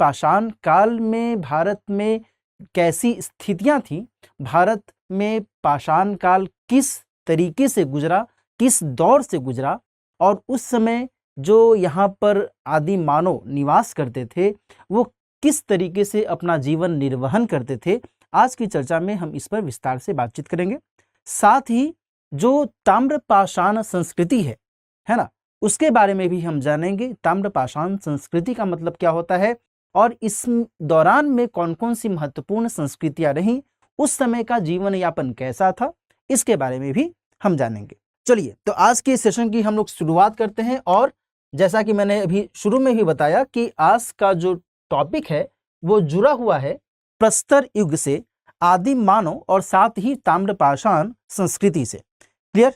पाषाण काल में भारत में कैसी स्थितियां थी, भारत में पाषाण काल किस तरीके से गुजरा, किस दौर से गुजरा, और उस समय जो यहाँ पर आदि मानव निवास करते थे वो किस तरीके से अपना जीवन निर्वहन करते थे, आज की चर्चा में हम इस पर विस्तार से बातचीत करेंगे। साथ ही जो ताम्रपाषाण संस्कृति है ना, उसके बारे में भी हम जानेंगे। ताम्रपाषाण संस्कृति का मतलब क्या होता है और इस दौरान में कौन कौन सी महत्वपूर्ण संस्कृतियां रहीं, उस समय का जीवन यापन कैसा था, इसके बारे में भी हम जानेंगे। चलिए, तो आज के सेशन की हम लोग शुरुआत करते हैं। और जैसा कि मैंने अभी शुरू में ही बताया कि आज का जो टॉपिक है वो जुड़ा हुआ है प्रस्तर युग से, आदिम मानव और साथ ही ताम्रपाषाण संस्कृति से। क्लियर?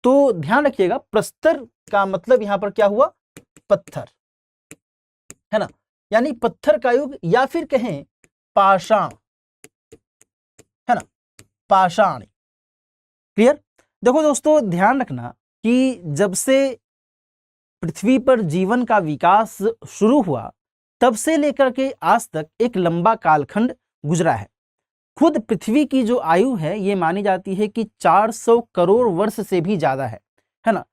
तो ध्यान रखिएगा, प्रस्तर का मतलब यहां पर क्या हुआ, पत्थर, है ना, यानी पत्थर का युग, या फिर कहें पाषाण, है ना, पाषाण। क्लियर? देखो दोस्तों, ध्यान रखना कि जब से पृथ्वी पर जीवन का विकास शुरू हुआ तब से लेकर के आज तक एक लंबा कालखंड गुजरा है। खुद पृथ्वी की जो आयु है ये मानी जाती है कि 400 करोड़ वर्ष से भी ज्यादा है ना,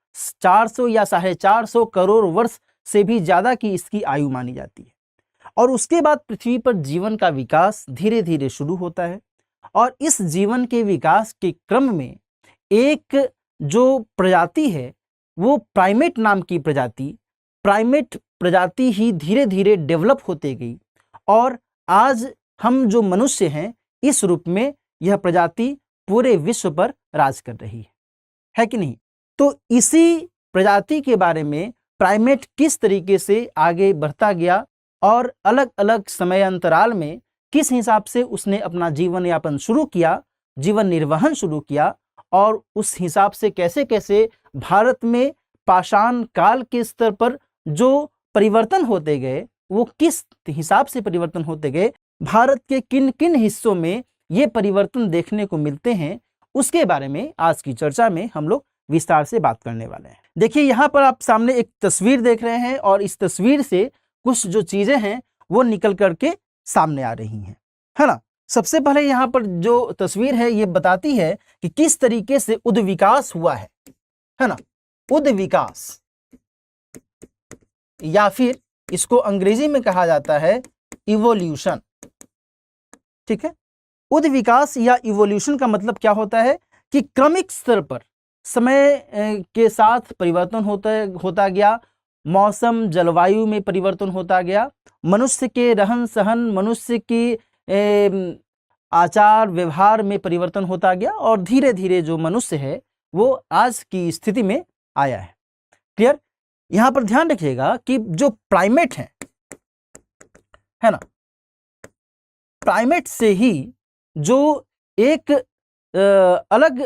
400 या 450 करोड़ वर्ष से भी ज्यादा की इसकी आयु मानी जाती है। और उसके बाद पृथ्वी पर जीवन का विकास धीरे धीरे शुरू होता है, और इस जीवन के विकास के क्रम में एक जो प्रजाति है वो प्राइमेट नाम की प्राइमेट प्रजाति ही धीरे धीरे डेवलप होते गई, और आज हम जो मनुष्य हैं इस रूप में यह प्रजाति पूरे विश्व पर राज कर रही है कि नहीं। तो इसी प्रजाति के बारे में प्राइमेट किस तरीके से आगे बढ़ता गया और अलग अलग समय अंतराल में किस हिसाब से उसने अपना जीवन यापन शुरू किया, जीवन निर्वहन शुरू किया, और उस हिसाब से कैसे कैसे भारत में पाषाण काल के स्तर पर जो परिवर्तन होते गए, वो किस हिसाब से परिवर्तन होते गए, भारत के किन किन हिस्सों में ये परिवर्तन देखने को मिलते हैं, उसके बारे में आज की चर्चा में हम लोग विस्तार से बात करने वाले हैं। देखिए, यहाँ पर आप सामने एक तस्वीर देख रहे हैं, और इस तस्वीर से कुछ जो चीजें हैं वो निकल करके सामने आ रही हैं, है ना। सबसे पहले यहाँ पर जो तस्वीर है ये बताती है कि किस तरीके से उद्विकास हुआ है ना, उद्विकास, या फिर इसको अंग्रेजी में कहा जाता है इवोल्यूशन। ठीक है, उद्विकास या इवोल्यूशन का मतलब क्या होता है कि क्रमिक स्तर पर समय के साथ परिवर्तन होता गया, मौसम जलवायु में परिवर्तन होता गया, मनुष्य के रहन सहन, मनुष्य की आचार व्यवहार में परिवर्तन होता गया, और धीरे धीरे जो मनुष्य है वो आज की स्थिति में आया है। क्लियर? यहां पर ध्यान रखिएगा कि जो प्राइमेट है ना, प्राइमेट से ही जो एक अलग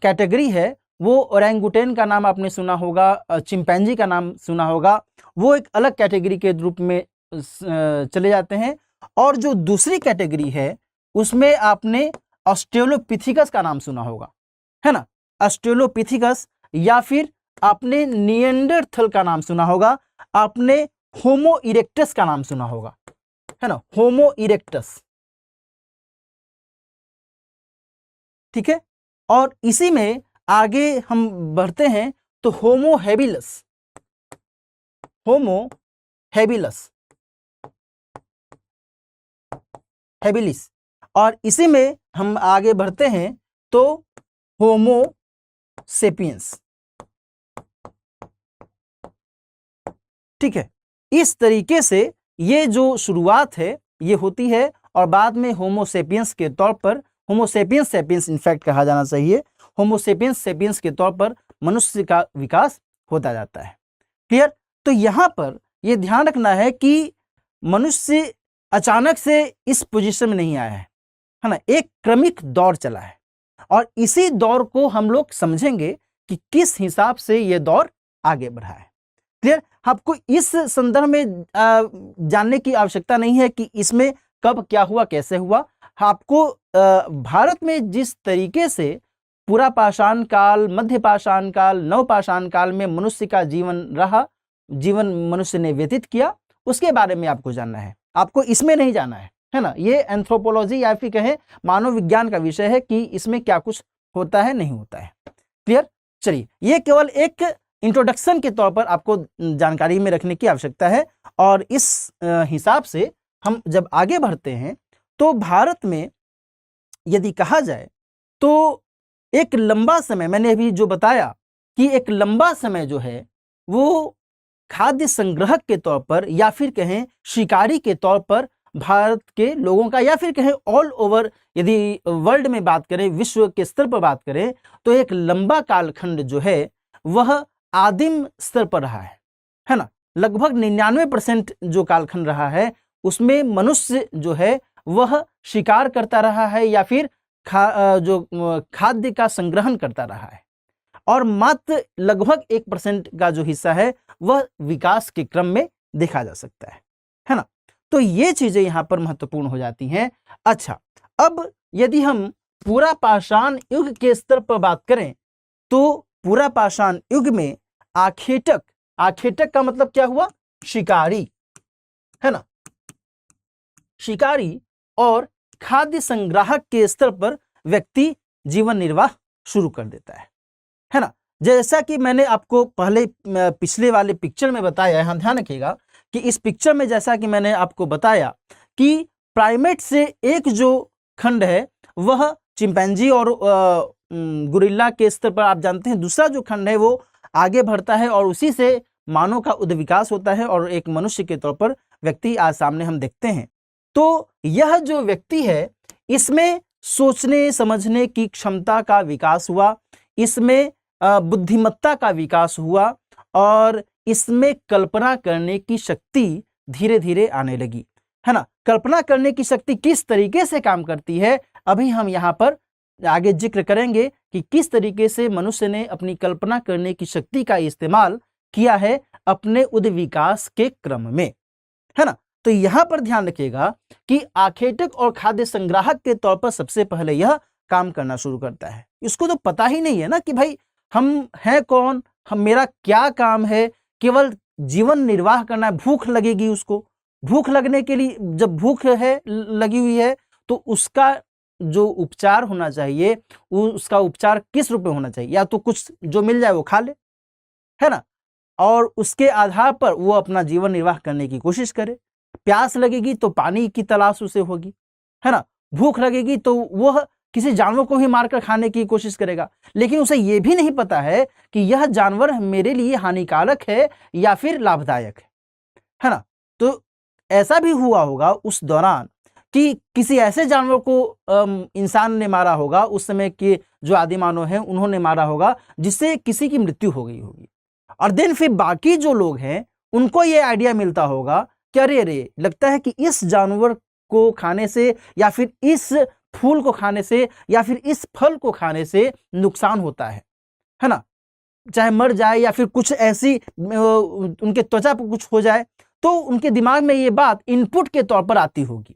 कैटेगरी है, वो ओरेंगुटेन का नाम आपने सुना होगा, चिंपैंजी का नाम सुना होगा, वो एक अलग कैटेगरी के रूप में चले जाते हैं। और जो दूसरी कैटेगरी है उसमें आपने ऑस्ट्रेलोपिथेकस का नाम सुना होगा, है ना, ऑस्ट्रेलोपिथेकस, या फिर आपने निएंडरथल का नाम सुना होगा, आपने होमो इरेक्टस का नाम सुना होगा, है ना, होमो इरेक्टस। ठीक है, और इसी में आगे हम बढ़ते हैं तो होमो हैबिलस, होमो हैबिलिस, और इसी में हम आगे बढ़ते हैं तो होमो सेपियंस। ठीक है, इस तरीके से ये जो शुरुआत है ये होती है, और बाद में होमो सेपियंस के तौर पर, होमो सेपियंस सेपियंस इनफैक्ट कहा जाना चाहिए, होमो सेपियंस सेपियंस के तौर पर मनुष्य का विकास होता जाता है। क्लियर? तो यहां पर यह ध्यान रखना है कि मनुष्य अचानक से इस पोजीशन में नहीं आया है ना, एक क्रमिक दौर चला है, और इसी दौर को हम लोग समझेंगे कि किस हिसाब से यह दौर आगे बढ़ा है। क्लियर? आपको इस संदर्भ में जानने की आवश्यकता नहीं है कि इसमें कब क्या हुआ, कैसे हुआ। आपको भारत में जिस तरीके से पूरा पाषाण काल, मध्य पाषाण काल, नव पाषाण काल में मनुष्य का जीवन रहा, जीवन मनुष्य ने व्यतीत किया, उसके बारे में आपको जानना है। आपको इसमें नहीं जाना है ना। ये एंथ्रोपोलॉजी या फिर कहें मानव विज्ञान का विषय है कि इसमें क्या कुछ होता है नहीं होता है। क्लियर? चलिए, ये केवल एक इंट्रोडक्शन के तौर पर आपको जानकारी में रखने की आवश्यकता है। और इस हिसाब से हम जब आगे बढ़ते हैं तो भारत में यदि कहा जाए तो एक लंबा समय, मैंने अभी जो बताया कि एक लंबा समय जो है वो खाद्य संग्रहक के तौर पर या फिर कहें शिकारी के तौर पर भारत के लोगों का, या फिर कहें ऑल ओवर यदि वर्ल्ड में बात करें, विश्व के स्तर पर बात करें, तो एक लंबा कालखंड जो है वह आदिम स्तर पर रहा है ना। लगभग 99% जो कालखंड रहा है उसमें मनुष्य जो है वह शिकार करता रहा है या फिर खाद्य का संग्रहण करता रहा है, और मात्र लगभग 1% का जो हिस्सा है वह विकास के क्रम में देखा जा सकता है ना। तो ये चीजें यहां पर महत्वपूर्ण हो जाती हैं। अच्छा, अब यदि हम पूरा पाषाण युग के स्तर पर बात करें तो पूरा पाषाण युग में आखेटक, आखेटक का मतलब क्या हुआ? शिकारी, है ना। शिकारी और खाद्य संग्राहक के स्तर पर व्यक्ति जीवन निर्वाह शुरू कर देता है ना। जैसा कि मैंने आपको पहले पिछले वाले पिक्चर में बताया है, ध्यान रखिएगा कि इस पिक्चर में जैसा कि मैंने आपको बताया कि प्राइमेट से एक जो खंड है वह चिंपैंजी और गुरिल्ला के स्तर पर आप जानते हैं, दूसरा जो खंड है वो आगे बढ़ता है और उसी से मानव का उद्विकास होता है और एक मनुष्य के तौर पर व्यक्ति आज सामने हम देखते हैं। तो यह जो व्यक्ति है इसमें सोचने समझने की क्षमता का विकास हुआ, इसमें बुद्धिमत्ता का विकास हुआ और इसमें कल्पना करने की शक्ति धीरे धीरे आने लगी, है ना। कल्पना करने की शक्ति किस तरीके से काम करती है अभी हम यहाँ पर आगे जिक्र करेंगे कि किस तरीके से मनुष्य ने अपनी कल्पना करने की शक्ति का इस्तेमाल किया है अपने उद्विकास के क्रम में, है ना। तो यहां पर ध्यान रखिएगा कि आखेटक और खाद्य संग्राहक के तौर पर सबसे पहले यह काम करना शुरू करता है। इसको तो पता ही नहीं है ना कि भाई हम हैं कौन, हम मेरा क्या काम है, केवल जीवन निर्वाह करना है। भूख लगेगी उसको, भूख लगने के लिए जब भूख है लगी हुई है तो उसका जो उपचार होना चाहिए उसका उपचार किस रूप में होना चाहिए? या तो कुछ जो मिल जाए वो खा ले, है ना, और उसके आधार पर वो अपना जीवन निर्वाह करने की कोशिश करे। प्यास लगेगी तो पानी की तलाश उसे होगी, है ना। भूख लगेगी तो वह किसी जानवर को ही मारकर खाने की कोशिश करेगा, लेकिन उसे यह भी नहीं पता है कि यह जानवर मेरे लिए हानिकारक है या फिर लाभदायक है ना। तो ऐसा भी हुआ होगा उस दौरान कि किसी ऐसे जानवर को इंसान ने मारा होगा, उस समय के जो आदि मानव हैं उन्होंने मारा होगा जिससे किसी की मृत्यु हो गई होगी, और देन फिर बाकी जो लोग हैं उनको ये आइडिया मिलता होगा कि अरे अरे लगता है कि इस जानवर को खाने से या फिर इस फूल को खाने से या फिर इस फल को खाने से नुकसान होता है ना, चाहे मर जाए या फिर कुछ ऐसी उनके त्वचा पर कुछ हो जाए, तो उनके दिमाग में ये बात इनपुट के तौर पर आती होगी,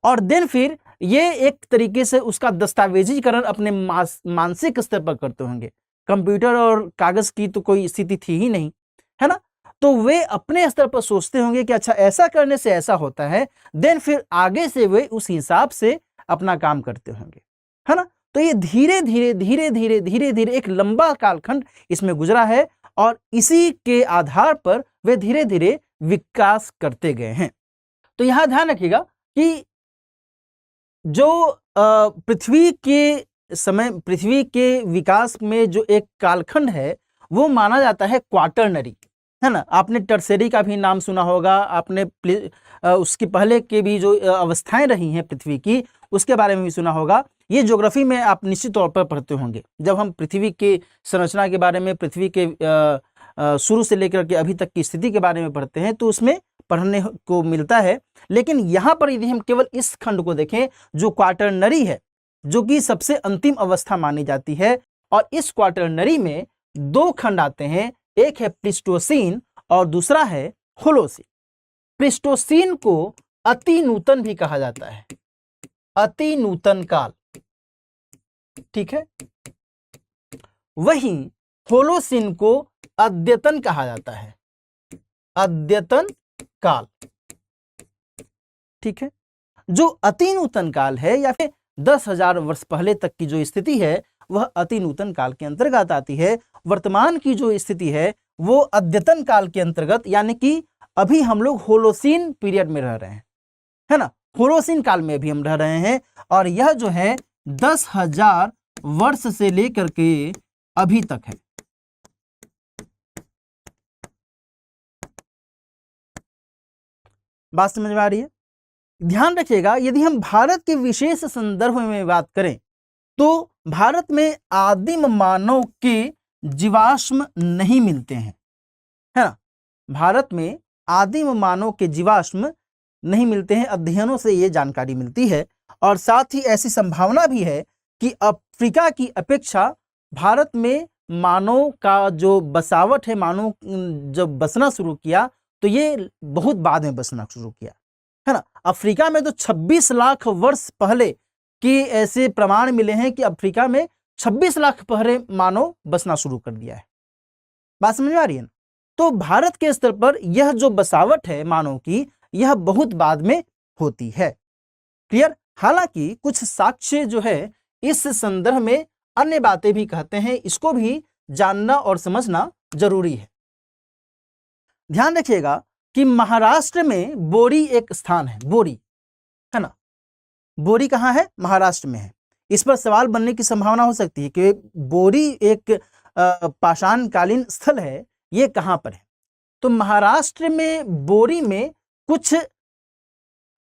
और देन फिर ये एक तरीके से उसका दस्तावेजीकरण अपने मानसिक स्तर पर करते होंगे। कंप्यूटर और कागज की तो कोई स्थिति थी ही नहीं, है ना। तो वे अपने स्तर पर सोचते होंगे कि अच्छा ऐसा करने से ऐसा होता है, देन फिर आगे से वे उस हिसाब से अपना काम करते होंगे, है ना। तो ये धीरे धीरे धीरे धीरे धीरे धीरे एक लंबा कालखंड इसमें गुजरा है और इसी के आधार पर वे धीरे धीरे विकास करते गए हैं। तो यहां ध्यान रखिएगा कि जो पृथ्वी के विकास में जो एक कालखंड है वो माना जाता है क्वाटरनरी, है ना। आपने टर्सरी का भी नाम सुना होगा, आपने उसके पहले के भी जो अवस्थाएं रही हैं पृथ्वी की उसके बारे में भी सुना होगा। ये ज्योग्राफी में आप निश्चित तौर पर पढ़ते होंगे। जब हम पृथ्वी की संरचना के बारे में, पृथ्वी के शुरू से लेकर के अभी तक की स्थिति के बारे में पढ़ते हैं तो उसमें पढ़ने को मिलता है। लेकिन यहाँ पर यदि हम केवल इस खंड को देखें जो क्वाटरनरी है, जो कि सबसे अंतिम अवस्था मानी जाती है, और इस क्वाटरनरी में दो खंड आते हैं, एक है प्लीस्टोसीन और दूसरा है होलोसीन। प्लीस्टोसीन को अति नूतन भी कहा जाता है, अति नूतन काल, ठीक है। वहीं होलोसीन को अद्यतन कहा जाता है, अद्यतन काल। ठीक है। जो अति नूतन काल है या फिर 10,000 वर्ष पहले तक की जो स्थिति है वह अति नूतन काल के अंतर्गत आती है। वर्तमान की जो स्थिति है वो अद्यतन काल के अंतर्गत, यानी कि अभी हम लोग होलोसीन पीरियड में रह रहे हैं, है ना, होलोसीन काल में भी हम रह रहे हैं। और यह जो है 10,000 वर्ष से लेकर के अभी तक है। बात समझ में आ रही है? ध्यान रखिएगा, यदि हम भारत के विशेष संदर्भ में बात करें तो भारत में आदिम मानव के जीवाश्म नहीं मिलते हैं, है ना। भारत में आदिम मानव के जीवाश्म नहीं मिलते हैं, अध्ययनों से ये जानकारी मिलती है। और साथ ही ऐसी संभावना भी है कि अफ्रीका की अपेक्षा भारत में मानव का जो बसावट है, मानव जब बसना शुरू किया तो ये बहुत बाद में बसना शुरू किया, है ना। अफ्रीका में तो 26 लाख वर्ष पहले के ऐसे प्रमाण मिले हैं कि अफ्रीका में 26 लाख पहले मानव बसना शुरू कर दिया है। बात समझ में आ रही है ना? तो भारत के स्तर पर यह जो बसावट है मानव की, यह बहुत बाद में होती है। क्लियर? हालांकि कुछ साक्ष्य जो है इस संदर्भ में अन्य बातें भी कहते हैं, इसको भी जानना और समझना जरूरी है। ध्यान रखिएगा कि महाराष्ट्र में बोरी एक स्थान है, बोरी, है ना। बोरी कहाँ है? महाराष्ट्र में है। इस पर सवाल बनने की संभावना हो सकती है कि बोरी एक पाषाणकालीन स्थल है, ये कहाँ पर है? तो महाराष्ट्र में बोरी में कुछ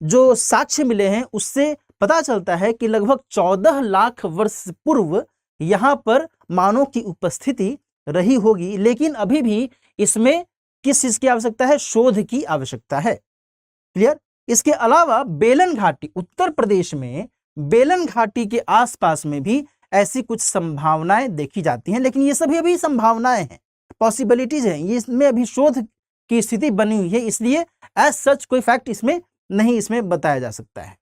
जो साक्ष्य मिले हैं उससे पता चलता है कि लगभग 14 लाख वर्ष पूर्व यहाँ पर मानव की उपस्थिति रही होगी। लेकिन अभी भी इसमें किस चीज की आवश्यकता है? शोध की आवश्यकता है। क्लियर? इसके अलावा बेलन घाटी, उत्तर प्रदेश में बेलन घाटी के आसपास में भी ऐसी कुछ संभावनाएं देखी जाती हैं, लेकिन ये सभी अभी संभावनाएं हैं, पॉसिबिलिटीज हैं, ये इसमें अभी शोध की स्थिति बनी हुई है, इसलिए एज सच कोई फैक्ट इसमें नहीं इसमें बताया जा सकता है।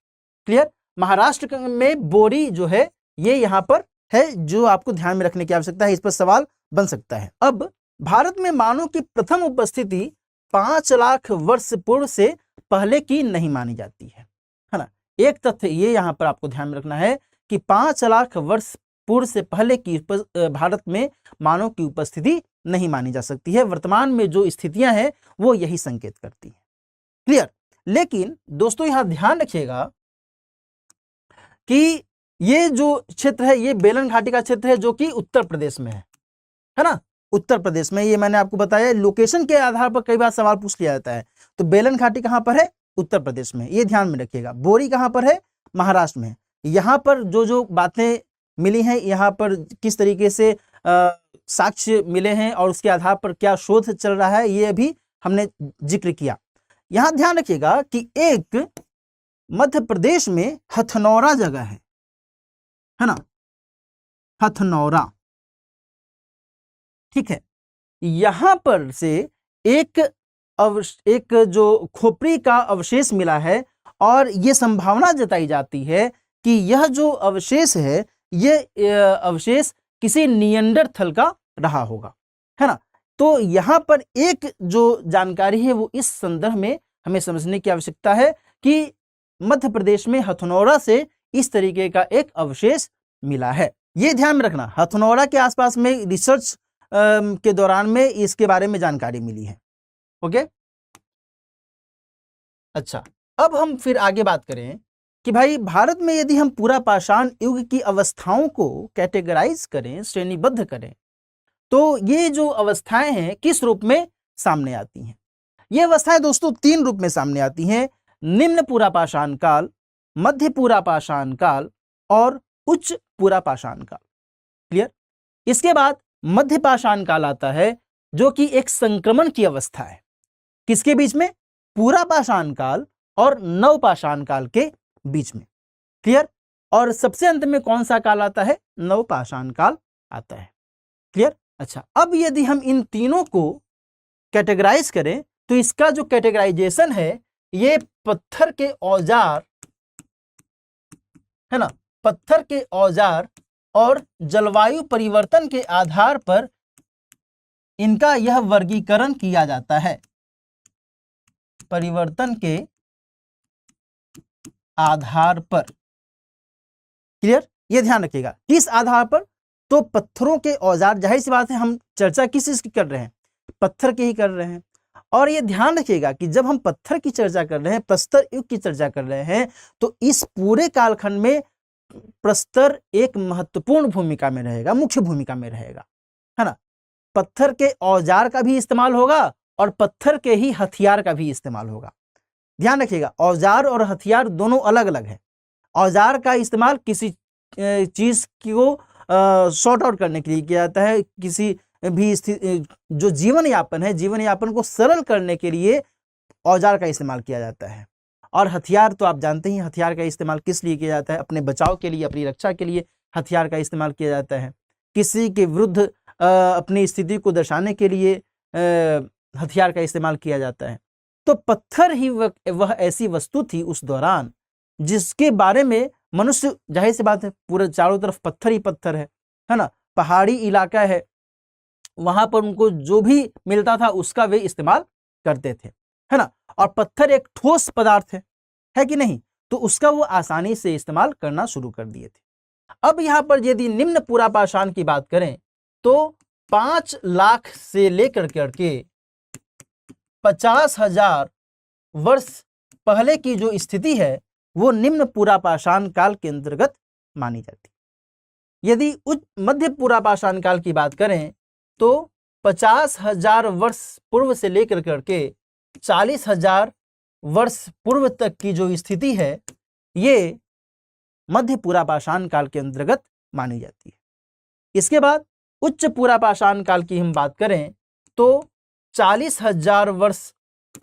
क्लियर? महाराष्ट्र में बोरी जो है ये यहाँ पर है, जो आपको ध्यान में रखने की आवश्यकता है, इस पर सवाल बन सकता है। अब भारत में मानव की प्रथम उपस्थिति 5 लाख वर्ष पूर्व से पहले की नहीं मानी जाती है ना। एक तथ्य ये यहाँ पर आपको ध्यान में रखना है कि 5 लाख वर्ष पूर्व से पहले की भारत में मानव की उपस्थिति नहीं मानी जा सकती है। वर्तमान में जो स्थितियां हैं वो यही संकेत करती हैं। क्लियर? लेकिन दोस्तों यहां ध्यान रखिएगा कि ये जो क्षेत्र है ये बेलन घाटी का क्षेत्र है, जो कि उत्तर प्रदेश में है ना। उत्तर प्रदेश में, ये मैंने आपको बताया, लोकेशन के आधार पर कई बार सवाल पूछ लिया जाता है। तो बेलन घाटी कहां पर है? उत्तर प्रदेश में, ये ध्यान में रखिएगा। बोरी कहां पर है? महाराष्ट्र में। यहां पर जो जो बातें मिली हैं, यहां पर किस तरीके से साक्ष्य मिले हैं और उसके आधार पर क्या शोध चल रहा है, ये अभी हमने जिक्र किया। यहां ध्यान रखिएगा कि एक मध्य प्रदेश में हथनौरा जगह है ना, हथनौरा, ठीक है। यहां पर से एक जो खोपड़ी का अवशेष मिला है और यह संभावना जताई जाती है कि यह जो अवशेष है ये अवशेष किसी निएंडरथल का रहा होगा, है ना। तो यहां पर एक जो जानकारी है वो इस संदर्भ में हमें समझने की आवश्यकता है कि मध्य प्रदेश में हथनौरा से इस तरीके का एक अवशेष मिला है। ये ध्यान में रखना, हथनौरा के आसपास में रिसर्च के दौरान में इसके बारे में जानकारी मिली है। ओके, अच्छा, अब हम फिर आगे बात करें कि भाई भारत में यदि हम पूरा पाषाण युग की अवस्थाओं को कैटेगराइज करें, श्रेणीबद्ध करें, तो ये जो अवस्थाएं हैं किस रूप में सामने आती हैं? ये अवस्थाएं दोस्तों 3 रूप में सामने आती हैं: निम्न पूरा पाषाण काल, मध्य पूरा पाषाण काल और उच्च पूरा पाषाण काल। क्लियर? इसके बाद मध्य पाषाण काल आता है, जो कि एक संक्रमण की अवस्था है। किसके बीच में? पूरा पाषाण काल और नव पाषाण काल के बीच में। क्लियर? और सबसे अंत में कौन सा काल आता है? नव पाषाण काल आता है। क्लियर? अच्छा, अब यदि हम इन तीनों को कैटेगराइज करें तो इसका जो कैटेगराइजेशन है ये पत्थर के औजार, है ना, पत्थर के औजार और जलवायु परिवर्तन के आधार पर इनका यह वर्गीकरण किया जाता है। परिवर्तन के आधार पर, क्लियर, ये ध्यान रखिएगा, किस आधार पर, तो पत्थरों के औजार, जाहिर सी बात है हम चर्चा किस चीज की कर रहे हैं, पत्थर की ही कर रहे हैं। और ये ध्यान रखिएगा कि जब हम पत्थर की चर्चा कर रहे हैं, प्रस्तर युग की चर्चा कर रहे हैं, तो इस पूरे कालखंड में प्रस्तर एक महत्वपूर्ण भूमिका में रहेगा, मुख्य भूमिका में रहेगा, है ना। पत्थर के औजार का भी इस्तेमाल होगा और पत्थर के ही हथियार का भी इस्तेमाल होगा। ध्यान रखिएगा, औजार और हथियार दोनों अलग अलग है। औजार का इस्तेमाल किसी चीज को सॉर्ट आउट करने के लिए किया जाता है, किसी भी जो जीवन यापन है, जीवन यापन को सरल करने के लिए औजार का इस्तेमाल किया जाता है। और हथियार तो आप जानते ही, हथियार का इस्तेमाल किस लिए किया जाता है, अपने बचाव के लिए, अपनी रक्षा के लिए हथियार का इस्तेमाल किया जाता है। किसी के विरुद्ध अपनी स्थिति को दर्शाने के लिए हथियार का इस्तेमाल किया जाता है। तो पत्थर ही वह ऐसी वस्तु थी उस दौरान जिसके बारे में मनुष्य, जाहिर सी बात है पूरे चारों तरफ पत्थर ही पत्थर है ना, पहाड़ी इलाका है, वहां पर उनको जो भी मिलता था उसका वे इस्तेमाल करते थे, है ना। और पत्थर एक ठोस पदार्थ है कि नहीं, तो उसका वो आसानी से इस्तेमाल करना शुरू कर दिए थे। अब यहां पर यदि निम्न पुरापाषाण की बात करें तो 5 लाख से लेकर करके 50,000 वर्ष पहले की जो स्थिति है वो निम्न पुरापाषाण काल के अंतर्गत मानी जाती है। यदि उच्च मध्य पुरापाषाण काल की बात करें तो 50,000 वर्ष पूर्व से लेकर करके 40,000 वर्ष पूर्व तक की जो स्थिति है ये मध्य पुरापाषाण काल के अंतर्गत मानी जाती है। इसके बाद उच्च पुरापाषाण काल की हम बात करें तो 40,000 वर्ष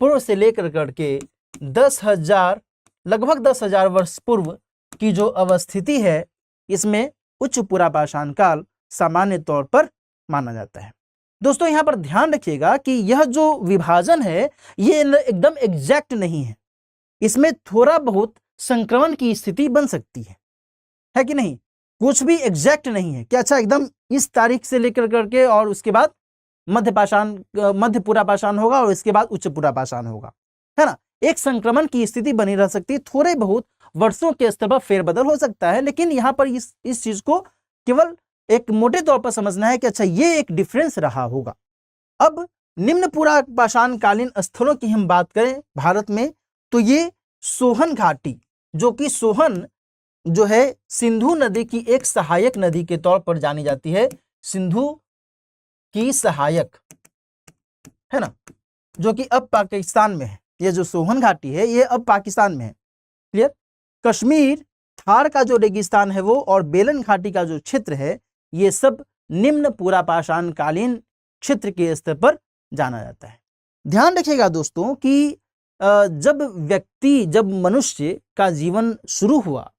पूर्व से लेकर करके 10,000, लगभग 10,000 वर्ष पूर्व की जो अवस्थिति है इसमें उच्च पुरापाषाण काल सामान्य तौर पर माना जाता है। दोस्तों यहाँ पर ध्यान रखिएगा कि यह जो विभाजन है ये एकदम एग्जैक्ट नहीं है, इसमें थोड़ा बहुत संक्रमण की स्थिति बन सकती है कि नहीं, कुछ भी एग्जैक्ट नहीं है कि अच्छा एकदम इस तारीख से लेकर करके और उसके बाद मध्य पुरापाषाण होगा और इसके बाद उच्च पुरापाषाण होगा, है ना। एक संक्रमण की स्थिति बनी रह सकती है, थोड़े बहुत वर्षों के स्तर पर फेरबदल हो सकता है, लेकिन यहाँ पर इस चीज को केवल एक मोटे तौर पर समझना है कि अच्छा ये एक डिफरेंस रहा होगा। अब निम्न पुरापाषाण कालीन स्थलों की हम बात करें भारत में तो ये सोहन घाटी, जो कि सोहन जो है सिंधु नदी की एक सहायक नदी के तौर पर जानी जाती है, सिंधु की सहायक, है ना, जो कि अब पाकिस्तान में है। ये जो सोहन घाटी है ये अब पाकिस्तान में है, क्लियर। कश्मीर, थार का जो रेगिस्तान है वो और बेलन घाटी का जो क्षेत्र है ये सब निम्न पुरापाषाण कालीन क्षेत्र के स्तर पर जाना जाता है। ध्यान रखिएगा दोस्तों कि जब मनुष्य का जीवन शुरू हुआ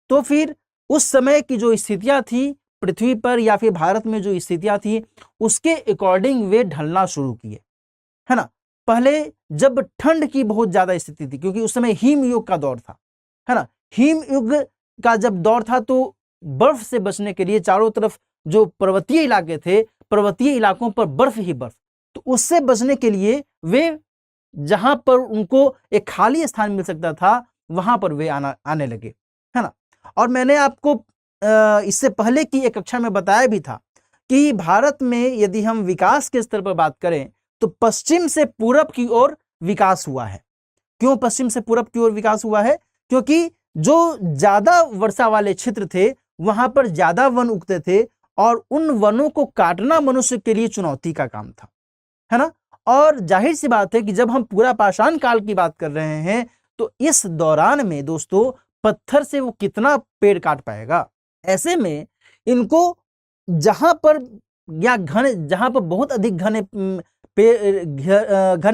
तो फिर उस समय की जो स्थितियां थी पृथ्वी पर या फिर भारत में जो स्थितियां थी उसके अकॉर्डिंग वे ढलना शुरू किए, है ना। पहले जब ठंड की बहुत ज्यादा स्थिति थी, क्योंकि उस समय हिम युग का दौर था, है ना, हिम युग का जब दौर था तो बर्फ से बचने के लिए चारों तरफ जो पर्वतीय इलाके थे, पर्वतीय इलाकों पर बर्फ ही बर्फ, तो उससे बचने के लिए वे जहां पर उनको एक खाली स्थान मिल सकता था वहां पर वे आने लगे, है ना। और मैंने आपको इससे पहले की एक कक्षा में बताया भी था कि भारत में यदि हम विकास के स्तर पर बात करें तो पश्चिम से पूरब की ओर विकास हुआ है। क्यों पश्चिम से पूरब की ओर विकास हुआ है? क्योंकि जो ज्यादा वर्षा वाले क्षेत्र थे वहां पर ज्यादा वन उगते थे और उन वनों को काटना मनुष्य के लिए चुनौती का काम था, है ना। और जाहिर सी बात है कि जब हम पुरापाषाण काल की बात कर रहे हैं तो इस दौरान में दोस्तों पत्थर से वो कितना पेड़ काट पाएगा। ऐसे में इनको जहां पर जहां पर बहुत अधिक घने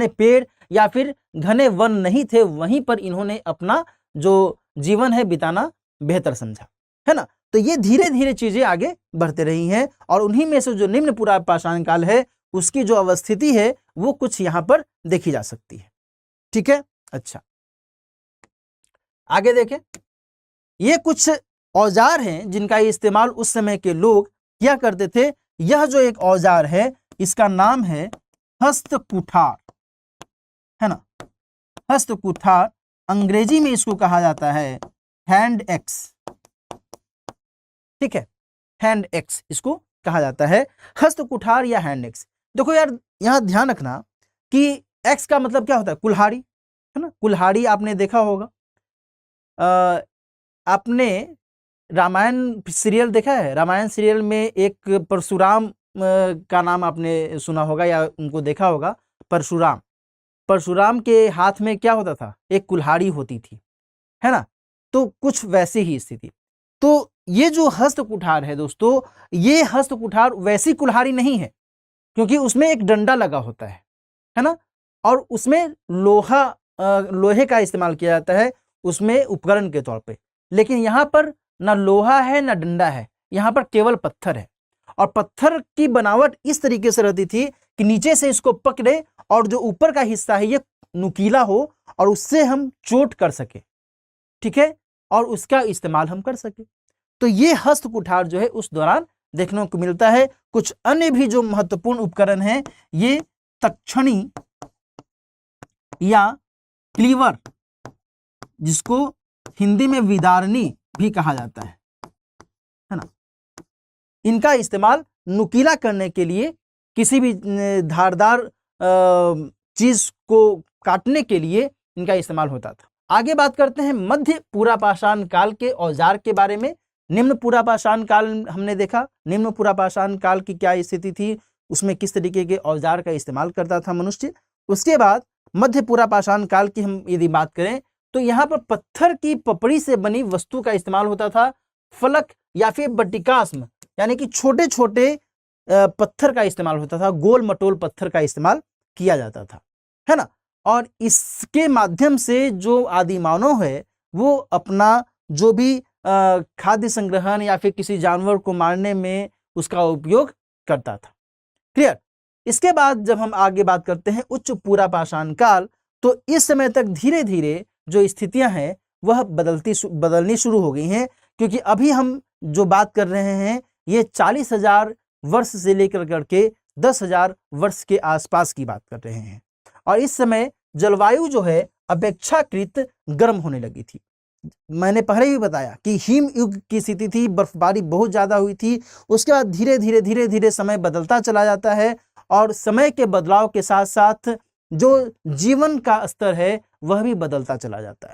पेड़ या फिर घने वन नहीं थे वहीं पर इन्होंने अपना जो जीवन है बिताना बेहतर समझा, है ना। तो ये धीरे धीरे चीजें आगे बढ़ते रही हैं और उन्हीं में से जो निम्न पुरापाषाण काल है उसकी जो अवस्थिति है वो कुछ यहां पर देखी जा सकती है, ठीक है। अच्छा, आगे देखें, ये कुछ औजार हैं जिनका इस्तेमाल उस समय के लोग किया करते थे। यह जो एक औजार है इसका नाम है हस्त कुठार, है ना, हस्त कुठार। अंग्रेजी में इसको कहा जाता है हैंड एक्स। ठीक है, हैंड एक्स इसको कहा जाता है, हस्त कुठार या हैंड एक्स। देखो यार, यहां ध्यान रखना कि एक्स का मतलब क्या होता है, कुल्हाड़ी, है ना। कुल्हाड़ी आपने देखा होगा, आपने रामायण सीरियल देखा है। रामायण सीरियल में एक परशुराम का नाम आपने सुना होगा या उनको देखा होगा। परशुराम, परशुराम के हाथ में क्या होता था, एक कुल्हाड़ी होती थी, है ना। तो कुछ वैसी ही स्थिति। तो ये जो हस्त कुठार है दोस्तों, ये हस्त कुठार वैसी कुल्हाड़ी नहीं है, क्योंकि उसमें एक डंडा लगा होता है ना, और उसमें लोहे का इस्तेमाल किया जाता है उसमें उपकरण के तौर पे। लेकिन यहाँ पर ना लोहा है ना डंडा है, यहाँ पर केवल पत्थर है। और पत्थर की बनावट इस तरीके से रहती थी कि नीचे से इसको पकड़े और जो ऊपर का हिस्सा है ये नुकीला हो और उससे हम चोट कर सके, ठीक है, और उसका इस्तेमाल हम कर सके। तो ये हस्त कुठार जो है उस दौरान देखने को मिलता है। कुछ अन्य भी जो महत्वपूर्ण उपकरण हैं, ये तक्षणी या क्लीवर, जिसको हिंदी में विदारनी भी कहा जाता है ना, इनका इस्तेमाल नुकीला करने के लिए, किसी भी धारदार चीज को काटने के लिए इनका इस्तेमाल होता था। आगे बात करते हैं मध्य पुरापाषाण काल के औजार के बारे में। निम्न पुरापाषाण काल हमने देखा, निम्न पुरापाषाण काल की क्या स्थिति थी, उसमें किस तरीके के औजार का इस्तेमाल करता था मनुष्य। उसके बाद मध्य पुरापाषाण काल की हम यदि बात करें तो यहाँ पर पत्थर की पपड़ी से बनी वस्तु का इस्तेमाल होता था। फलक या फिर बट्टिकास्म, यानी कि छोटे छोटे पत्थर का इस्तेमाल होता था, गोल मटोल पत्थर का इस्तेमाल किया जाता था, है ना। और इसके माध्यम से जो आदि मानव है वो अपना जो भी खाद्य संग्रहण या फिर किसी जानवर को मारने में उसका उपयोग करता था। क्लियर। इसके बाद जब हम आगे बात करते हैं उच्च पुरापाषाण काल, तो इस समय तक धीरे धीरे जो स्थितियां हैं वह बदलनी शुरू हो गई हैं, क्योंकि अभी हम जो बात कर रहे हैं ये 40,000 वर्ष से लेकर करके 10,000 वर्ष के आसपास की बात कर रहे हैं। और इस समय जलवायु जो है अपेक्षाकृत गर्म होने लगी थी। मैंने पहले भी बताया कि हिम युग की स्थिति थी, बर्फबारी बहुत ज्यादा हुई थी। उसके बाद धीरे धीरे समय बदलता चला जाता है और समय के बदलाव के साथ साथ जो जीवन का स्तर है वह भी बदलता चला जाता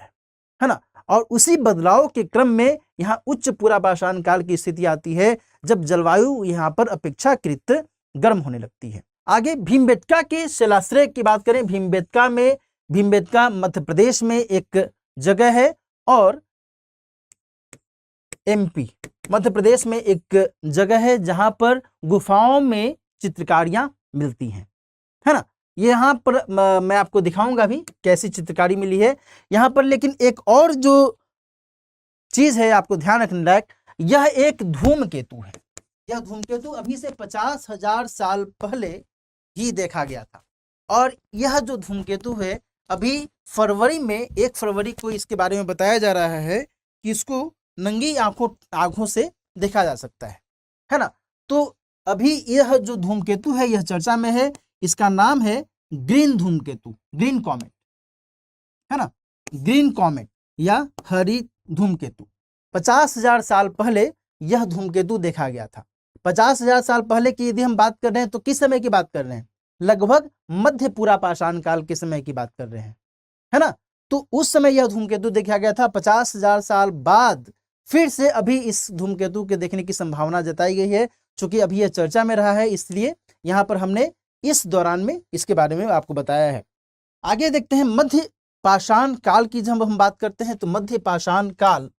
है ना। और उसी बदलाव के क्रम में यहाँ उच्च पुरापाषाण काल की स्थिति आती है, जब जलवायु यहाँ पर अपेक्षाकृत गर्म होने लगती है। आगे भीमबेटका के शिलाश्रय की बात करें। भीमबेटका मध्य प्रदेश में एक जगह है और एमपी मध्य प्रदेश में एक जगह है जहां पर गुफाओं में चित्रकारियां मिलती हैं, है ना। यहाँ पर मैं आपको दिखाऊंगा भी कैसी चित्रकारी मिली है यहाँ पर। लेकिन एक और जो चीज है आपको ध्यान रखने लायक, यह एक धूमकेतु है। यह धूमकेतु अभी से 50,000 साल पहले ही देखा गया था। और यह जो धूमकेतु है अभी फरवरी में 1 फरवरी को इसके बारे में बताया जा रहा है कि इसको नंगी आंखों से देखा जा सकता है ना। तो अभी यह जो धूमकेतु है यह चर्चा में है। इसका नाम है ग्रीन धूमकेतु, ग्रीन कॉमेट, है ना, ग्रीन कॉमेट या हरी धूमकेतु। 50,000 साल पहले यह धूमकेतु देखा गया था। 50,000 साल पहले की यदि हम बात कर रहे हैं तो किस समय की बात कर रहे हैं, लगभग मध्य पुरापाषाण काल के समय की बात कर रहे हैं, है ना। तो उस समय यह धूमकेतु देखा गया था। 50,000 साल बाद फिर से अभी इस धूमकेतु के देखने की संभावना जताई गई है। चूंकि अभी यह चर्चा में रहा है इसलिए यहाँ पर हमने इस दौरान में इसके बारे में आपको बताया है। आगे देखते हैं मध्य पाषाण काल की। जब हम बात करते हैं तो मध्य पाषाण काल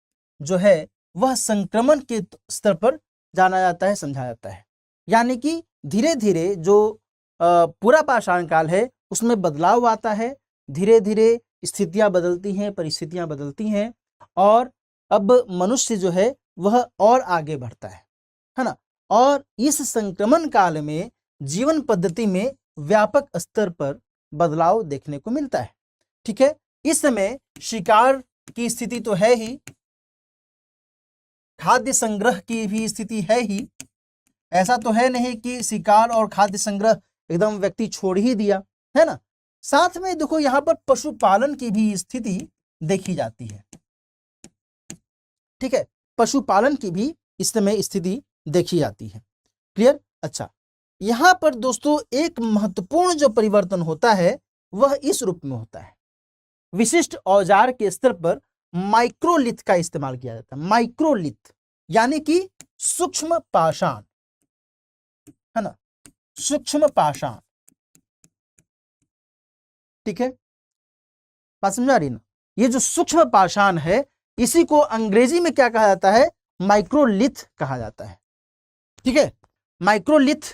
जो है वह संक्रमण के स्तर पर जाना जाता है, समझा जाता है। यानी कि धीरे धीरे जो पूरा पाषाण काल है उसमें बदलाव आता है, धीरे धीरे स्थितियां बदलती हैं, परिस्थितियां बदलती हैं और अब मनुष्य जो है वह और आगे बढ़ता है ना। और इस संक्रमण काल में जीवन पद्धति में व्यापक स्तर पर बदलाव देखने को मिलता है। ठीक है, इस समय शिकार की स्थिति तो है ही, खाद्य संग्रह की भी स्थिति है ही। ऐसा तो है नहीं कि शिकार और खाद्य संग्रह एकदम व्यक्ति छोड़ ही दिया, है ना। साथ में देखो यहाँ पर पशुपालन की भी स्थिति देखी जाती है। ठीक है, पशुपालन की भी इस समय स्थिति देखी जाती है। क्लियर? अच्छा, यहां पर दोस्तों एक महत्वपूर्ण जो परिवर्तन होता है वह इस रूप में होता है, विशिष्ट औजार के स्तर पर माइक्रोलिथ का इस्तेमाल किया जाता है। माइक्रोलिथ यानी कि सूक्ष्म पाषाण, है ना, सूक्ष्म पाषाण। ठीक है, बात समझ आ रही ना? ये जो सूक्ष्म पाषाण है इसी को अंग्रेजी में क्या कहा जाता है? माइक्रोलिथ कहा जाता है। ठीक है, माइक्रोलिथ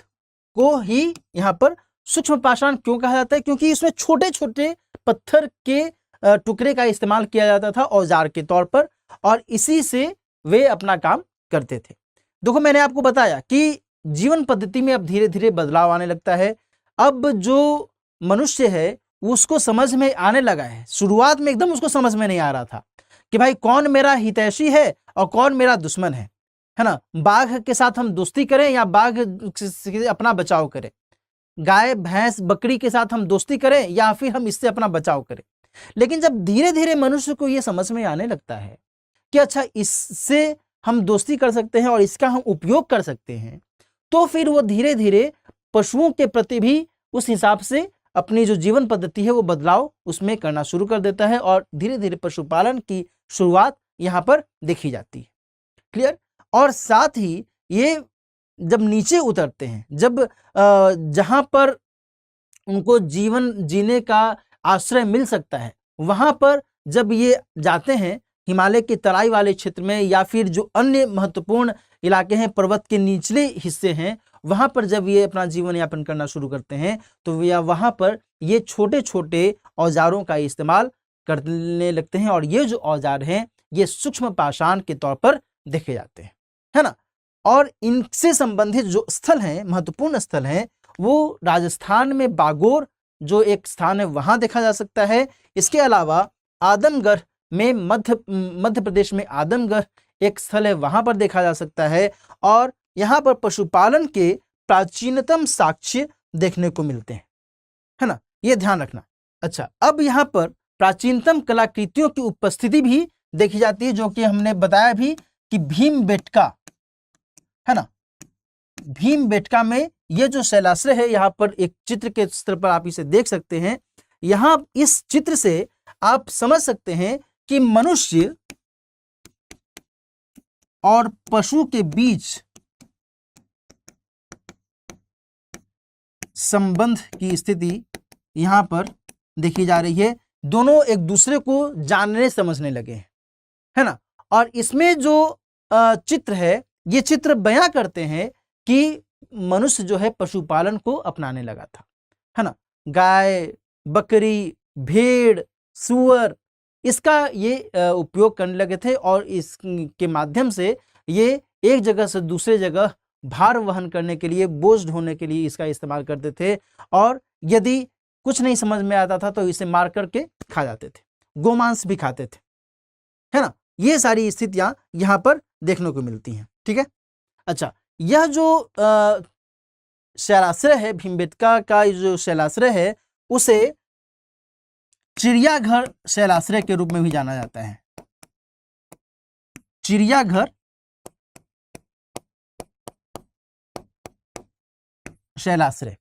को ही यहां पर सूक्ष्म पाषाण क्यों कहा जाता है? क्योंकि इसमें छोटे छोटे पत्थर के टुकड़े का इस्तेमाल किया जाता था औजार के तौर पर, और इसी से वे अपना काम करते थे। देखो, मैंने आपको बताया कि जीवन पद्धति में अब धीरे धीरे बदलाव आने लगता है। अब जो मनुष्य है उसको समझ में आने लगा है। शुरुआत में एकदम उसको समझ में नहीं आ रहा था कि भाई कौन मेरा हितैषी है और कौन मेरा दुश्मन है ना। बाघ के साथ हम दोस्ती करें या बाघ से अपना बचाव करें, गाय भैंस बकरी के साथ हम दोस्ती करें या फिर हम इससे अपना बचाव करें। लेकिन जब धीरे धीरे मनुष्य को यह समझ में आने लगता है कि अच्छा इससे हम दोस्ती कर सकते हैं और इसका हम उपयोग कर सकते हैं, तो फिर वो धीरे धीरे पशुओं के प्रति भी उस हिसाब से अपनी जो जीवन पद्धति है वो बदलाव उसमें करना शुरू कर देता है और धीरे धीरे पशुपालन की शुरुआत यहाँ पर देखी जाती है। क्लियर? और साथ ही ये जब नीचे उतरते हैं, जब जहां पर उनको जीवन जीने का आश्रय मिल सकता है वहां पर जब ये जाते हैं हिमालय के तराई वाले क्षेत्र में या फिर जो अन्य महत्वपूर्ण इलाके हैं पर्वत के निचले हिस्से हैं, वहां पर जब ये अपना जीवन यापन करना शुरू करते हैं तो या वहां पर ये छोटे छोटे औजारों का इस्तेमाल करने लगते हैं और ये जो औजार हैं ये सूक्ष्म पाषाण के तौर पर देखे जाते हैं, है ना। और इनसे संबंधित जो स्थल हैं, महत्वपूर्ण स्थल हैं, वो राजस्थान में बागोर जो एक स्थान है वहां देखा जा सकता है। इसके अलावा आदमगढ़ में मध्य प्रदेश में आदमगढ़ एक स्थल है, वहां पर देखा जा सकता है। और यहाँ पर पशुपालन के प्राचीनतम साक्ष्य देखने को मिलते हैं, है ना, ये ध्यान रखना। अच्छा, अब यहाँ पर प्राचीनतम कलाकृतियों की उपस्थिति भी देखी जाती है, जो कि हमने बताया भी कि भीमबेटका, है ना, भीमबेटका में ये जो शैलाश्रय है, यहाँ पर एक चित्र के स्तर पर आप इसे देख सकते हैं। यहाँ इस चित्र से आप समझ सकते हैं कि मनुष्य और पशु के बीच संबंध की स्थिति यहाँ पर देखी जा रही है। दोनों एक दूसरे को जानने समझने लगे हैं, है ना। और इसमें जो चित्र है, ये चित्र बयां करते हैं कि मनुष्य जो है पशुपालन को अपनाने लगा था, है ना। गाय, बकरी, भेड़, सूअर, इसका ये उपयोग करने लगे थे और इसके माध्यम से ये एक जगह से दूसरे जगह भार वहन करने के लिए, बोझ ढोने के लिए इसका इस्तेमाल करते थे। और यदि कुछ नहीं समझ में आता था तो इसे मार करके खा जाते थे, गोमांस भी खाते थे, है ना। ये सारी स्थितियां यहाँ पर देखने को मिलती हैं। ठीक है, अच्छा, यह जो शैलाश्रय है, भीमबेटका का जो शैलाश्रय है, उसे चिड़ियाघर शैलाश्रय के रूप में भी जाना जाता है। चिड़ियाघर शैलाश्रय,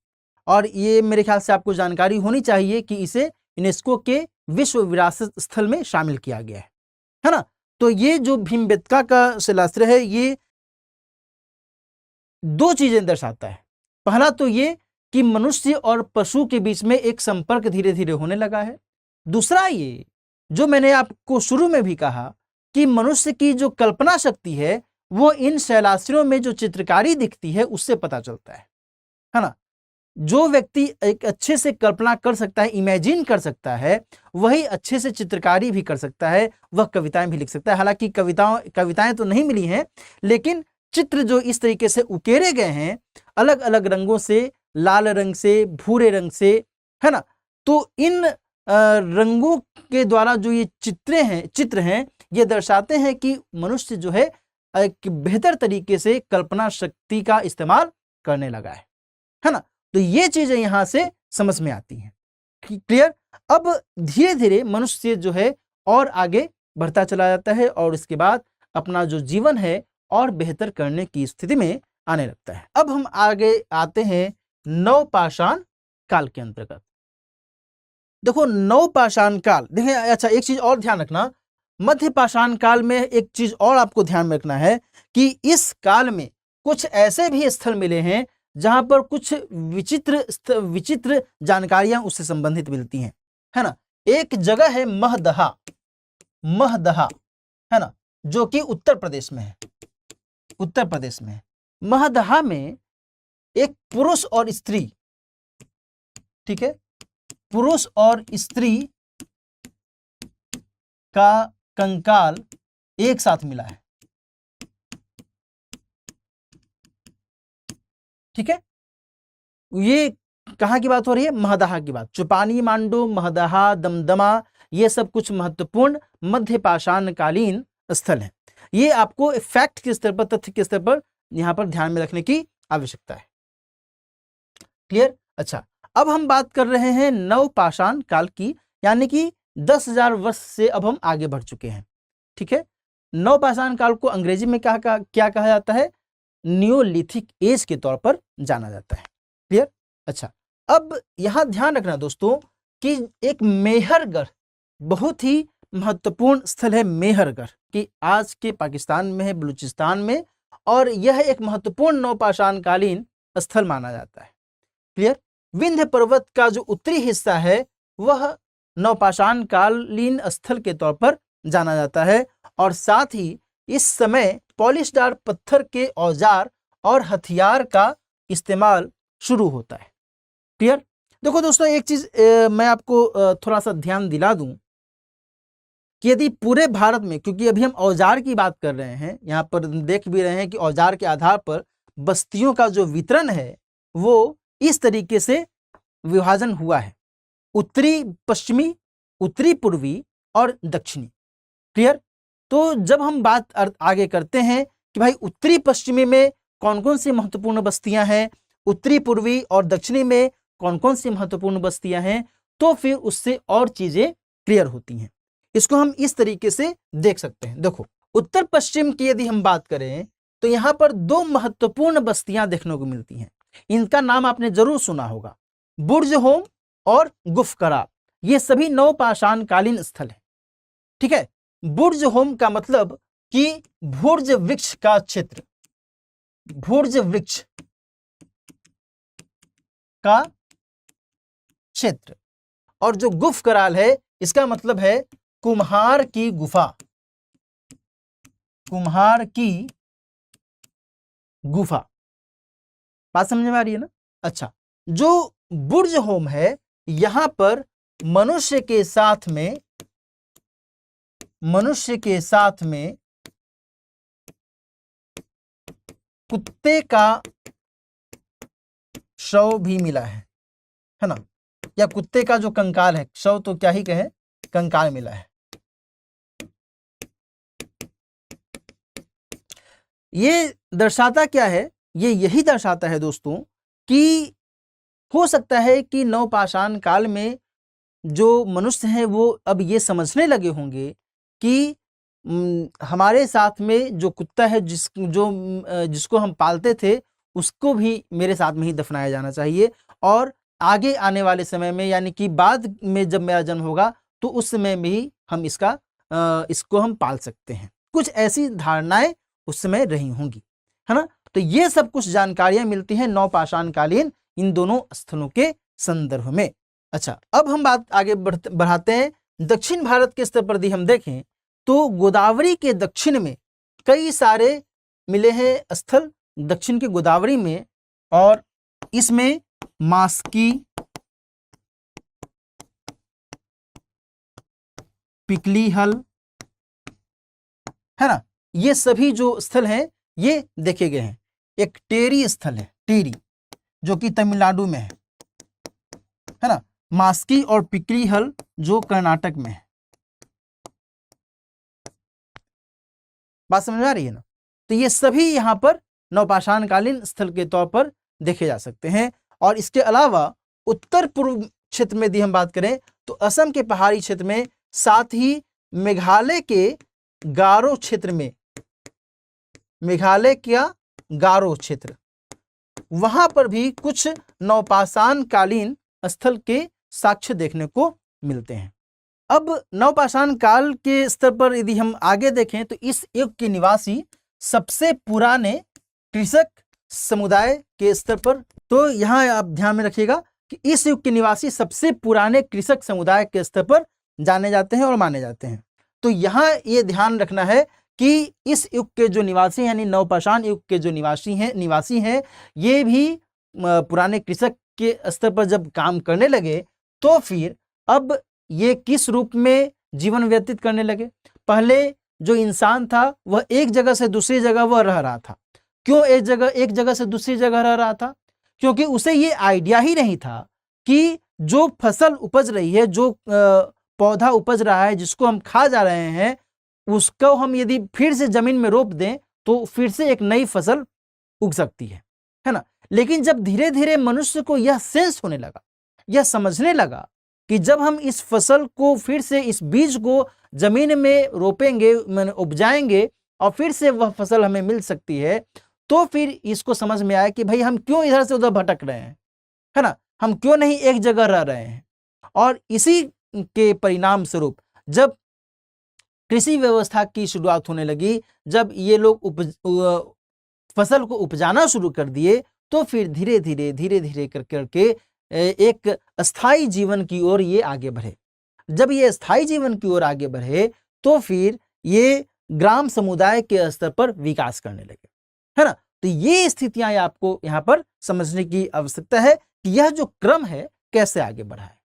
और ये मेरे ख्याल से आपको जानकारी होनी चाहिए कि इसे यूनेस्को के विश्व विरासत स्थल में शामिल किया गया है ना। तो ये जो भीमबेटका का शैलाश्रय है, ये दो चीजें दर्शाता है। पहला तो ये कि मनुष्य और पशु के बीच में एक संपर्क धीरे धीरे होने लगा है। दूसरा ये जो मैंने आपको शुरू में भी कहा कि मनुष्य की जो कल्पना शक्ति है वो इन शैलाश्रयों में जो चित्रकारी दिखती है उससे पता चलता है ना। जो व्यक्ति एक अच्छे से कल्पना कर सकता है, इमेजिन कर सकता है, वही अच्छे से चित्रकारी भी कर सकता है, वह कविताएं भी लिख सकता है। हालांकि कविताएं तो नहीं मिली हैं, लेकिन चित्र जो इस तरीके से उकेरे गए हैं अलग अलग रंगों से, लाल रंग से, भूरे रंग से, है ना, तो इन रंगों के द्वारा जो ये चित्र हैं ये दर्शाते हैं कि मनुष्य जो है एक बेहतर तरीके से कल्पना शक्ति का इस्तेमाल करने लगा है ना। तो ये चीजें यहां से समझ में आती हैं। क्लियर? अब धीरे धीरे मनुष्य जो है और आगे बढ़ता चला जाता है और इसके बाद अपना जो जीवन है और बेहतर करने की स्थिति में आने लगता है। अब हम आगे आते हैं नवपाषाण काल के अंतर्गत। देखो नवपाषाण काल, देखें अच्छा एक चीज और ध्यान रखना, मध्य पाषाण काल में एक चीज और आपको ध्यान में रखना है कि इस काल में कुछ ऐसे भी स्थल मिले हैं जहां पर कुछ विचित्र जानकारियां उससे संबंधित मिलती हैं, है ना। एक जगह है महदहा, महदहा, है ना, जो कि उत्तर प्रदेश में है, उत्तर प्रदेश में है। महदहा में एक पुरुष और स्त्री, ठीक है, पुरुष और स्त्री का कंकाल एक साथ मिला है, ठीक है। ये कहां की बात हो रही है? महदहा की बात। चुपानी मांडू, महदहा, दमदमा, ये सब कुछ महत्वपूर्ण मध्य पाषाण कालीन स्थल हैं। ये आपको फैक्ट के स्तर पर, तथ्य के स्तर पर यहां पर ध्यान में रखने की आवश्यकता है। क्लियर? अच्छा, अब हम बात कर रहे हैं नवपाषाण काल की, यानी कि 10,000 वर्ष से अब हम आगे बढ़ चुके हैं, ठीक है। नवपाषाण काल को अंग्रेजी में क्या कहा जाता है? नियोलिथिक एज के तौर पर जाना जाता है। क्लियर? अच्छा, अब यहां ध्यान रखना दोस्तों कि एक मेहरगढ़ बहुत ही महत्वपूर्ण स्थल है, मेहरगढ़ कि आज के पाकिस्तान में है, बलूचिस्तान में, और यह एक महत्वपूर्ण नवपाषाण कालीन स्थल माना जाता है। क्लियर? विंध्य पर्वत का जो उत्तरी हिस्सा है वह नवपाषाण कालीन स्थल के तौर पर जाना जाता है, और साथ ही इस समय पॉलिशडार पत्थर के औजार और हथियार का इस्तेमाल शुरू होता है। क्लियर? देखो दोस्तों एक चीज मैं आपको थोड़ा सा ध्यान दिला दूं कि यदि पूरे भारत में, क्योंकि अभी हम औजार की बात कर रहे हैं, यहाँ पर देख भी रहे हैं कि औजार के आधार पर बस्तियों का जो वितरण है वो इस तरीके से विभाजन हुआ है, उत्तरी पश्चिमी, उत्तरी पूर्वी और दक्षिणी। क्लियर? तो जब हम बात आगे करते हैं कि भाई उत्तरी पश्चिमी में कौन कौन सी महत्वपूर्ण बस्तियां हैं, उत्तरी पूर्वी और दक्षिणी में कौन कौन सी महत्वपूर्ण बस्तियां हैं, तो फिर उससे और चीजें क्लियर होती हैं। इसको हम इस तरीके से देख सकते हैं। देखो उत्तर पश्चिम की यदि हम बात करें तो यहां पर दो महत्वपूर्ण बस्तियां देखने को मिलती हैं। इनका नाम आपने जरूर सुना होगा, बुर्ज होम और गुफकरा। ये सभी नवपाषाण कालीन स्थल हैं, ठीक है। बुर्ज होम का मतलब कि भुर्ज वृक्ष का क्षेत्र, भुर्ज वृक्ष का क्षेत्र, और जो गुफकराल है इसका मतलब है कुम्हार की गुफा, कुम्हार की गुफा। बात समझ में आ रही है ना? अच्छा, जो बुर्ज होम है यहां पर मनुष्य के साथ में कुत्ते का शव भी मिला है ना, या कुत्ते का जो कंकाल है, शव तो क्या ही कहें, कंकाल मिला है। ये दर्शाता क्या है? ये यही दर्शाता है दोस्तों कि हो सकता है कि नवपाषाण काल में जो मनुष्य हैं वो अब ये समझने लगे होंगे कि हमारे साथ में जो कुत्ता है जिसको हम पालते थे उसको भी मेरे साथ में ही दफनाया जाना चाहिए, और आगे आने वाले समय में यानी कि बाद में जब मेरा जन्म होगा तो उस समय में ही हम इसको हम पाल सकते हैं। कुछ ऐसी धारणाएं उस समय रही होंगी, है ना। तो ये सब कुछ जानकारियां मिलती हैं नवपाषाण कालीन इन दोनों स्थलों के संदर्भ में। अच्छा, अब हम बात आगे बढ़ाते हैं। दक्षिण भारत के स्तर पर यदि हम देखें तो गोदावरी के दक्षिण में कई सारे मिले हैं स्थल, दक्षिण के गोदावरी में, और इसमें मास्की, पिकलीहल, है ना, ये सभी जो स्थल हैं ये देखे गए हैं। एक टेरी स्थल है, टेरी, जो कि तमिलनाडु में है ना, मास्की और पिकलीहल जो कर्नाटक में है। बात समझ में आ रही है ना? तो ये सभी यहां पर नवपाषाण कालीन स्थल के तौर पर देखे जा सकते हैं। और इसके अलावा उत्तर पूर्व क्षेत्र में यदि हम बात करें तो असम के पहाड़ी क्षेत्र में, साथ ही मेघालय के गारो क्षेत्र में, मेघालय का गारो क्षेत्र, वहां पर भी कुछ नवपाषाण कालीन स्थल के साक्ष्य देखने को मिलते हैं। अब नवपाषाण काल के स्तर पर यदि हम आगे देखें तो इस युग के निवासी सबसे पुराने कृषक समुदाय के स्तर पर, तो यहाँ आप ध्यान में रखिएगा कि इस युग के निवासी सबसे पुराने कृषक समुदाय के स्तर पर जाने जाते हैं और माने जाते हैं। तो यहाँ ये ध्यान रखना है कि इस युग के जो निवासी यानी नवपाषाण युग के जो निवासी हैं ये भी पुराने कृषक के स्तर पर जब काम करने लगे तो फिर अब ये किस रूप में जीवन व्यतीत करने लगे। पहले जो इंसान था वह एक जगह से दूसरी जगह वह रह रहा था। क्यों एक जगह से दूसरी जगह रह रहा था? क्योंकि उसे ये आइडिया ही नहीं था कि जो फसल उपज रही है, जो पौधा उपज रहा है, जिसको हम खा जा रहे हैं, उसको हम यदि फिर से जमीन में रोप दें तो फिर से एक नई फसल उग सकती है ना। लेकिन जब धीरे धीरे मनुष्य को यह सेंस होने लगा, यह समझने लगा कि जब हम इस फसल को फिर से, इस बीज को जमीन में रोपेंगे, उपजाएंगे और फिर से वह फसल हमें मिल सकती है, तो फिर इसको समझ में आया कि भाई हम क्यों इधर से उधर भटक रहे हैं, है ना, हम क्यों नहीं एक जगह रह रहे हैं। और इसी के परिणाम स्वरूप जब कृषि व्यवस्था की शुरुआत होने लगी, जब ये लोग फसल को उपजाना शुरू कर दिए, तो फिर धीरे धीरे करके एक अस्थाई जीवन की ओर ये आगे बढ़े। जब ये अस्थाई जीवन की ओर आगे बढ़े तो फिर ये ग्राम समुदाय के स्तर पर विकास करने लगे, है ना। तो ये स्थितियां आपको यहाँ पर समझने की आवश्यकता है कि यह जो क्रम है कैसे आगे बढ़ा है।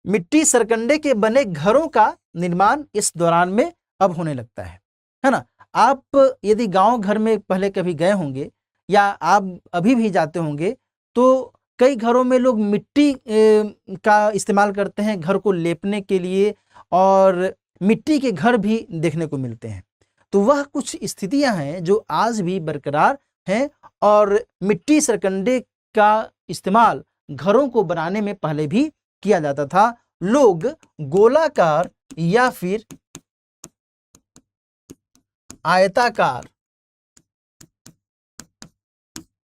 मिट्टी सरकंडे के बने घरों का निर्माण इस दौरान में अब होने लगता है ना। आप यदि गांव घर में पहले कभी गए होंगे या आप अभी भी जाते होंगे तो कई घरों में लोग मिट्टी का इस्तेमाल करते हैं घर को लेपने के लिए, और मिट्टी के घर भी देखने को मिलते हैं। तो वह कुछ स्थितियां हैं जो आज भी बरकरार हैं, और मिट्टी सरकंडे का इस्तेमाल घरों को बनाने में पहले भी किया जाता था। लोग गोलाकार या फिर आयताकार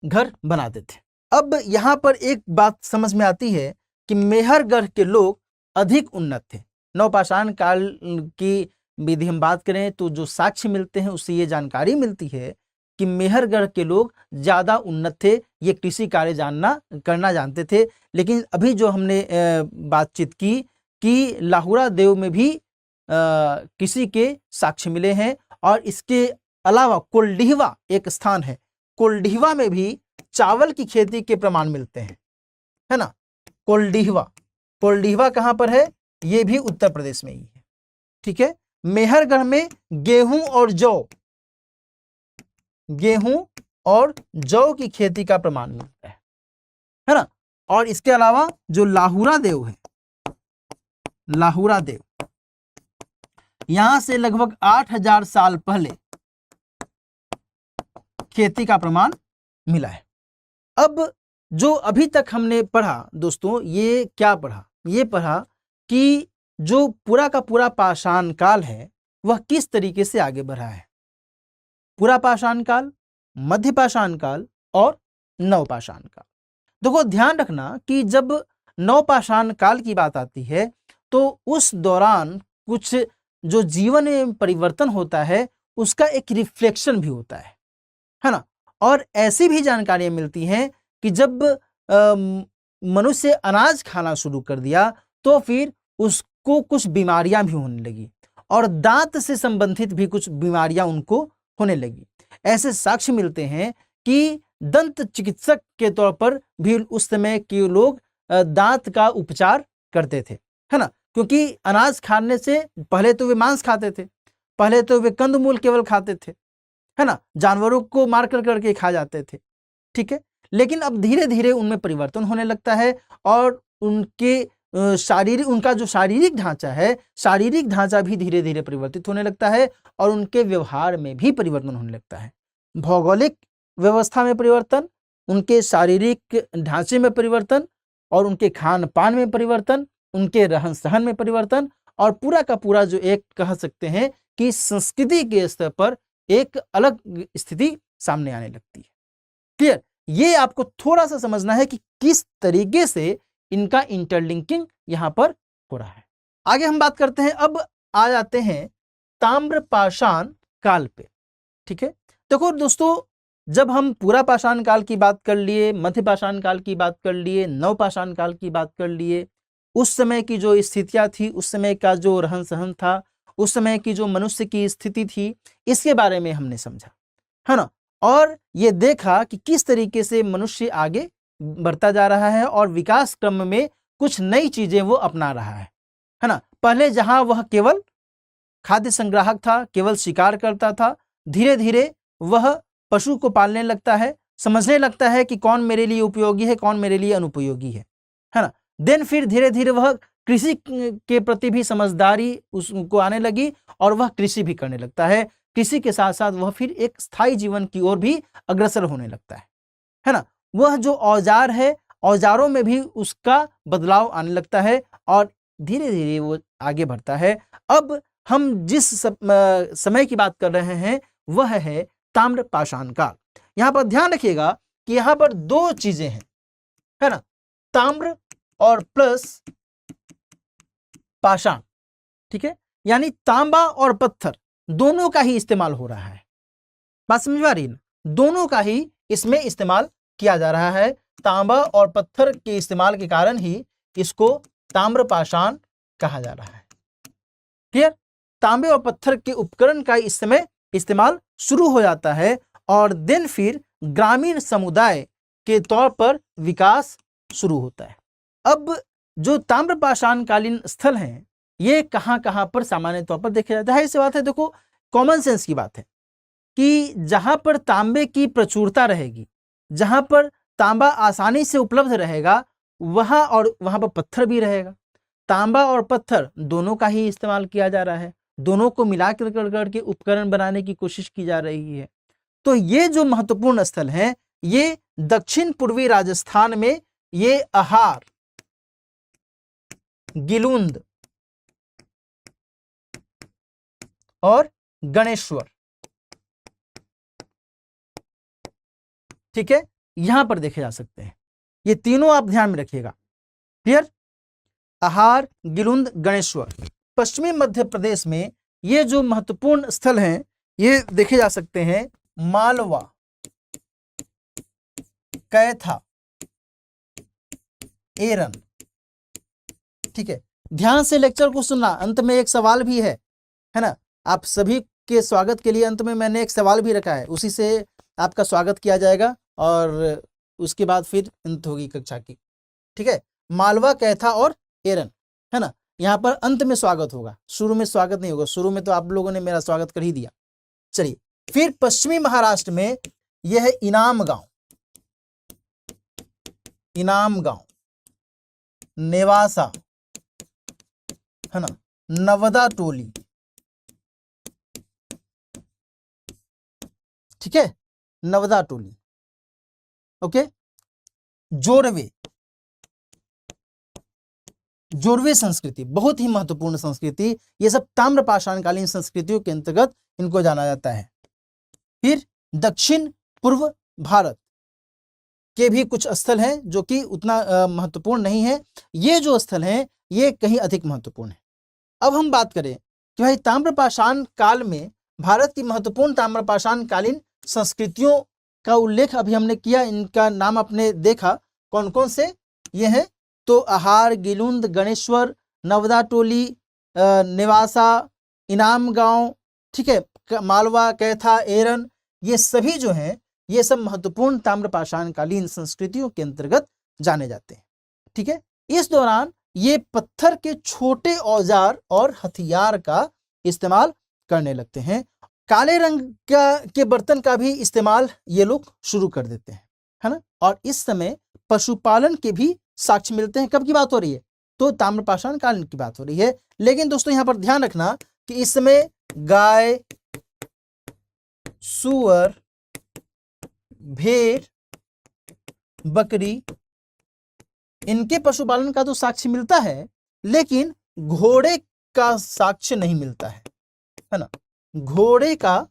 घर बनाते थे। अब यहां पर एक बात समझ में आती है कि मेहरगढ़ के लोग अधिक उन्नत थे। नवपाषाण काल की यदि हम बात करें तो जो साक्ष्य मिलते हैं उससे ये जानकारी मिलती है कि मेहरगढ़ के लोग ज्यादा उन्नत थे, ये कृषि कार्य करना जानते थे। लेकिन अभी जो हमने बातचीत की कि लाहुरा देव में भी कृषि के साक्ष्य मिले हैं, और इसके अलावा कोल्डिहवा एक स्थान है, कोल्डिहवा में भी चावल की खेती के प्रमाण मिलते हैं, है ना। कोल्डिहवा कहां पर है? ये भी उत्तर प्रदेश में ही है, ठीक है। मेहरगढ़ में गेहूं और जौ की खेती का प्रमाण मिलता है ना। और इसके अलावा जो लाहुरा देव है, लाहुरा देव, यहां से लगभग 8000 साल पहले खेती का प्रमाण मिला है। अब जो अभी तक हमने पढ़ा दोस्तों, ये क्या पढ़ा? ये पढ़ा कि जो पूरा का पूरा पाषाण काल है वह किस तरीके से आगे बढ़ा है। पूरा पाषाण काल, मध्य पाषाण काल और नवपाषाण काल। देखो ध्यान रखना कि जब नवपाषाण काल की बात आती है तो उस दौरान कुछ जो जीवन में परिवर्तन होता है उसका एक रिफ्लेक्शन भी होता है ना। और ऐसी भी जानकारियां मिलती हैं कि जब मनुष्य अनाज खाना शुरू कर दिया तो फिर उसको कुछ बीमारियां भी होने लगी, और दांत से संबंधित भी कुछ बीमारियां उनको होने लगी। ऐसे साक्ष्य मिलते हैं कि दंत चिकित्सक के तौर पर भी उस समय के लोग दांत का उपचार करते थे, है ना। क्योंकि अनाज खाने से पहले तो वे मांस खाते थे, पहले तो वे कंदमूल केवल खाते थे, है ना, जानवरों को मार कर करके खा जाते थे, ठीक है। लेकिन अब धीरे धीरे उनमें परिवर्तन होने लगता है, और उनके उनका जो शारीरिक ढांचा है, शारीरिक ढांचा भी धीरे धीरे परिवर्तित होने लगता है, और उनके व्यवहार में भी परिवर्तन होने लगता है। भौगोलिक व्यवस्था में परिवर्तन, उनके शारीरिक ढांचे में परिवर्तन, और उनके खान पान में परिवर्तन, उनके रहन सहन में परिवर्तन, और पूरा का पूरा जो एक कह सकते हैं कि संस्कृति के स्तर पर एक अलग स्थिति सामने आने लगती है। क्लियर? ये आपको थोड़ा सा समझना है कि किस तरीके से इनका इंटरलिंकिंग यहां पर हो रहा है। आगे हम बात करते हैं, अब आ जाते हैं ताम्रपाषाण काल पे। ठीक है, देखो दोस्तों, जब हम पूरा पाषाण काल की बात कर लिए, मध्य पाषाण काल की बात कर लिए, नव पाषाण काल की बात कर लिए, उस समय की जो स्थितियां थी, उस समय का जो रहन सहन था, उस समय की जो मनुष्य की स्थिति थी, इसके बारे में हमने समझा, है ना। और ये देखा कि किस तरीके से मनुष्य आगे बढ़ता जा रहा है और विकास क्रम में कुछ नई चीजें वो अपना रहा है ना। पहले जहां वह केवल खाद्य संग्राहक था, केवल शिकार करता था, धीरे धीरे वह पशु को पालने लगता है, समझने लगता है कि कौन मेरे लिए उपयोगी है, कौन मेरे लिए अनुपयोगी है ना। देन फिर धीरे धीरे वह कृषि के प्रति भी समझदारी उसको आने लगी और वह कृषि भी करने लगता है। कृषि के साथ साथ वह फिर एक स्थायी जीवन की ओर भी अग्रसर होने लगता है ना। वह जो औजार है, औजारों में भी उसका बदलाव आने लगता है और धीरे धीरे वो आगे बढ़ता है। अब हम जिस समय की बात कर रहे हैं वह है ताम्रपाषाण काल। यहां पर ध्यान रखिएगा कि यहां पर दो चीजें हैं, है ना, ताम्र और प्लस पाषाण। ठीक है, यानी तांबा और पत्थर दोनों का ही इस्तेमाल हो रहा है। बात समझ में आ रही है ना? दोनों का ही इसमें इस्तेमाल किया जा रहा है। तांबा और पत्थर के इस्तेमाल के कारण ही इसको ताम्रपाषाण कहा जा रहा है। क्लियर? तांबे और पत्थर के उपकरण का इस समय इस्तेमाल शुरू हो जाता है और देन फिर ग्रामीण समुदाय के तौर पर विकास शुरू होता है। अब जो ताम्रपाषाण कालीन स्थल हैं, ये कहां कहां पर सामान्य तौर पर देखे जाता है। ऐसी बात है, देखो कॉमन सेंस की बात है कि जहां पर तांबे की प्रचुरता रहेगी, जहां पर तांबा आसानी से उपलब्ध रहेगा, वहां पर पत्थर भी रहेगा। तांबा और पत्थर दोनों का ही इस्तेमाल किया जा रहा है, दोनों को मिलाकर करके उपकरण बनाने की कोशिश की जा रही है। तो ये जो महत्वपूर्ण स्थल हैं, ये दक्षिण पूर्वी राजस्थान में ये अहार, गिलुंद और गणेश्वर, ठीक है, यहां पर देखे जा सकते हैं। ये तीनों आप ध्यान में रखिएगा। क्लियर? अहार, गिलुंद, गणेश्वर। पश्चिमी मध्य प्रदेश में ये जो महत्वपूर्ण स्थल हैं, ये देखे जा सकते हैं। मालवा, कैथा, एरन। ठीक है, ध्यान से लेक्चर को सुनना, अंत में एक सवाल भी है ना। आप सभी के स्वागत के लिए अंत में मैंने एक सवाल भी रखा है, उसी से आपका स्वागत किया जाएगा और उसके बाद फिर अंत होगी कक्षा की। ठीक है, मालवा, कैथा और एरन, है ना। यहाँ पर अंत में स्वागत होगा, शुरू में स्वागत नहीं होगा। शुरू में तो आप लोगों ने मेरा स्वागत कर ही दिया। चलिए, फिर पश्चिमी महाराष्ट्र में यह है इनाम गांव, इनाम गांव, नेवासा, है ना, नवदा टोली। ठीक है, नवदा टोली। ओके, जोरवे, जोरवे संस्कृति बहुत ही महत्वपूर्ण संस्कृति। ये सब ताम्रपाषाणकालीन संस्कृतियों के अंतर्गत इनको जाना जाता है। फिर दक्षिण पूर्व भारत के भी कुछ स्थल हैं जो कि उतना महत्वपूर्ण नहीं है। ये जो स्थल हैं ये कहीं अधिक महत्वपूर्ण है। अब हम बात करें कि भाई ताम्रपाषाण काल में भारत की महत्वपूर्ण ताम्रपाषाणकालीन संस्कृतियों का उल्लेख अभी हमने किया, इनका नाम आपने देखा कौन कौन से ये हैं। तो अहार, गिलुंद, गणेश्वर, नवदा टोली, नेवासा, इनाम गांव, ठीक है, मालवा, कैथा, एरन, ये सभी जो हैं ये सब महत्वपूर्ण ताम्रपाषाणकालीन संस्कृतियों के अंतर्गत जाने जाते हैं। ठीक है, इस दौरान ये पत्थर के छोटे औजार और हथियार का इस्तेमाल करने लगते हैं। काले रंग के बर्तन का भी इस्तेमाल ये लोग शुरू कर देते हैं, है ना। और इस समय पशुपालन के भी साक्ष्य मिलते हैं। कब की बात हो रही है? तो ताम्रपाषाण काल की बात हो रही है। लेकिन दोस्तों यहां पर ध्यान रखना कि इस समय गाय, सूअर, भेड़, बकरी, इनके पशुपालन का तो साक्ष्य मिलता है, लेकिन घोड़े का साक्ष्य नहीं मिलता है ना, घोड़े का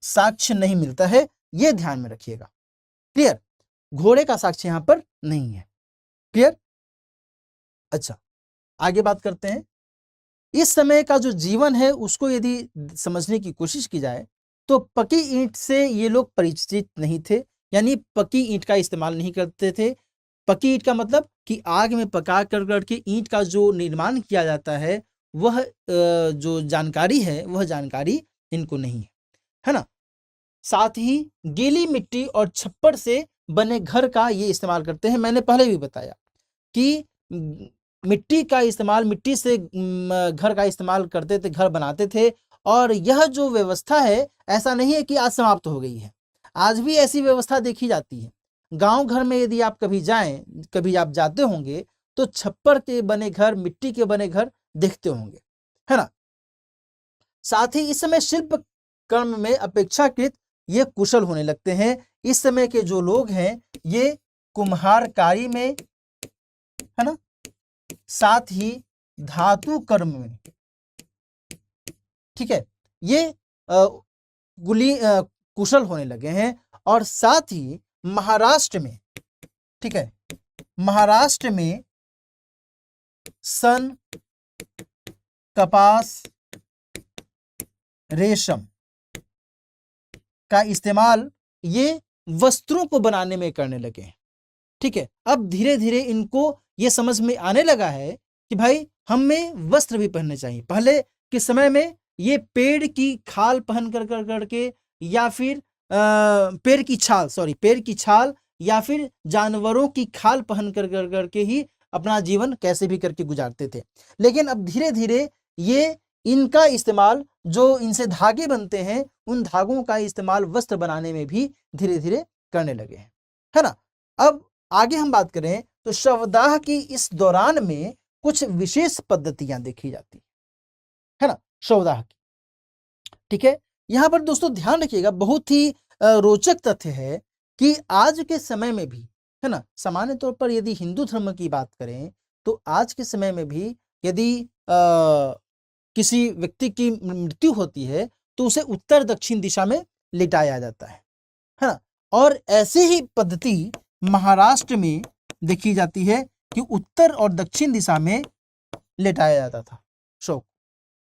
साक्ष्य नहीं मिलता है, यह ध्यान में रखिएगा। क्लियर, घोड़े का साक्ष्य यहां पर नहीं है। क्लियर। अच्छा, आगे बात करते हैं। इस समय का जो जीवन है उसको यदि समझने की कोशिश की जाए तो पकी ईंट से ये लोग परिचित नहीं थे, यानी पकी ईंट का इस्तेमाल नहीं करते थे। पकी ईंट का मतलब कि आग में पका कर के ईंट का जो निर्माण किया जाता है, वह जो जानकारी है वह जानकारी इनको नहीं है ना। साथ ही गीली मिट्टी और छप्पर से बने घर का ये इस्तेमाल करते हैं। मैंने पहले भी बताया कि मिट्टी का इस्तेमाल, मिट्टी से घर का इस्तेमाल करते थे, घर बनाते थे। और यह जो व्यवस्था है ऐसा नहीं है कि आज समाप्त हो गई है, आज भी ऐसी व्यवस्था देखी जाती है। गांव घर में यदि आप कभी जाएं, कभी आप जाते होंगे तो छप्पर के बने घर, मिट्टी के बने घर देखते होंगे, है ना। साथ ही इस समय शिल्प कर्म में अपेक्षाकृत ये कुशल होने लगते हैं। इस समय के जो लोग हैं ये कुम्हारकारी में, है ना, साथ ही धातु कर्म में, ठीक है, ये कुशल होने लगे हैं। और साथ ही महाराष्ट्र में, ठीक है, महाराष्ट्र में सन, कपास, रेशम का इस्तेमाल ये वस्त्रों को बनाने में करने लगे हैं। ठीक है, अब धीरे धीरे इनको ये समझ में आने लगा है कि भाई हमें वस्त्र भी पहनने चाहिए। पहले के समय में ये पेड़ की खाल पहन कर करके या फिर पेड़ की छाल या फिर जानवरों की खाल पहन कर करके ही अपना जीवन कैसे भी करके गुजारते थे। लेकिन अब धीरे धीरे ये इनका इस्तेमाल, जो इनसे धागे बनते हैं, उन धागों का इस्तेमाल वस्त्र बनाने में भी धीरे धीरे करने लगे हैं, है ना। अब आगे हम बात करें तो शवदाह की इस दौरान में कुछ विशेष पद्धतियां देखी जाती है ना, शवदाह की। ठीक है, यहां पर दोस्तों ध्यान रखिएगा, बहुत ही रोचक तथ्य है कि आज के समय में भी, है ना, सामान्य तौर पर यदि हिंदू धर्म की बात करें तो आज के समय में भी यदि किसी व्यक्ति की मृत्यु होती है तो उसे उत्तर दक्षिण दिशा में लिटाया जाता है ना। और ऐसी ही पद्धति महाराष्ट्र में देखी जाती है कि उत्तर और दक्षिण दिशा में लेटाया जाता था शव,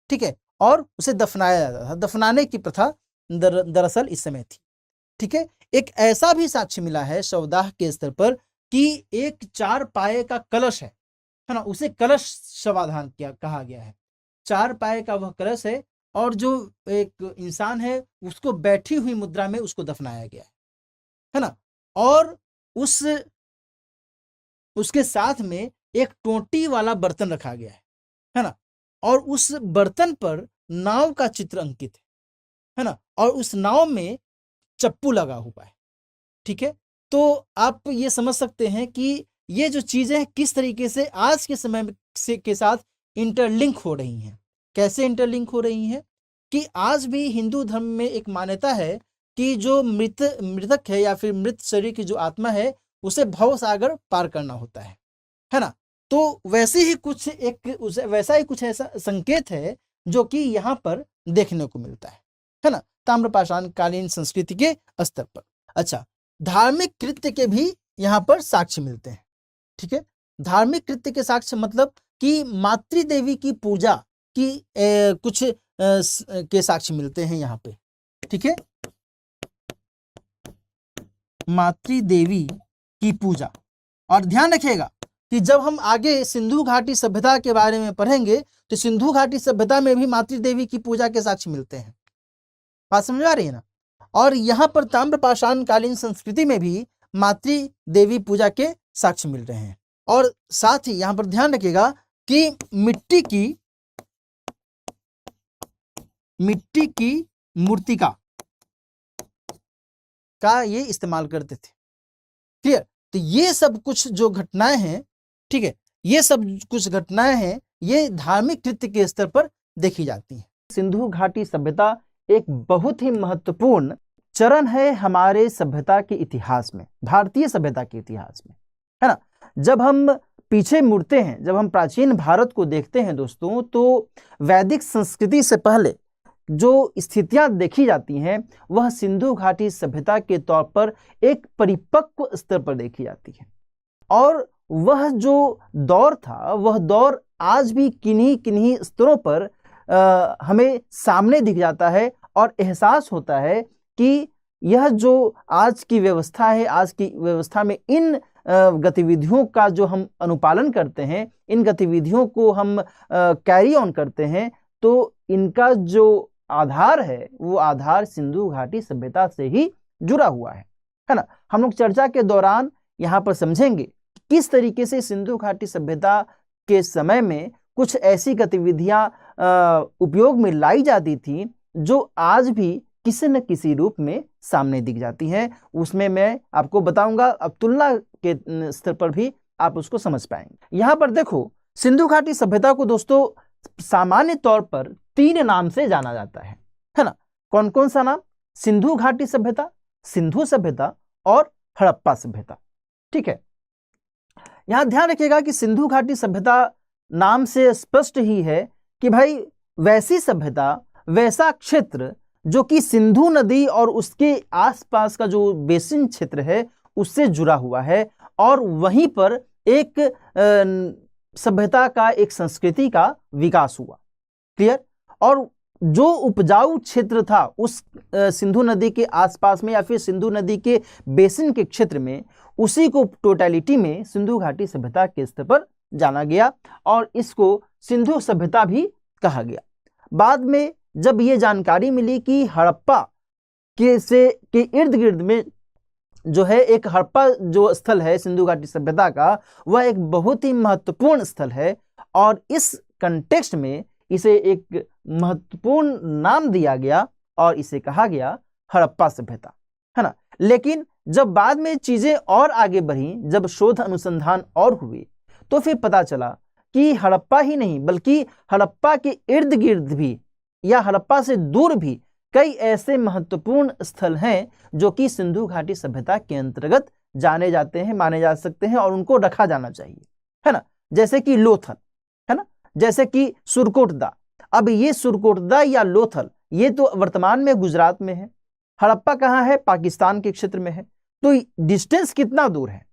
ठीक है, और उसे दफनाया जाता था। दफनाने की प्रथा दरअसल इस समय थी। ठीक है, एक ऐसा भी साक्ष्य मिला है शवदाह के स्तर पर कि एक 4 पाए का कलश है ना, उसे कलश शवाधान किया कहा गया है। 4 पाए का वह कलश है और जो एक इंसान है उसको बैठी हुई मुद्रा में उसको दफनाया गया है ना। और उसके साथ में एक टोंटी वाला बर्तन रखा गया है ना, और उस बर्तन पर नाव का चित्र अंकित है ना, और उस नाव में चप्पू लगा हुआ है। ठीक है, तो आप ये समझ सकते हैं कि ये जो चीजें किस तरीके से आज के समय से के साथ इंटरलिंक हो रही हैं। कैसे इंटरलिंक हो रही हैं कि आज भी हिंदू धर्म में एक मान्यता है कि जो मृतक है या फिर मृत शरीर की जो आत्मा है उसे भव सागर पार करना होता है ना। तो वैसा ही कुछ ऐसा संकेत है जो कि यहाँ पर देखने को मिलता है ना, ताम्रपाषाण कालीन संस्कृति के स्तर पर। अच्छा, धार्मिक कृत्य के भी यहाँ पर साक्ष्य मिलते हैं। ठीक है, धार्मिक कृत्य के साक्ष्य मतलब कि मातृदेवी की पूजा की कुछ के साक्ष्य मिलते हैं यहाँ पे। ठीक है, मातृदेवी की पूजा। और ध्यान रखिएगा कि जब हम आगे सिंधु घाटी सभ्यता के बारे में पढ़ेंगे तो सिंधु घाटी सभ्यता में भी मातृदेवी की पूजा के साक्ष्य मिलते हैं। बात समझ आ रही है ना। और यहाँ पर ताम्रपाषाण कालीन संस्कृति में भी मातृदेवी पूजा के साक्ष्य मिल रहे हैं। और साथ ही यहाँ पर ध्यान रखिएगा कि मिट्टी की मूर्तिका का ये इस्तेमाल करते थे। क्लियर, तो ये सब कुछ जो घटनाएं हैं, ठीक है, ये सब कुछ घटनाएं हैं, ये धार्मिक कृत्य के स्तर पर देखी जाती हैं। सिंधु घाटी सभ्यता एक बहुत ही महत्वपूर्ण चरण है हमारे सभ्यता के इतिहास में, भारतीय सभ्यता के इतिहास में, है ना। जब हम पीछे मुड़ते हैं, जब हम प्राचीन भारत को देखते हैं दोस्तों, तो वैदिक संस्कृति से पहले जो स्थितियां देखी जाती हैं वह सिंधु घाटी सभ्यता के तौर पर एक परिपक्व स्तर पर देखी जाती है। और वह जो दौर था, वह दौर आज भी किन्हीं किन्हीं स्तरों पर हमें सामने दिख जाता है और एहसास होता है कि यह जो आज की व्यवस्था है, आज की व्यवस्था में इन गतिविधियों का जो हम अनुपालन करते हैं, इन गतिविधियों को हम कैरी ऑन करते हैं, तो इनका जो आधार है वो आधार सिंधु घाटी सभ्यता से ही जुड़ा हुआ है ना। हम लोग चर्चा के दौरान यहाँ पर समझेंगे किस तरीके से सिंधु घाटी सभ्यता के समय में कुछ ऐसी गतिविधियां उपयोग में लाई जाती थी जो आज भी किसी न किसी रूप में सामने दिख जाती हैं। उसमें मैं आपको बताऊंगा, अब तुलना के स्तर पर भी आप उसको समझ पाएंगे। यहाँ पर देखो, सिंधु घाटी सभ्यता को दोस्तों सामान्य तौर पर 3 नाम से जाना जाता है ना। कौन कौन सा नाम? सिंधु घाटी सभ्यता, सिंधु सभ्यता और हड़प्पा सभ्यता। ठीक है, यहां ध्यान रखिएगा कि सिंधु घाटी सभ्यता नाम से स्पष्ट ही है कि भाई वैसी सभ्यता, वैसा क्षेत्र जो कि सिंधु नदी और उसके आसपास का जो बेसिन क्षेत्र है उससे जुड़ा हुआ है, और वहीं पर एक सभ्यता का, एक संस्कृति का विकास हुआ। क्लियर? और जो उपजाऊ क्षेत्र था उस सिंधु नदी के आसपास में या फिर सिंधु नदी के बेसिन के क्षेत्र में, उसी को टोटलिटी में सिंधु घाटी सभ्यता के स्तर पर जाना गया और इसको सिंधु सभ्यता भी कहा गया। बाद में जब ये जानकारी मिली कि हड़प्पा के इर्द गिर्द में जो है एक हड़प्पा जो स्थल है सिंधु घाटी सभ्यता का, वह एक बहुत ही महत्वपूर्ण स्थल है और इस कंटेक्स्ट में इसे एक महत्वपूर्ण नाम दिया गया और इसे कहा गया हड़प्पा सभ्यता, है ना। लेकिन जब बाद में चीजें और आगे बढ़ी, जब शोध अनुसंधान और हुए, तो फिर पता चला कि हड़प्पा ही नहीं बल्कि हड़प्पा के इर्द गिर्द भी या हड़प्पा से दूर भी कई ऐसे महत्वपूर्ण स्थल हैं जो कि सिंधु घाटी सभ्यता के अंतर्गत जाने जाते हैं, माने जा सकते हैं और उनको रखा जाना चाहिए, है ना। जैसे कि लोथल, है ना, जैसे कि सुरकोटदा। अब ये सुरकोटदा या लोथल ये तो वर्तमान में गुजरात में है, हड़प्पा कहाँ है? पाकिस्तान के क्षेत्र में है। तो डिस्टेंस कितना दूर है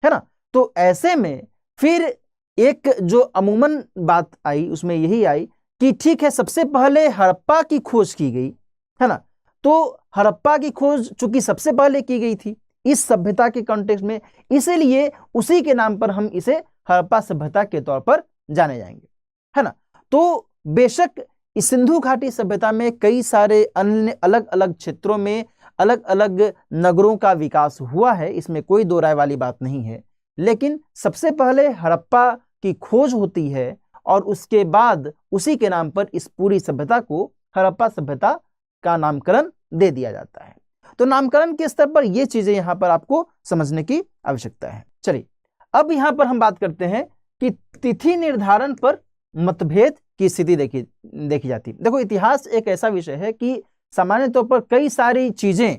ना। तो ऐसे में फिर एक जो अमूमन बात आई उसमें यही आई कि ठीक है, सबसे पहले हड़प्पा की खोज की गई, है ना। तो हड़प्पा की खोज चूंकि सबसे पहले की गई थी इस सभ्यता के कॉन्टेक्स्ट में, इसीलिए उसी के नाम पर हम इसे हड़प्पा सभ्यता के तौर पर जाने जाएंगे, है ना। तो बेशक इस सिंधु घाटी सभ्यता में कई सारे अन्य अलग अलग क्षेत्रों में अलग अलग नगरों का विकास हुआ है, इसमें कोई दो राय वाली बात नहीं है, लेकिन सबसे पहले हड़प्पा की खोज होती है और उसके बाद उसी के नाम पर इस पूरी सभ्यता को हड़प्पा सभ्यता का नामकरण दे दिया जाता है। तो नामकरण के स्तर पर ये चीजें यहां पर आपको समझने की आवश्यकता है। चलिए, अब यहां पर हम बात करते हैं कि तिथि निर्धारण पर मतभेद की स्थिति देखी जाती है। देखो, इतिहास एक ऐसा विषय है कि सामान्य तौर पर कई सारी चीजें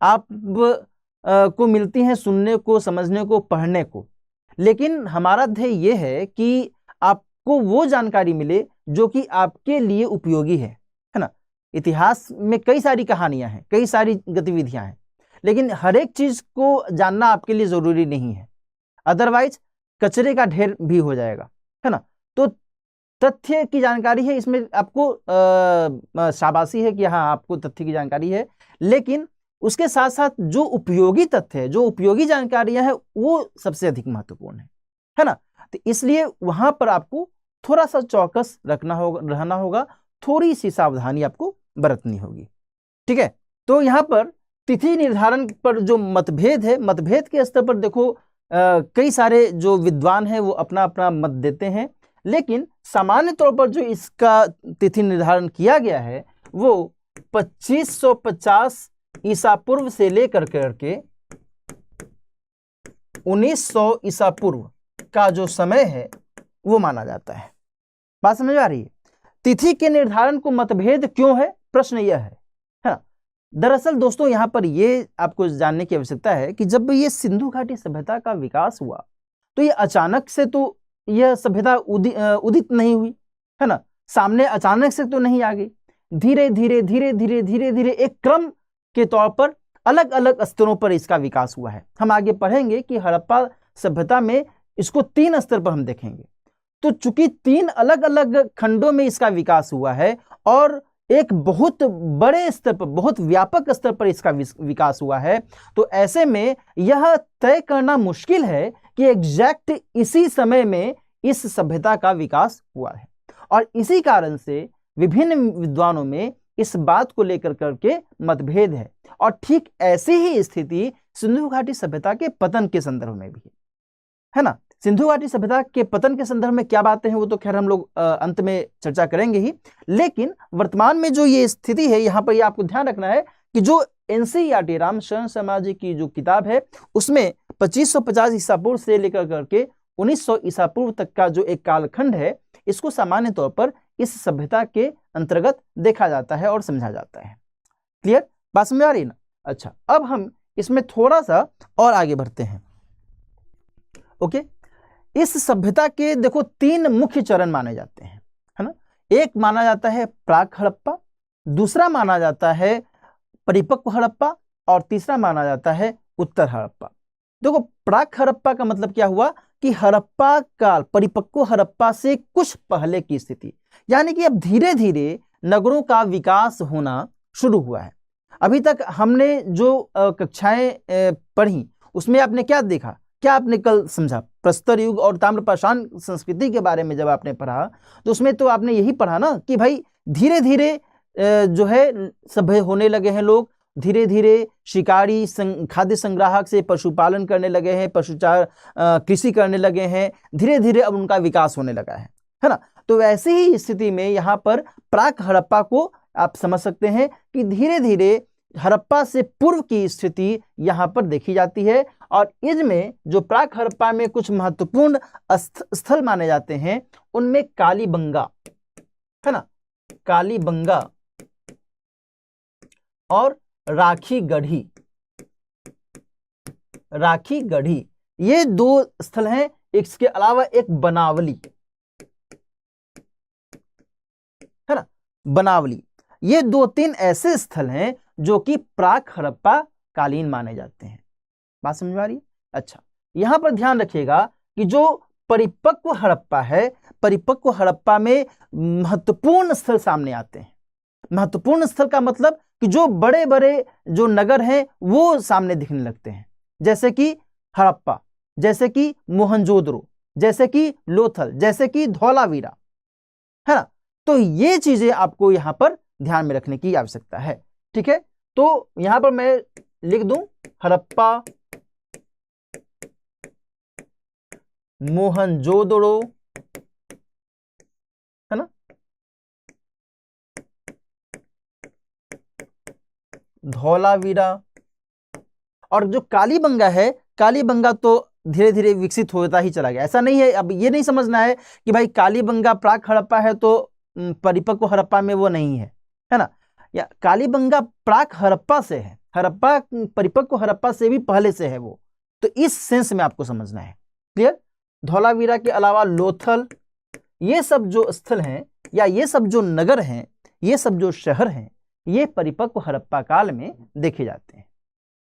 आप को मिलती हैं सुनने को, समझने को, पढ़ने को, लेकिन हमारा ध्येय यह है कि आपको वो जानकारी मिले जो कि आपके लिए उपयोगी है ना। इतिहास में कई सारी कहानियां हैं, कई सारी गतिविधियां हैं, लेकिन हर एक चीज को जानना आपके लिए जरूरी नहीं है, अदरवाइज कचरे का ढेर भी हो जाएगा, है ना। तो तथ्य की जानकारी है, इसमें आपको शाबाशी है कि हाँ आपको तथ्य की जानकारी है, लेकिन उसके साथ साथ जो उपयोगी तथ्य है, जो उपयोगी जानकारियां हैं, वो सबसे अधिक महत्वपूर्ण है ना। तो इसलिए वहां पर आपको थोड़ा सा चौकस रहना होगा, थोड़ी सी सावधानी आपको बरतनी होगी, ठीक है। तो यहाँ पर तिथि निर्धारण पर जो मतभेद है, मतभेद के स्तर पर देखो कई सारे जो विद्वान हैं वो अपना अपना मत देते हैं, लेकिन सामान्य तौर पर जो इसका तिथि निर्धारण किया गया है वो 2550 ईसा पूर्व से लेकर करके 1900 ईसा पूर्व का जो समय है वो माना जाता है। बात समझ आ रही है? तिथि के निर्धारण को मतभेद क्यों है, प्रश्न यह है ना। दरअसल दोस्तों यहां पर ये आपको जानने की आवश्यकता है कि जब ये सिंधु घाटी सभ्यता का विकास हुआ तो ये अचानक से तो यह सभ्यता उदित नहीं हुई, है ना, सामने अचानक से तो नहीं आ गई। धीरे धीरे धीरे धीरे धीरे धीरे एक क्रम के तौर पर अलग अलग स्तरों पर इसका विकास हुआ है। हम आगे पढ़ेंगे कि हड़प्पा सभ्यता में इसको 3 स्तर पर हम देखेंगे। तो चूंकि 3 अलग अलग खंडों में इसका विकास हुआ है और एक बहुत बड़े स्तर पर, बहुत व्यापक स्तर पर इसका विकास हुआ है, तो ऐसे में यह तय करना मुश्किल है कि एग्जैक्ट इसी समय में इस सभ्यता का विकास हुआ है। और इसी कारण से विभिन्न विद्वानों में इस बात को लेकर करके मतभेद है। और ठीक ऐसी ही स्थिति सिंधु घाटी सभ्यता के पतन के संदर्भ में भी है ना। सिंधु घाटी सभ्यता के पतन के संदर्भ में क्या बातें हैं वो तो खैर हम लोग अंत में चर्चा करेंगे ही, लेकिन वर्तमान में जो ये स्थिति है यहाँ पर ये आपको ध्यान रखना है कि जो एनसीईआरटी रामशरण शर्मा जी की जो किताब है उसमें 2550 ईसा पूर्व से लेकर करके 1900 ईसा पूर्व तक का जो एक कालखंड है इसको सामान्य तौर पर इस सभ्यता के अंतर्गत देखा जाता है और समझा जाता है। क्लियर, बात समझ आ रही ना। अच्छा, अब हम इसमें थोड़ा सा और आगे बढ़ते हैं। ओके, इस सभ्यता के देखो 3 मुख्य चरण माने जाते हैं, है ना। एक माना जाता है प्राक हड़प्पा, दूसरा माना जाता है परिपक्व हड़प्पा और तीसरा माना जाता है उत्तर हड़प्पा। देखो प्राक हड़प्पा का मतलब क्या हुआ कि हड़प्पा काल परिपक्व हड़प्पा से कुछ पहले की स्थिति, यानी कि अब धीरे धीरे नगरों का विकास होना शुरू हुआ है। अभी तक हमने जो कक्षाएं पढ़ी उसमें आपने क्या देखा, क्या आपने कल समझा, प्रस्तर युग और ताम्रपाषाण संस्कृति के बारे में जब आपने पढ़ा तो उसमें तो आपने यही पढ़ा ना कि भाई धीरे धीरे जो है सभ्य होने लगे हैं लोग, धीरे धीरे शिकारी खाद्य संग्राहक से पशुपालन करने लगे हैं, पशुचार कृषि करने लगे हैं, धीरे धीरे अब उनका विकास होने लगा है ना। तो वैसे ही स्थिति में यहाँ पर प्राक हड़प्पा को आप समझ सकते हैं कि धीरे धीरे हड़प्पा से पूर्व की स्थिति यहाँ पर देखी जाती है। और इसमें जो प्राक हड़प्पा में कुछ महत्वपूर्ण स्थल माने जाते हैं उनमें कालीबंगा, है ना, कालीबंगा और राखी गढ़ी, राखी गढ़ी ये 2 स्थल हैं। इसके अलावा एक बनावली, है ना, बनावली, ये 2-3 ऐसे स्थल हैं जो कि प्राक हड़प्पा कालीन माने जाते हैं। बात समझ में आ रही है। अच्छा, यहां पर ध्यान रखिएगा कि जो परिपक्व हड़प्पा है, परिपक्व हड़प्पा में महत्वपूर्ण स्थल सामने आते हैं। महत्वपूर्ण स्थल का मतलब कि जो बड़े बड़े जो नगर हैं वो सामने दिखने लगते हैं, जैसे कि हड़प्पा, जैसे कि मोहनजोदड़ो, जैसे कि लोथल, जैसे कि धौलावीरा, है ना। तो ये चीजें आपको यहां पर ध्यान में रखने की आवश्यकता है। ठीक है, तो यहां पर मैं लिख दूं हड़प्पा, मोहनजोदड़ो, है ना, धौलावीरा, और जो कालीबंगा है, कालीबंगा तो धीरे धीरे विकसित होता ही चला गया। ऐसा नहीं है, अब ये नहीं समझना है कि भाई कालीबंगा प्राक हड़प्पा है तो परिपक्व हड़प्पा में वो नहीं है ना। या कालीबंगा प्राक हड़प्पा से है, हड़प्पा परिपक्व हड़प्पा से भी पहले से है वो, तो इस सेंस में आपको समझना है। क्लियर। धौलावीरा के अलावा लोथल, ये सब जो स्थल हैं या ये सब जो नगर हैं, ये सब जो शहर हैं, ये परिपक्व हड़प्पा काल में देखे जाते हैं।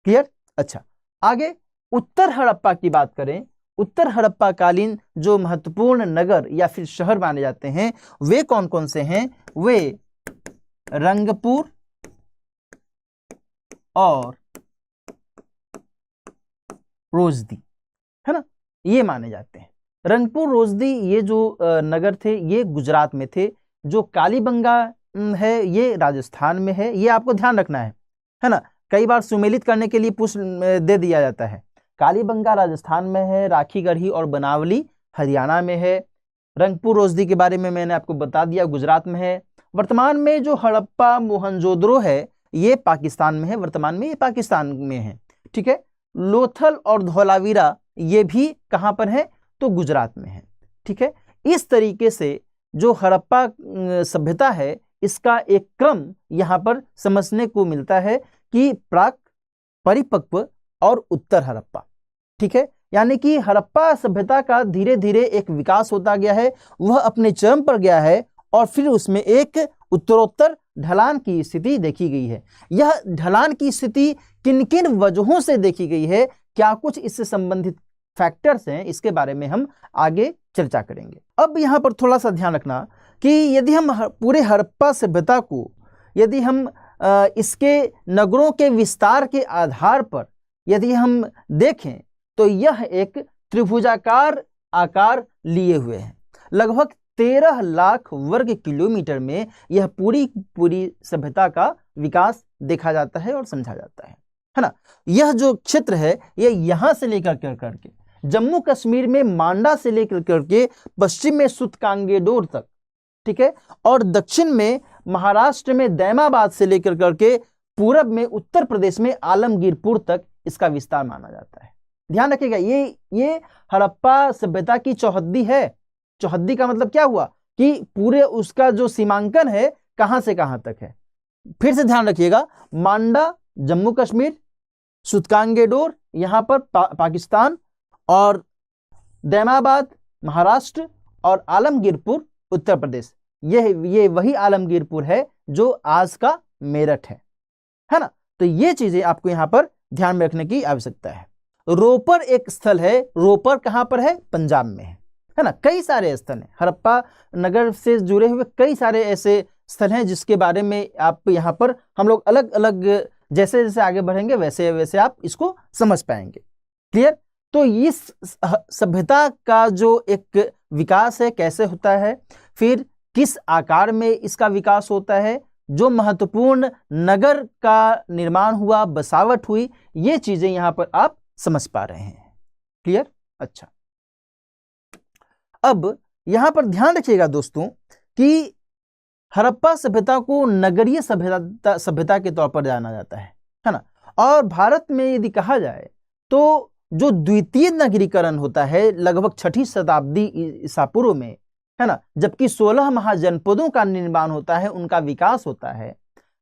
क्लियर। अच्छा, आगे उत्तर हड़प्पा की बात करें। उत्तर हड़प्पा कालीन जो महत्वपूर्ण नगर या फिर शहर माने जाते हैं वे कौन कौन से हैं? वे रंगपुर और रोजदी, है ना, ये माने जाते हैं। रंगपुर रोजदी ये जो नगर थे ये गुजरात में थे। जो कालीबंगा है ये राजस्थान में है, ये आपको ध्यान रखना है ना। कई बार सुमेलित करने के लिए पूछ दे दिया जाता है। कालीबंगा राजस्थान में है, राखी गढ़ी और बनावली हरियाणा में है। रंगपुर रोजदी के बारे में मैंने आपको बता दिया, गुजरात में है। वर्तमान में जो हड़प्पा मोहनजोदड़ो है ये पाकिस्तान में है, वर्तमान में ये पाकिस्तान में है। ठीक है। लोथल और धौलावीरा ये भी कहां पर है? तो गुजरात में है। ठीक है। इस तरीके से जो हड़प्पा सभ्यता है इसका एक क्रम यहां पर समझने को मिलता है कि प्राक, परिपक्व और उत्तर हड़प्पा। ठीक है, यानी कि हड़प्पा सभ्यता का धीरे धीरे एक विकास होता गया है, वह अपने चरम पर गया है और फिर उसमें एक उत्तरोत्तर ढलान की स्थिति देखी गई है। यह ढलान की स्थिति किन किन वजहों से देखी गई है, क्या कुछ इससे संबंधित फैक्टर्स हैं, इसके बारे में हम आगे चर्चा करेंगे। अब यहाँ पर थोड़ा सा ध्यान रखना कि यदि हम पूरे हड़प्पा सभ्यता को यदि हम इसके नगरों के विस्तार के आधार पर यदि हम देखें तो यह एक त्रिभुजाकार आकार लिए हुए है। लगभग 13 लाख वर्ग किलोमीटर में यह पूरी सभ्यता का विकास देखा जाता है और समझा जाता है ना। यह जो क्षेत्र है यह यहाँ से लेकर करके जम्मू कश्मीर में मांडा से लेकर करके पश्चिम में सूतकांगेडोर तक, ठीक है, और दक्षिण में महाराष्ट्र में दैमाबाद से लेकर करके पूरब में उत्तर प्रदेश में आलमगीरपुर तक इसका विस्तार माना जाता है। ध्यान रखिएगा, ये हड़प्पा सभ्यता की चौहद्दी है। चौहद्दी का मतलब क्या हुआ कि पूरे उसका जो सीमांकन है कहां से कहां तक है। फिर से ध्यान रखिएगा, मांडा जम्मू कश्मीर, सूतकांगेडोर यहां पर पाकिस्तान, और दैमाबाद महाराष्ट्र और आलमगीरपुर उत्तर प्रदेश। ये वही आलमगीरपुर है जो आज का मेरठ है ना। तो ये चीजें आपको यहां पर ध्यान में रखने की आवश्यकता है। रोपर एक स्थल है, रोपर कहां पर है? पंजाब में है ना। कई सारे स्थल हैं, हड़प्पा नगर से जुड़े हुए कई सारे ऐसे स्थल हैं जिसके बारे में आप यहाँ पर हम लोग अलग अलग जैसे जैसे आगे बढ़ेंगे वैसे वैसे आप इसको समझ पाएंगे। क्लियर? तो इस सभ्यता का जो एक विकास है कैसे होता है, फिर किस आकार में इसका विकास होता है, जो महत्वपूर्ण नगर का निर्माण हुआ, बसावट हुई, ये चीजें यहां पर आप समझ पा रहे हैं। क्लियर? अच्छा, अब यहां पर ध्यान रखिएगा दोस्तों कि हड़प्पा सभ्यता को नगरीय सभ्यता के तौर पर जाना जाता है ना। और भारत में यदि कहा जाए तो जो द्वितीय नगरीकरण होता है लगभग 6ठी शताब्दी ईसा पूर्व में, है ना, जबकि 16 महाजनपदों का निर्माण होता है, उनका विकास होता है।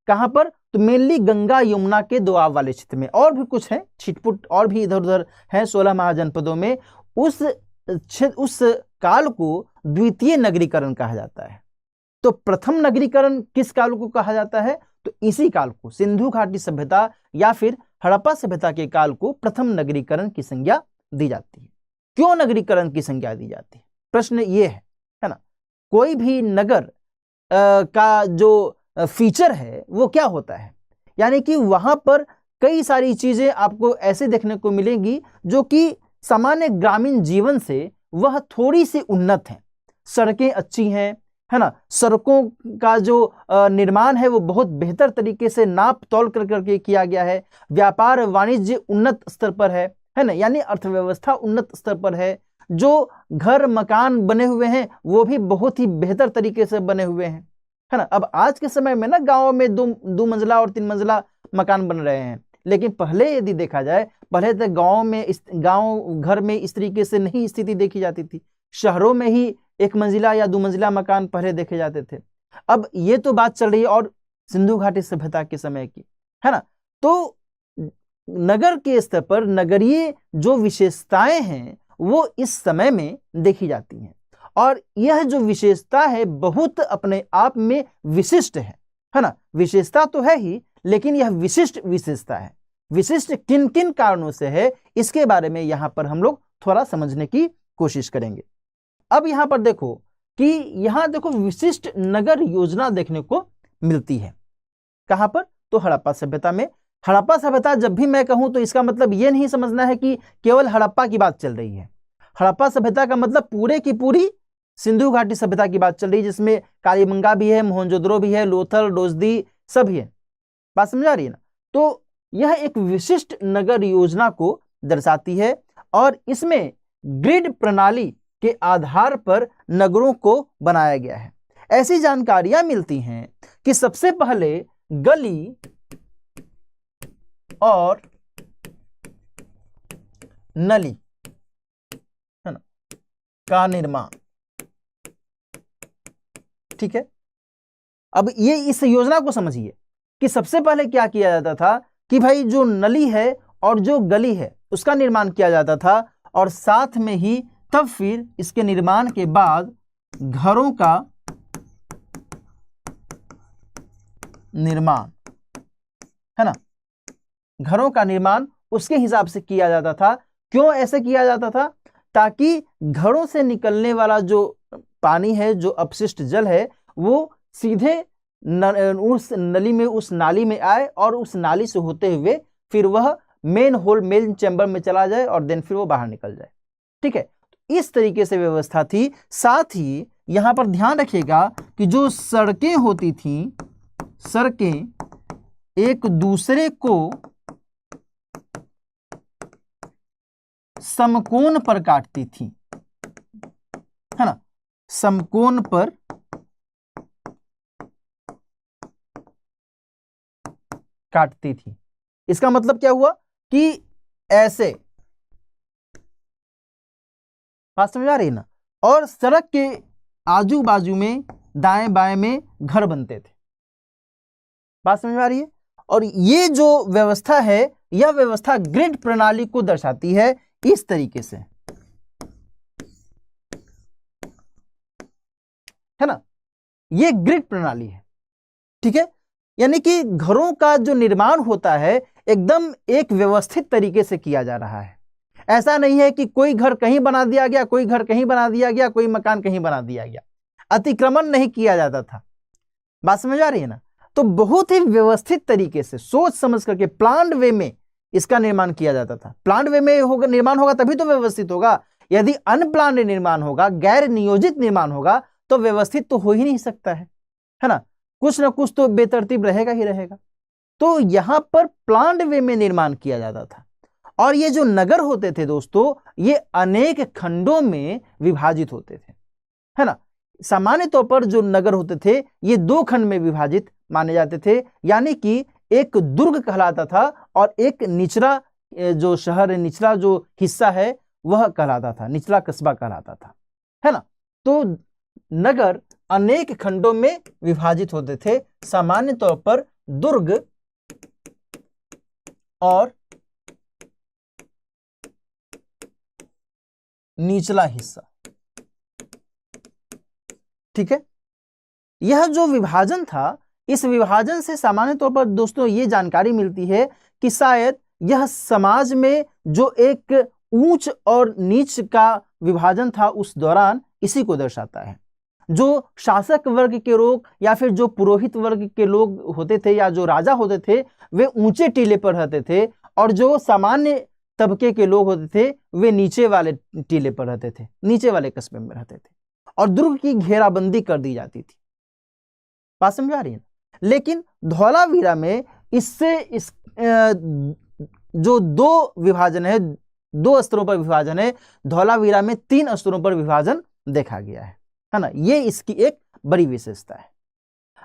कहां पर? तो मेनली गंगा यमुना के दोआब वाले क्षेत्र में, और भी कुछ है छिटपुट और भी इधर उधर है 16 महाजनपदों में। उस काल को द्वितीय नगरीकरण कहा जाता है। तो प्रथम नगरीकरण किस काल को कहा जाता है? तो इसी काल को, सिंधु घाटी सभ्यता या फिर हड़प्पा सभ्यता के काल को प्रथम नगरीकरण की संज्ञा दी जाती है। क्यों नगरीकरण की संज्ञा दी जाती है? प्रश्न ये है ना। कोई भी नगर का जो फीचर है वो क्या होता है, यानी कि वहां पर कई सारी चीजें आपको ऐसे देखने को मिलेंगी जो कि सामान्य ग्रामीण जीवन से वह थोड़ी सी उन्नत है। सड़कें अच्छी हैं, है ना, सड़कों का जो निर्माण है वो बहुत बेहतर तरीके से नाप तौल करके किया गया है। व्यापार वाणिज्य उन्नत स्तर पर है ना, यानी अर्थव्यवस्था उन्नत स्तर पर है। जो घर मकान बने हुए हैं वो भी बहुत ही बेहतर तरीके से बने हुए हैं, है ना। अब आज के समय में ना गाँव में दो मंजिला और 3 मंजिला मकान बन रहे हैं, लेकिन पहले यदि देखा जाए, पहले तो गाँव घर में इस तरीके से नहीं स्थिति देखी जाती थी। शहरों में ही 1 मंजिला या 2 मंजिला मकान पहले देखे जाते थे। अब ये तो बात चल रही है और सिंधु घाटी सभ्यता के समय की, है ना। तो नगर के स्तर पर नगरीय जो विशेषताएं हैं वो इस समय में देखी जाती हैं, और यह जो विशेषता है बहुत अपने आप में विशिष्ट है ना। विशेषता तो है ही, लेकिन यह विशिष्ट विशेषता है। विशिष्ट किन किन कारणों से है, इसके बारे में यहां पर हम लोग थोड़ा समझने की कोशिश करेंगे। अब यहां पर देखो कि यहां देखो विशिष्ट नगर योजना देखने को मिलती है। कहां पर? तो हड़प्पा सभ्यता में। हड़प्पा सभ्यता जब भी मैं कहूं तो इसका मतलब यह नहीं समझना है कि केवल हड़प्पा की बात चल रही है। हड़प्पा सभ्यता का मतलब पूरे की पूरी सिंधु घाटी सभ्यता की बात चल रही है, जिसमें कालीबंगा भी है, मोहनजोदड़ो भी है, लोथल, डोजदी सभी है। बात समझ आ रही है ना। तो यह एक विशिष्ट नगर योजना को दर्शाती है, और इसमें ग्रिड प्रणाली के आधार पर नगरों को बनाया गया है। ऐसी जानकारियां मिलती हैं कि सबसे पहले गली और नली, है ना, का निर्माण, ठीक है। अब ये इस योजना को समझिए कि सबसे पहले क्या किया जाता था कि भाई जो नली है और जो गली है उसका निर्माण किया जाता था, और साथ में ही तब फिर इसके निर्माण के बाद घरों का निर्माण, है ना, घरों का निर्माण उसके हिसाब से किया जाता था। क्यों ऐसे किया जाता था? ताकि घरों से निकलने वाला जो पानी है, जो अपशिष्ट जल है, वो सीधे उस नली में, उस नाली में आए और उस नाली से होते हुए फिर वह मेन होल, मेन चैम्बर में चला जाए और देन फिर वो बाहर निकल जाए। ठीक है, इस तरीके से व्यवस्था थी। साथ ही यहां पर ध्यान रखिएगा कि जो सड़कें होती थी, सड़कें एक दूसरे को समकोण पर काटती थी, है ना, समकोण पर काटती थी। इसका मतलब क्या हुआ कि ऐसे, बात समझ आ रही है ना, और सड़क के आजू बाजू में दाएं बाएं में घर बनते थे। बात समझ में आ रही है? और ये जो व्यवस्था है, यह व्यवस्था ग्रिड प्रणाली को दर्शाती है इस तरीके से, है ना, ये ग्रिड प्रणाली है। ठीक है, यानी कि घरों का जो निर्माण होता है एकदम एक व्यवस्थित तरीके से किया जा रहा है। ऐसा नहीं है कि कोई घर कहीं बना दिया गया, कोई घर कहीं बना दिया गया, कोई मकान कहीं बना दिया गया, अतिक्रमण नहीं किया जाता था। बात समझ आ रही है ना? तो बहुत ही व्यवस्थित तरीके से सोच समझ करके प्लान्ड वे में इसका निर्माण किया जाता था। प्लान्ड वे में होगा, निर्माण होगा तभी तो व्यवस्थित होगा। यदि अनप्लान्ड निर्माण होगा, गैर नियोजित निर्माण होगा, तो व्यवस्थित तो हो ही नहीं सकता है ना, कुछ ना कुछ तो बेतरतीब रहेगा ही रहेगा। तो यहां पर प्लान्ड वे में निर्माण किया जाता था। और ये जो नगर होते थे दोस्तों, ये अनेक खंडों में विभाजित होते थे, है ना। सामान्य तौर पर जो नगर होते थे ये 2 खंड में विभाजित माने जाते थे, यानी कि एक दुर्ग कहलाता था और एक निचला जो शहर, निचला जो हिस्सा है वह कहलाता था, निचला कस्बा कहलाता था, है ना। तो नगर अनेक खंडों में विभाजित होते थे, सामान्य तौर पर दुर्ग और निचला हिस्सा। ठीक है, यह जो विभाजन था, इस विभाजन से सामान्य तौर पर दोस्तों ये जानकारी मिलती है कि शायद यह समाज में जो एक ऊंच और नीच का विभाजन था उस दौरान, इसी को दर्शाता है। जो शासक वर्ग के लोग या फिर जो पुरोहित वर्ग के लोग होते थे या जो राजा होते थे, वे ऊंचे टीले पर रहते थे, और जो सामान्य तबके के लोग होते थे वे नीचे वाले टीले पर रहते थे, नीचे वाले कस्बे में रहते थे, और दुर्ग की घेराबंदी कर दी जाती थी। बात समझ आ रही है? लेकिन धौलावीरा में इससे जो 2 विभाजन है, 2 स्तरों पर विभाजन है, धौलावीरा में 3 स्तरों पर विभाजन देखा गया है ना। ये इसकी एक बड़ी विशेषता है।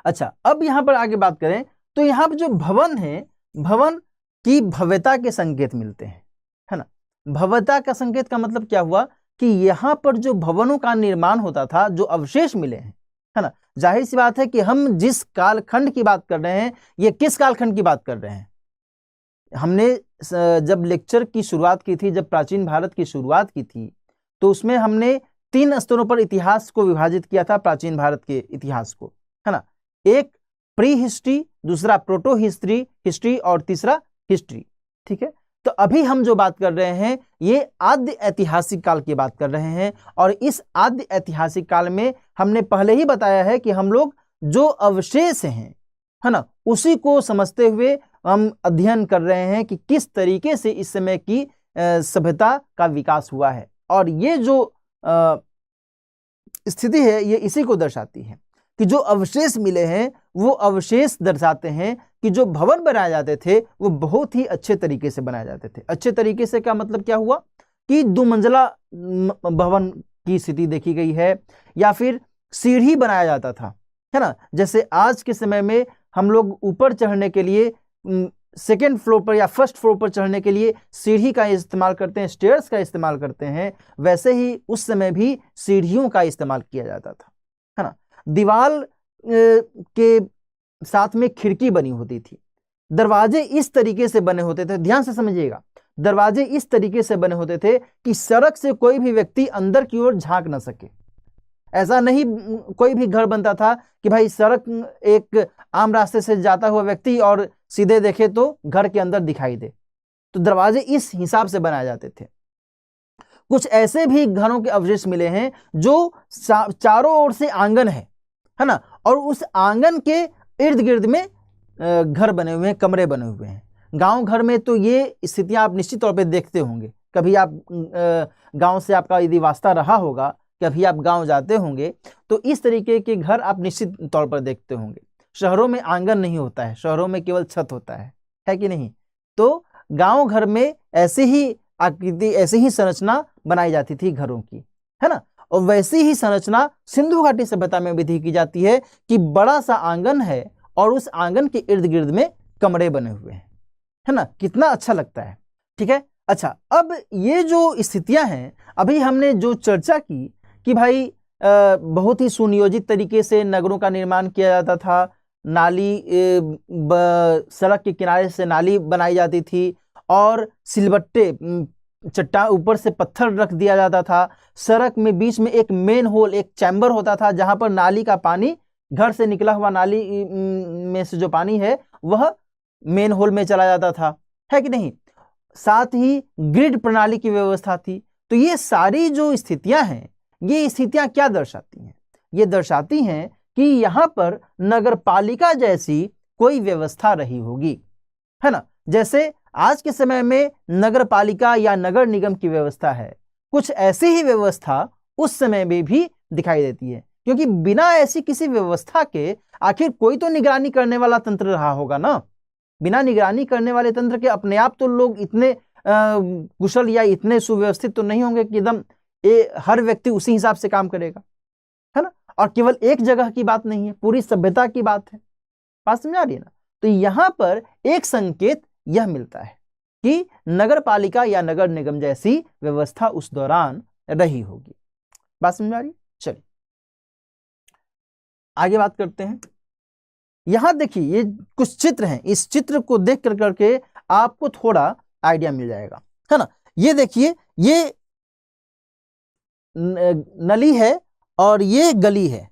अच्छा, अब यहां पर आगे बात करें तो यहां पर जो भवन है, भवन की भव्यता के संकेत मिलते हैं, है ना। भव्यता का संकेत का मतलब क्या हुआ कि यहां पर जो भवनों का निर्माण होता था, जो अवशेष मिले हैं, है ना, जाहिर सी बात है कि हम जिस कालखंड की बात कर रहे हैं, ये किस कालखंड की बात कर रहे हैं। हमने जब लेक्चर की शुरुआत की थी, जब प्राचीन भारत की शुरुआत की थी, तो उसमें हमने 3 स्तरों पर इतिहास को विभाजित किया था, प्राचीन भारत के इतिहास को, है ना। एक प्री हिस्ट्री, दूसरा प्रोटो हिस्ट्री और तीसरा हिस्ट्री। ठीक है, तो अभी हम जो बात कर रहे हैं ये आद्य ऐतिहासिक काल की बात कर रहे हैं, और इस आद्य ऐतिहासिक काल में हमने पहले ही बताया है कि हम लोग जो अवशेष हैं, है ना, उसी को समझते हुए हम अध्ययन कर रहे हैं कि किस तरीके से इस समय की सभ्यता का विकास हुआ है। और ये जो स्थिति है ये इसी को दर्शाती है कि जो अवशेष मिले हैं वो अवशेष दर्शाते हैं कि जो भवन बनाए जाते थे वो बहुत ही अच्छे तरीके से बनाए जाते थे। अच्छे तरीके से का मतलब क्या हुआ कि 2 मंजिला भवन की स्थिति देखी गई है, या फिर सीढ़ी बनाया जाता था, है ना। जैसे आज के समय में हम लोग ऊपर चढ़ने के लिए सेकेंड फ्लोर पर या फर्स्ट फ्लोर पर चढ़ने के लिए सीढ़ी का इस्तेमाल करते हैं, स्टेयर्स का इस्तेमाल करते हैं, वैसे ही उस समय भी सीढ़ियों का इस्तेमाल किया जाता था, है ना। दीवार के साथ में खिड़की बनी होती थी, दरवाजे इस तरीके से बने होते थे, ध्यान से समझिएगा, दरवाजे इस तरीके से बने होते थे कि सड़क से कोई भी व्यक्ति अंदर की ओर झांक ना सके। ऐसा नहीं कोई भी घर बनता था कि भाई सड़क एक आम रास्ते से जाता हुआ व्यक्ति और सीधे देखे तो घर के अंदर दिखाई दे। तो दरवाजे इस हिसाब से बनाए जाते थे। कुछ ऐसे भी घरों के अवशेष मिले हैं जो चारों ओर से आंगन है ना, और उस आंगन के इर्द गिर्द में घर बने हुए हैं, कमरे बने हुए हैं। गांव घर में तो ये स्थितियां आप निश्चित तौर पे देखते होंगे। कभी आप गांव से आपका यदि वास्ता रहा होगा, कभी आप गांव जाते होंगे तो इस तरीके के घर आप निश्चित तौर पर देखते होंगे। शहरों में आंगन नहीं होता है, शहरों में केवल छत होता है कि नहीं? तो गांव घर में ऐसी ही आकृति, ऐसी ही संरचना बनाई जाती थी घरों की, है ना। और वैसी ही संरचना सिंधु घाटी सभ्यता में विधि की जाती है कि बड़ा सा आंगन है और उस आंगन के इर्द गिर्द में कमरे बने हुए हैं, है ना। कितना अच्छा लगता है, ठीक है। अच्छा, अब ये जो स्थितियां हैं, अभी हमने जो चर्चा की कि भाई बहुत ही सुनियोजित तरीके से नगरों का निर्माण किया जाता था। नाली, सड़क के किनारे से नाली बनाई जाती थी और सिलबट्टे, चट्टान, ऊपर से पत्थर रख दिया जाता था। सड़क में बीच में एक मेन होल, एक चैम्बर होता था जहां पर नाली का पानी, घर से निकला हुआ नाली में से जो पानी है वह मेन होल में चला जाता था, है कि नहीं। साथ ही ग्रिड प्रणाली की व्यवस्था थी। तो ये सारी जो स्थितियां हैं, ये स्थितियां क्या दर्शाती हैं? ये दर्शाती हैं कि यहां पर नगर पालिका जैसी कोई व्यवस्था रही होगी, है ना। जैसे आज के समय में नगर पालिका या नगर निगम की व्यवस्था है, कुछ ऐसी ही व्यवस्था उस समय में भी दिखाई देती है। क्योंकि बिना ऐसी किसी व्यवस्था के आखिर कोई तो निगरानी करने वाला तंत्र रहा होगा ना। बिना निगरानी करने वाले तंत्र के अपने आप तो लोग इतने कुशल या इतने सुव्यवस्थित तो नहीं होंगे कि एकदम हर व्यक्ति उसी हिसाब से काम करेगा, है ना। और केवल एक जगह की बात नहीं है, पूरी सभ्यता की बात है। बात समझ आ रही है ना। तो यहां पर एक संकेत यह मिलता है कि नगर पालिका या नगर निगम जैसी व्यवस्था उस दौरान रही होगी। बात समझ आ रही है? चलिए आगे बात करते हैं। यहां देखिए, ये कुछ चित्र हैं, इस चित्र को देख कर करके आपको थोड़ा आइडिया मिल जाएगा, है ना। ये देखिए, ये नली है और ये गली है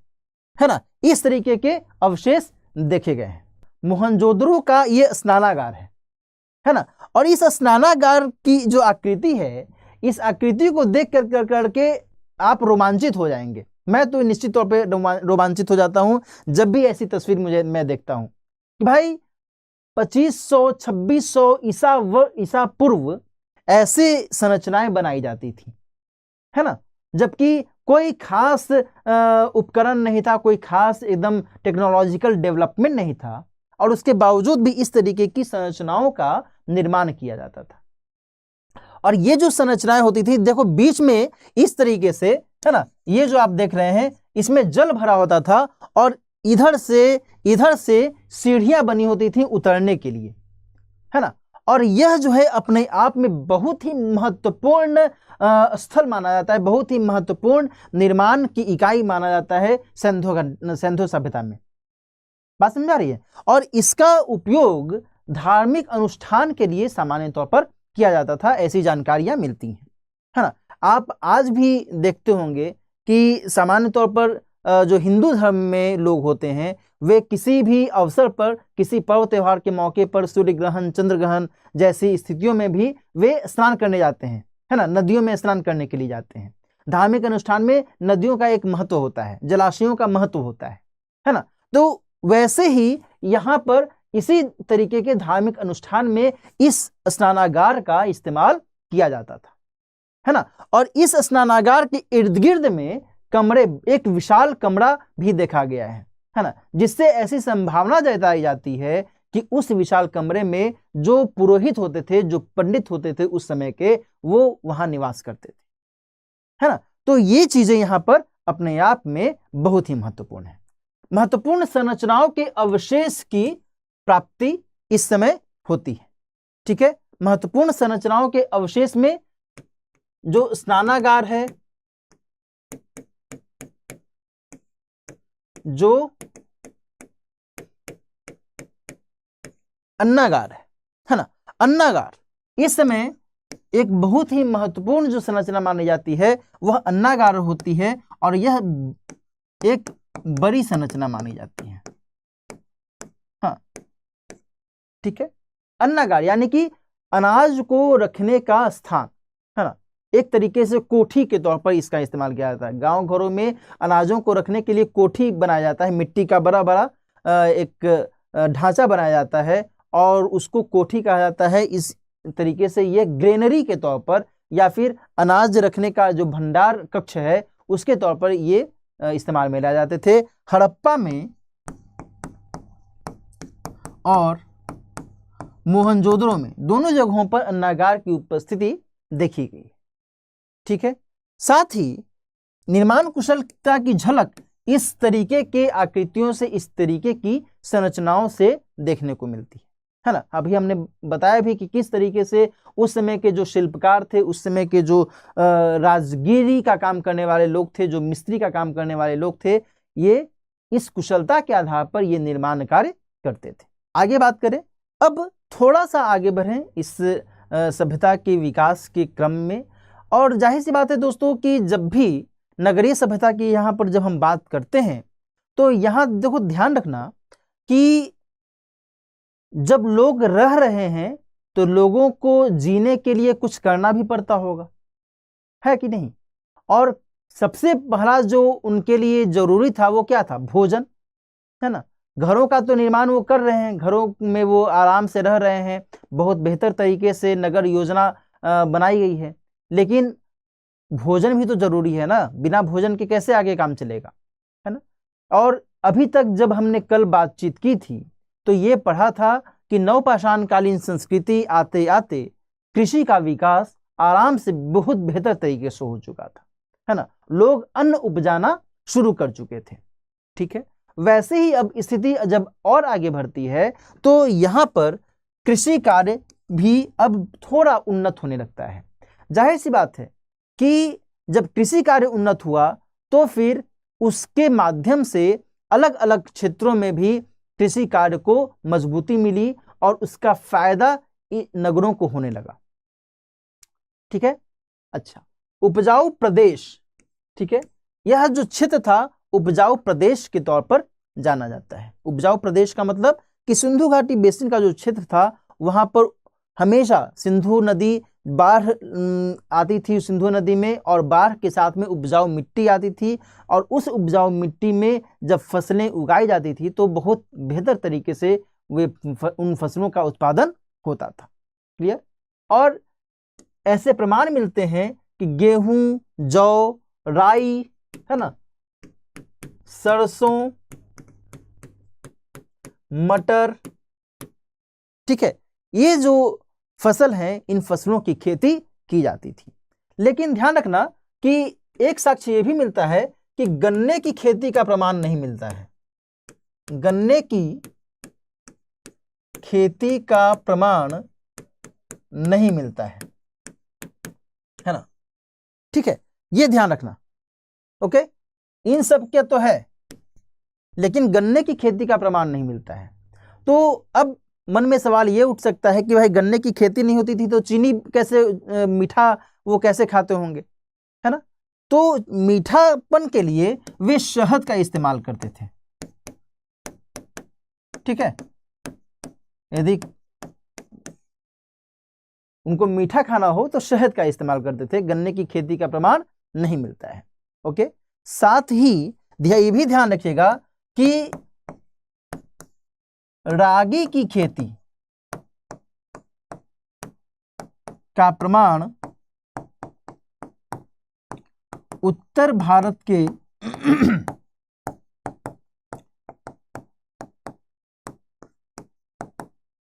ना। इस तरीके के अवशेष देखे गए हैं। मोहनजोदड़ो का ये स्नानागार है ना। और इस स्नानागार की जो आकृति है, इस आकृति को देख कर करके आप रोमांचित हो जाएंगे। मैं तो निश्चित तौर पे रोमांचित हो जाता हूं जब भी ऐसी तस्वीर मैं देखता हूं कि भाई 2500-2600 ईसा पूर्व ऐसे संरचनाएं बनाई जाती थी, है ना। जबकि कोई खास उपकरण नहीं था, कोई खास एकदम टेक्नोलॉजिकल डेवलपमेंट नहीं था, और उसके बावजूद भी इस तरीके की संरचनाओं का निर्माण किया जाता था। और ये जो संरचनाएं होती थी, देखो बीच में इस तरीके से, है ना, ये जो आप देख रहे हैं इसमें जल भरा होता था और इधर से सीढ़ियां बनी होती थी उतरने के लिए, है ना। और यह जो है अपने आप में बहुत ही महत्वपूर्ण स्थल माना जाता है, बहुत ही महत्वपूर्ण निर्माण की इकाई माना जाता है सिंधु सभ्यता में। बात समझ आ रही है। और इसका उपयोग धार्मिक अनुष्ठान के लिए सामान्य तौर पर किया जाता था, ऐसी जानकारियां मिलती हैं, है ना। आप आज भी देखते होंगे कि सामान्य तौर पर जो हिंदू धर्म में लोग होते हैं, वे किसी भी अवसर पर, किसी पर्व त्योहार के मौके पर, सूर्य ग्रहण, चंद्र ग्रहण जैसी स्थितियों में भी वे स्नान करने जाते हैं, है ना। नदियों में स्नान करने के लिए जाते हैं। धार्मिक अनुष्ठान में नदियों का एक महत्व होता है, जलाशयों का महत्व होता है ना। तो वैसे ही यहाँ पर इसी तरीके के धार्मिक अनुष्ठान में इस स्नानागार का इस्तेमाल किया जाता था, है ना। और इस स्नानागार के इर्द गिर्द में कमरे, एक विशाल कमरा भी देखा गया है ना, जिससे ऐसी संभावना जताई जाती है कि उस विशाल कमरे में जो पुरोहित होते थे, जो पंडित होते थे उस समय के, वो वहां निवास करते थे, है ना। तो ये चीजें यहां पर अपने आप में बहुत ही महत्वपूर्ण है। महत्वपूर्ण संरचनाओं के अवशेष की प्राप्ति इस समय होती है, ठीक है। महत्वपूर्ण संरचनाओं के अवशेष में जो स्नानागार है, जो अन्नागार है ना। अन्नागार इस समय एक बहुत ही महत्वपूर्ण जो संरचना मानी जाती है वह अन्नागार होती है, और यह एक बड़ी संरचना मानी जाती है। हाँ, ठीक है। अन्नागार यानी कि अनाज को रखने का स्थान, है ना। एक तरीके से कोठी के तौर पर इसका इस्तेमाल किया जाता है। गांव घरों में अनाजों को रखने के लिए कोठी बनाया जाता है, मिट्टी का बड़ा बड़ा एक ढांचा बनाया जाता है और उसको कोठी कहा जाता है। इस तरीके से ये ग्रेनरी के तौर पर या फिर अनाज रखने का जो भंडार कक्ष है उसके तौर पर ये इस्तेमाल में लाए जाते थे। हड़प्पा में और मोहनजोदड़ो में दोनों जगहों पर अन्नागार की उपस्थिति देखी गई। ठीक है। साथ ही निर्माण कुशलता की झलक इस तरीके के आकृतियों से, इस तरीके की संरचनाओं से देखने को मिलती है ना। अभी हमने बताया भी कि किस तरीके से उस समय के जो शिल्पकार थे, उस समय के जो राजगिरी का काम करने वाले लोग थे, जो मिस्त्री का काम करने वाले लोग थे, ये इस कुशलता के आधार पर ये निर्माण कार्य करते थे। आगे बात करें, अब थोड़ा सा आगे बढ़ें इस सभ्यता के विकास के क्रम में। और जाहिर सी बात है दोस्तों कि जब भी नगरीय सभ्यता की यहाँ पर जब हम बात करते हैं तो यहाँ देखो ध्यान रखना कि जब लोग रह रहे हैं तो लोगों को जीने के लिए कुछ करना भी पड़ता होगा, है कि नहीं। और सबसे पहला जो उनके लिए जरूरी था वो क्या था? भोजन, है ना। घरों का तो निर्माण वो कर रहे हैं, घरों में वो आराम से रह रहे हैं, बहुत बेहतर तरीके से नगर योजना बनाई गई है, लेकिन भोजन भी तो जरूरी है ना। बिना भोजन के कैसे आगे काम चलेगा, है ना। और अभी तक जब हमने कल बातचीत की थी तो ये पढ़ा था कि नवपाषाणकालीन संस्कृति आते आते कृषि का विकास आराम से बहुत बेहतर तरीके से हो चुका था, है ना। लोग अन्न उपजाना शुरू कर चुके थे। ठीक है। वैसे ही अब स्थिति जब और आगे बढ़ती है तो यहाँ पर कृषि कार्य भी अब थोड़ा उन्नत होने लगता है। जाहिर सी बात है कि जब कृषि कार्य उन्नत हुआ तो फिर उसके माध्यम से अलग अलग क्षेत्रों में भी कृषि कार्य को मजबूती मिली और उसका फायदा नगरों को होने लगा। ठीक है। अच्छा, उपजाऊ प्रदेश, ठीक है, यह जो क्षेत्र था उपजाऊ प्रदेश के तौर पर जाना जाता है। उपजाऊ प्रदेश का मतलब कि सिंधु घाटी बेसिन का जो क्षेत्र था वहां पर हमेशा सिंधु नदी बाढ़ आती थी सिंधु नदी में, और बाढ़ के साथ में उपजाऊ मिट्टी आती थी, और उस उपजाऊ मिट्टी में जब फसलें उगाई जाती थी तो बहुत बेहतर तरीके से वे उन फसलों का उत्पादन होता था। क्लियर। और ऐसे प्रमाण मिलते हैं कि गेहूं, जौ, राई, है ना, सरसों, मटर, ठीक है, ये जो फसल है इन फसलों की खेती की जाती थी। लेकिन ध्यान रखना कि एक साक्ष्य ये भी मिलता है कि गन्ने की खेती का प्रमाण नहीं मिलता है। गन्ने की खेती का प्रमाण नहीं मिलता है ना। ठीक है, ये ध्यान रखना। ओके, इन सब के तो है लेकिन गन्ने की खेती का प्रमाण नहीं मिलता है। तो अब मन में सवाल ये उठ सकता है कि भाई गन्ने की खेती नहीं होती थी तो चीनी कैसे, मीठा वो कैसे खाते होंगे, है ना। तो मीठापन के लिए वे शहद का इस्तेमाल करते थे। ठीक है, यदि उनको मीठा खाना हो तो शहद का इस्तेमाल करते थे। गन्ने की खेती का प्रमाण नहीं मिलता है। ओके, साथ ही ये भी ध्यान रखिएगा कि रागी की खेती का प्रमाण उत्तर भारत के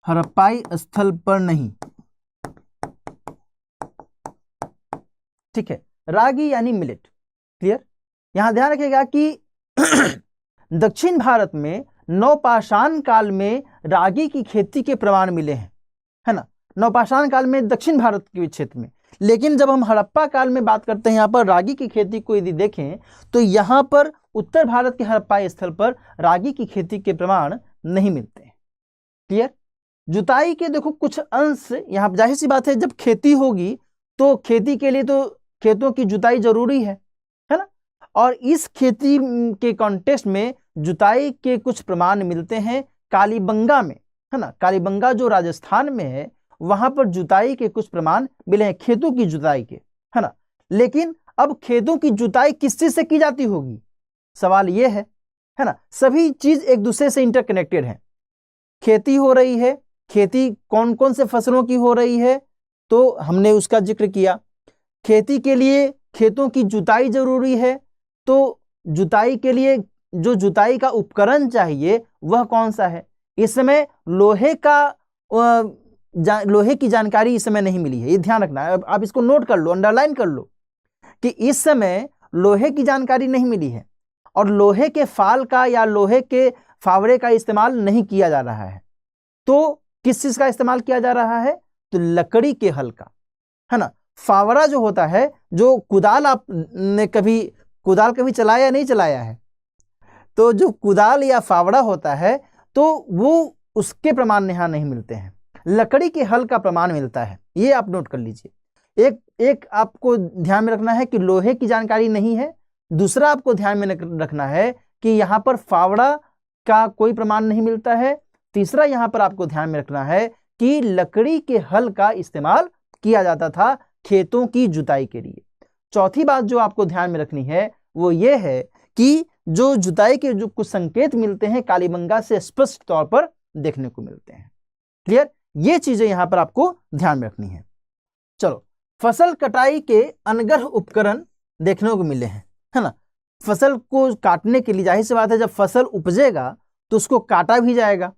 हड़प्पाई स्थल पर नहीं। ठीक है, रागी यानी मिलेट। क्लियर। यहां ध्यान रखिएगा कि दक्षिण भारत में नवपाषाण काल में रागी की खेती के प्रमाण मिले हैं, है ना। नवपाषाण काल में दक्षिण भारत के क्षेत्र में, लेकिन जब हम हड़प्पा काल में बात करते हैं यहाँ पर रागी की खेती को यदि देखें तो यहाँ पर उत्तर भारत के हड़प्पा स्थल पर रागी की खेती के प्रमाण नहीं मिलते हैं। क्लियर। जुताई के देखो कुछ अंश, यहाँ जाहिर सी बात है जब खेती होगी तो खेती के लिए तो खेतों की जुताई जरूरी है ना। और इस खेती के कॉन्टेक्स्ट में जुताई के कुछ प्रमाण मिलते हैं कालीबंगा में, है ना। कालीबंगा जो राजस्थान में है, वहां पर जुताई के कुछ प्रमाण मिले हैं, खेतों की जुताई के, है ना। लेकिन अब खेतों की जुताई किस चीज से की जाती होगी, सवाल यह है ना। सभी चीज एक दूसरे से इंटरकनेक्टेड है। खेती हो रही है, खेती कौन कौन से फसलों की हो रही है, तो हमने उसका जिक्र किया। खेती के लिए खेतों की जुताई जरूरी है, तो जुताई के लिए जो जुताई का उपकरण चाहिए वह कौन सा है। इस समय लोहे की जानकारी इस समय नहीं मिली है, ये ध्यान रखना है। आप इसको नोट कर लो, अंडरलाइन कर लो कि इस समय लोहे की जानकारी नहीं मिली है और लोहे के फाल का या लोहे के फावड़े का इस्तेमाल नहीं किया जा रहा है। तो किस चीज का इस्तेमाल किया जा रहा है, तो लकड़ी के हल का, है ना। फावड़ा जो होता है, जो कुदाल, आपने कुदाल कभी चलाया नहीं चलाया है, तो जो कुदाल या फावड़ा होता है तो वो उसके प्रमाण यहाँ नहीं मिलते हैं, लकड़ी के हल का प्रमाण मिलता है। ये आप नोट कर लीजिए। एक आपको ध्यान में रखना है कि लोहे की जानकारी नहीं है। दूसरा आपको ध्यान में रखना है कि यहाँ पर फावड़ा का कोई प्रमाण नहीं मिलता है। तीसरा यहाँ पर आपको ध्यान में रखना है कि लकड़ी के हल का इस्तेमाल किया जाता था खेतों की जुताई के लिए। चौथी बात जो आपको ध्यान में रखनी है वो ये है कि जो जुताई के जो कुछ संकेत मिलते हैं कालीबंगा से स्पष्ट तौर पर देखने को मिलते हैं। क्लियर, ये चीजें यहां पर आपको ध्यान में रखनी है। चलो, फसल कटाई के अनगढ़ उपकरण देखने को मिले हैं, है ना। फसल को काटने के लिए जाहिर सी बात है, जब फसल उपजेगा तो उसको काटा भी जाएगा।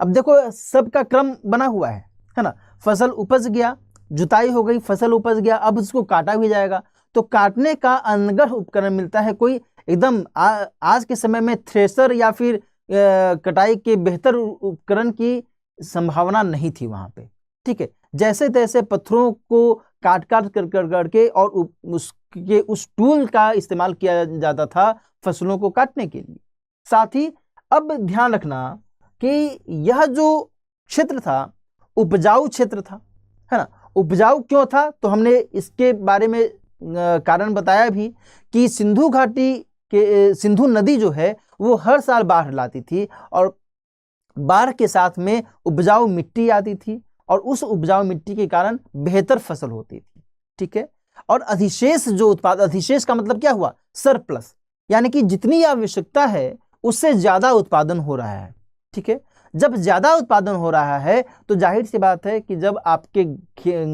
अब देखो सबका क्रम बना हुआ है ना। फसल उपज गया, जुताई हो गई, फसल उपज गया, अब उसको काटा भी जाएगा। तो काटने का अनगढ़ उपकरण मिलता है कोई एकदम आज के समय में थ्रेसर या फिर कटाई के बेहतर उपकरण की संभावना नहीं थी वहां पे, ठीक है। जैसे तैसे पत्थरों को काट करके और उसके उस टूल का इस्तेमाल किया जाता था फसलों को काटने के लिए। साथ ही अब ध्यान रखना कि यह जो क्षेत्र था उपजाऊ क्षेत्र था, है ना। उपजाऊ क्यों था, तो हमने इसके बारे में कारण बताया भी कि सिंधु घाटी के सिंधु नदी जो है वो हर साल बाढ़ लाती थी और बाढ़ के साथ में उपजाऊ मिट्टी आती थी और उस उपजाऊ मिट्टी के कारण बेहतर फसल होती थी, ठीक है। और अधिशेष जो उत्पाद, अधिशेष का मतलब क्या हुआ, सरप्लस, यानी कि जितनी आवश्यकता है उससे ज्यादा उत्पादन हो रहा है, ठीक है। जब ज्यादा उत्पादन हो रहा है तो जाहिर सी बात है कि जब आपके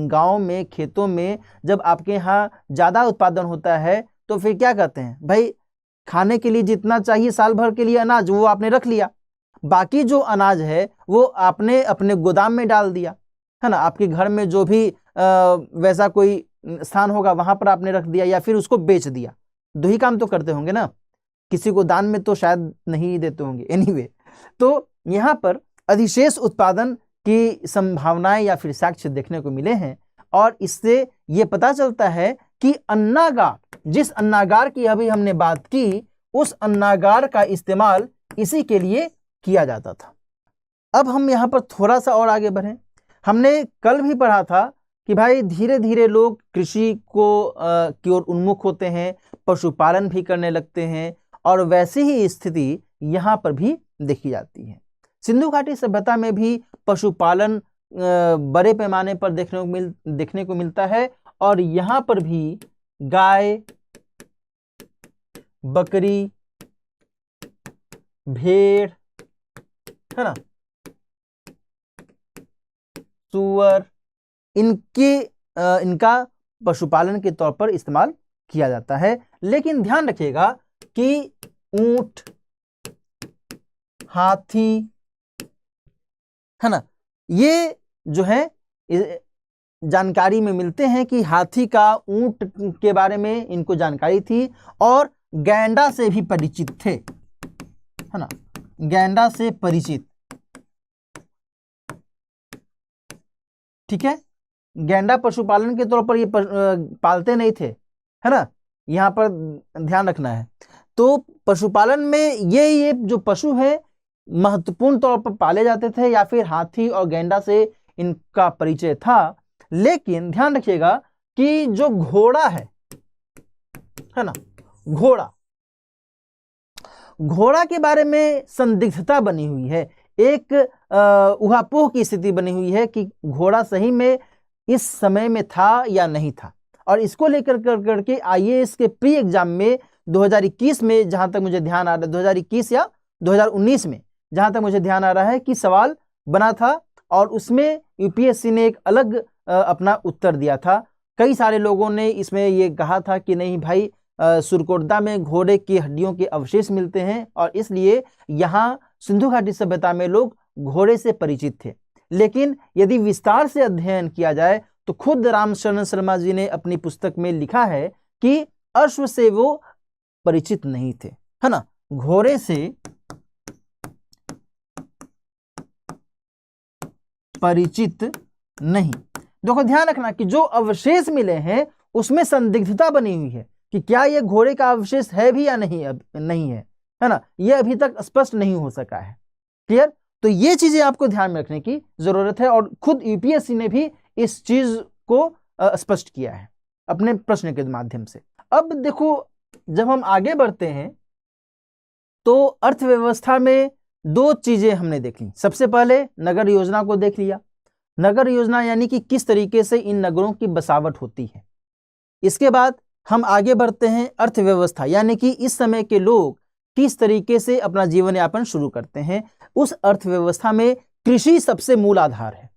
गांव में खेतों में जब आपके यहाँ ज्यादा उत्पादन होता है तो फिर क्या कहते हैं, भाई खाने के लिए जितना चाहिए साल भर के लिए अनाज वो आपने रख लिया, बाकी जो अनाज है वो आपने अपने गोदाम में डाल दिया, है ना। आपके घर में जो भी वैसा कोई स्थान होगा वहां पर आपने रख दिया या फिर उसको बेच दिया। दो ही काम तो करते होंगे ना, किसी को दान में तो शायद नहीं देते होंगे। एनीवे, तो यहाँ पर अधिशेष उत्पादन की संभावनाएं या फिर साक्ष्य देखने को मिले हैं और इससे ये पता चलता है कि अन्नागार, जिस अन्नागार की अभी हमने बात की, उस अन्नागार का इस्तेमाल इसी के लिए किया जाता था। अब हम यहाँ पर थोड़ा सा और आगे बढ़ें। हमने कल भी पढ़ा था कि भाई धीरे धीरे लोग कृषि की ओर उन्मुख होते हैं, पशुपालन भी करने लगते हैं और वैसी ही स्थिति यहाँ पर भी देखी जाती है। सिंधु घाटी सभ्यता में भी पशुपालन बड़े पैमाने पर देखने को मिलता है और यहाँ पर भी गाय, बकरी, भेड़, है ना, सूअर, इनका पशुपालन के तौर पर इस्तेमाल किया जाता है। लेकिन ध्यान रखिएगा कि ऊंट, हाथी, है ना, ये जो है जानकारी में मिलते हैं कि हाथी का, ऊंट के बारे में इनको जानकारी थी और गैंडा से भी परिचित थे, है ना, गैंडा से परिचित, ठीक है। गैंडा पशुपालन के तौर पर ये पालते नहीं थे, है ना, यहाँ पर ध्यान रखना है। तो पशुपालन में ये जो पशु है महत्वपूर्ण तौर पर पाले जाते थे या फिर हाथी और गैंडा से इनका परिचय था। लेकिन ध्यान रखिएगा कि जो घोड़ा है ना, घोड़ा के बारे में संदिग्धता बनी हुई है, एक उहापोह की स्थिति बनी हुई है कि घोड़ा सही में इस समय में था या नहीं था। और इसको लेकर करके आईएएस के प्री एग्जाम में 2021 में, जहां तक मुझे ध्यान आ रहा है 2021 या 2019 में, जहां तक मुझे ध्यान आ रहा है कि सवाल बना था और उसमें यूपीएससी ने एक अलग अपना उत्तर दिया था। कई सारे लोगों ने इसमें ये कहा था कि नहीं भाई, सुरकोटदा में घोड़े की हड्डियों के अवशेष मिलते हैं और इसलिए यहाँ सिंधु घाटी सभ्यता में लोग घोड़े से परिचित थे। लेकिन यदि विस्तार से अध्ययन किया जाए तो खुद रामशरण शर्मा जी ने अपनी पुस्तक में लिखा है कि अश्व से वो परिचित नहीं थे, है ना, घोड़े से परिचित नहीं। देखो ध्यान रखना कि जो अवशेष मिले हैं उसमें संदिग्धता बनी हुई है कि क्या यह घोड़े का अवशेष है भी या नहीं है ना, यह अभी तक स्पष्ट नहीं हो सका है। क्लियर? तो ये चीजें आपको ध्यान में रखने की जरूरत है और खुद यूपीएससी ने भी इस चीज को स्पष्ट किया है अपने प्रश्न के माध्यम से। अब देखो, जब हम आगे बढ़ते हैं तो अर्थव्यवस्था में दो चीजें हमने देखी। सबसे पहले नगर योजना को देख लिया। नगर योजना यानी कि किस तरीके से इन नगरों की बसावट होती है। इसके बाद हम आगे बढ़ते हैं अर्थव्यवस्था, यानी कि इस समय के लोग किस तरीके से अपना जीवन यापन शुरू करते हैं। उस अर्थव्यवस्था में कृषि सबसे मूल आधार है।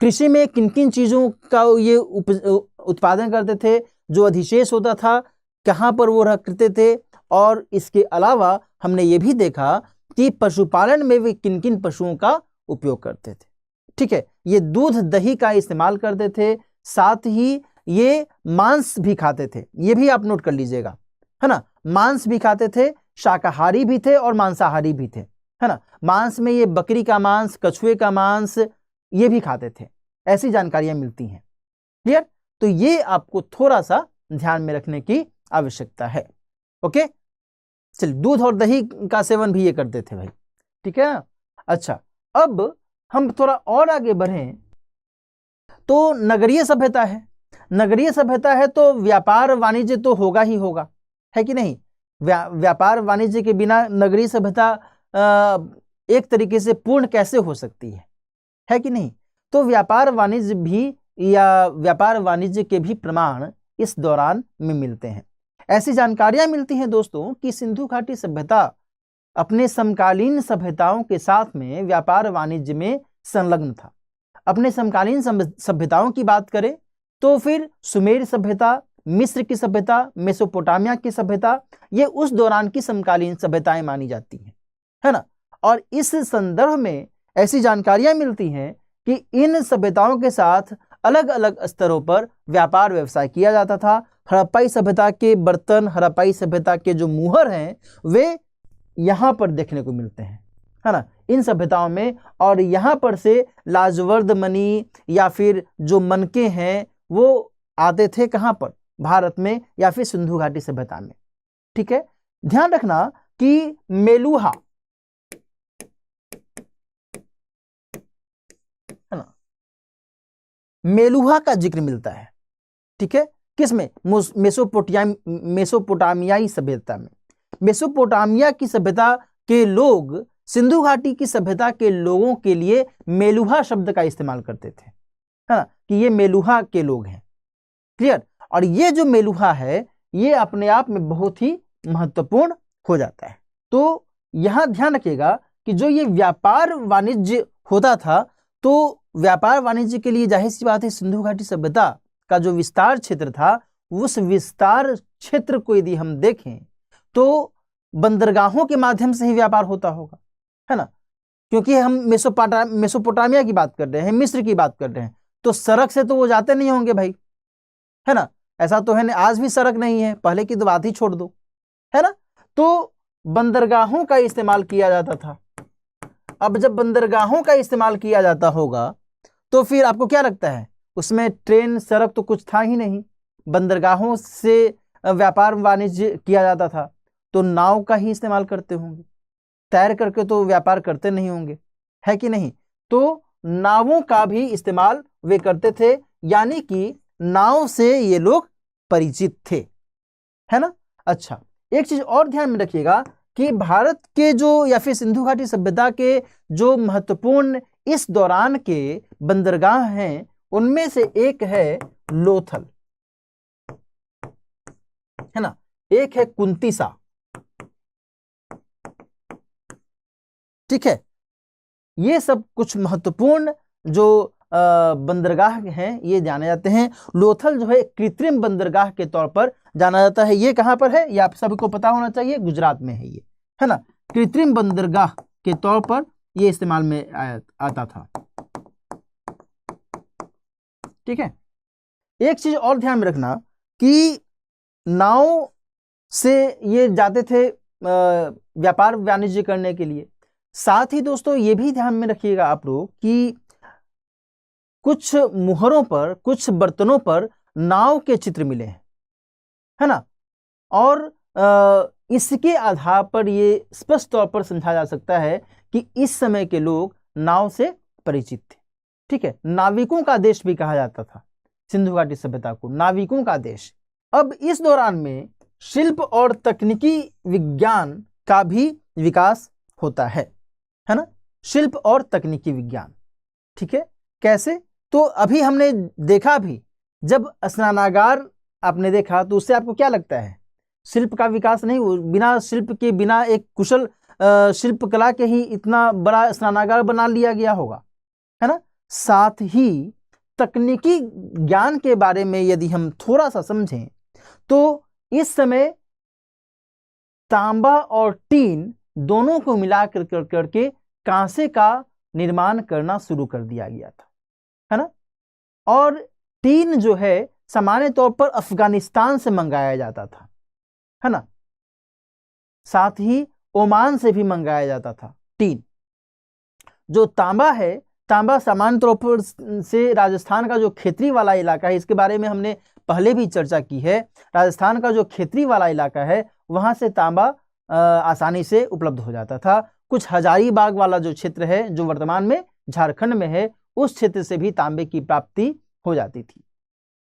कृषि में किन किन चीजों का ये उत्पादन करते थे, जो अधिशेष होता था, कहाँ पर वो रखते थे, और इसके अलावा हमने ये भी देखा कि पशुपालन में वे किन किन पशुओं का उपयोग करते थे। ठीक है, ये दूध दही का इस्तेमाल करते थे, साथ ही ये मांस भी खाते थे। ये भी आप नोट कर लीजिएगा, है ना, मांस भी खाते थे, शाकाहारी भी थे और मांसाहारी भी थे, है ना। मांस में ये बकरी का मांस, कछुए का मांस, ये भी खाते थे। ऐसी जानकारियां मिलती हैं। क्लियर? तो ये आपको थोड़ा सा ध्यान में रखने की आवश्यकता है। ओके, चलिए, दूध और दही का सेवन भी ये करते थे भाई। ठीक है ना। अच्छा, अब हम थोड़ा और आगे बढ़ें तो नगरीय सभ्यता है। नगरीय सभ्यता है तो व्यापार वाणिज्य तो होगा ही होगा, है कि नहीं। व्यापार वाणिज्य के बिना नगरीय सभ्यता एक तरीके से पूर्ण कैसे हो सकती है कि नहीं। तो व्यापार वाणिज्य भी या व्यापार वाणिज्य के भी प्रमाण इस दौरान में मिलते हैं। ऐसी जानकारियां मिलती हैं दोस्तों कि सिंधु घाटी सभ्यता अपने समकालीन सभ्यताओं के साथ में व्यापार वाणिज्य में संलग्न था। अपने समकालीन सभ्यताओं की बात करें तो फिर सुमेर सभ्यता, मिस्र की सभ्यता, मेसोपोटामिया की सभ्यता, ये उस दौरान की समकालीन सभ्यताएं मानी जाती हैं, है ना। और इस संदर्भ में ऐसी जानकारियां मिलती हैं कि इन सभ्यताओं के साथ अलग अलग स्तरों पर व्यापार व्यवसाय किया जाता था। हड़प्पाई सभ्यता के बर्तन, हड़प्पाई सभ्यता के जो मुहर हैं, वे यहाँ पर देखने को मिलते हैं, है ना, इन सभ्यताओं में। और यहाँ पर से लाजवर्द मणि या फिर जो मनके हैं वो आते थे कहाँ पर, भारत में या फिर सिंधु घाटी सभ्यता में। ठीक है, ध्यान रखना कि मेलुहा, है ना, मेलुहा का जिक्र मिलता है। ठीक है, किसमें? मेसोपोटामियाई सभ्यता में। मेसोपोटामिया की सभ्यता के लोग सिंधु घाटी की सभ्यता के लोगों के लिए मेलुहा शब्द का इस्तेमाल करते थे, है ना, कि ये मेलुहा के लोग हैं। क्लियर? और ये जो मेलुहा है ये अपने आप में बहुत ही महत्वपूर्ण हो जाता है। तो यहां ध्यान रखिएगा कि जो ये व्यापार वाणिज्य होता था, तो व्यापार वाणिज्य के लिए जाहिर सी बात है सिंधु घाटी सभ्यता का जो विस्तार क्षेत्र था, उस विस्तार क्षेत्र को यदि हम देखें तो बंदरगाहों के माध्यम से ही व्यापार होता होगा, है ना, क्योंकि हम मेसोपोटामिया की बात कर रहे हैं, मिस्र की बात कर रहे हैं, तो सड़क से तो वो जाते नहीं होंगे भाई, है ना। ऐसा तो है नहीं, आज भी सड़क नहीं है, पहले की तो बात ही छोड़ दो, है ना। तो बंदरगाहों का इस्तेमाल किया जाता था। अब जब बंदरगाहों का इस्तेमाल किया जाता होगा तो फिर आपको क्या लगता है, उसमें ट्रेन सड़क तो कुछ था ही नहीं। बंदरगाहों से व्यापार वाणिज्य किया जाता था तो नाव का ही इस्तेमाल करते होंगे, तैर करके तो व्यापार करते नहीं होंगे, है कि नहीं। तो नावों का भी इस्तेमाल वे करते थे, यानी कि नाव से ये लोग परिचित थे, है ना। अच्छा, एक चीज और ध्यान में रखिएगा कि भारत के जो या फिर सिंधु घाटी सभ्यता के जो महत्वपूर्ण इस दौरान के बंदरगाह हैं उनमें से एक है लोथल, है ना, एक है कुंतिसा, ठीक है। ये सब कुछ महत्वपूर्ण जो बंदरगाह हैं ये जाने जाते हैं। लोथल जो है कृत्रिम बंदरगाह के तौर पर जाना जाता है। ये कहां पर है, ये आप सभी को पता होना चाहिए, गुजरात में है ये, है ना। कृत्रिम बंदरगाह के तौर पर ये इस्तेमाल में आता था, ठीक है। एक चीज और ध्यान में रखना कि नाव से ये जाते थे व्यापार वाणिज्य करने के लिए। साथ ही दोस्तों ये भी ध्यान में रखिएगा आप लोग कि कुछ मुहरों पर, कुछ बर्तनों पर नाव के चित्र मिले हैं, है ना। और इसके आधार पर ये स्पष्ट तौर पर समझा जा सकता है कि इस समय के लोग नाव से परिचित थे, ठीक है। नाविकों का देश भी कहा जाता था सिंधु घाटी सभ्यता को, नाविकों का देश। अब इस दौरान में शिल्प और तकनीकी विज्ञान का भी विकास होता है ना, शिल्प और तकनीकी विज्ञान, ठीक है। कैसे, तो अभी हमने देखा भी, जब स्नानागार आपने देखा तो उससे आपको क्या लगता है, शिल्प का विकास नहीं, बिना शिल्प के, बिना एक कुशल शिल्पकला के ही इतना बड़ा स्नानागार बना लिया गया होगा, है ना। साथ ही तकनीकी ज्ञान के बारे में यदि हम थोड़ा सा समझें तो इस समय तांबा और टीन दोनों को मिलाकर करके कांसे का निर्माण करना शुरू कर दिया गया था, है ना। और टीन जो है सामान्य तौर पर अफगानिस्तान से मंगाया जाता था, है ना। साथ ही ओमान से भी मंगाया जाता था टीन। जो तांबा है, तांबा सामान्य तौर पर से राजस्थान का जो खेतरी वाला इलाका है, इसके बारे में हमने पहले भी चर्चा की है। राजस्थान का जो खेतरी वाला इलाका है वहां से तांबा आसानी से उपलब्ध हो जाता था। कुछ हजारीबाग वाला जो क्षेत्र है, जो वर्तमान में झारखंड में है, उस क्षेत्र से भी तांबे की प्राप्ति हो जाती थी,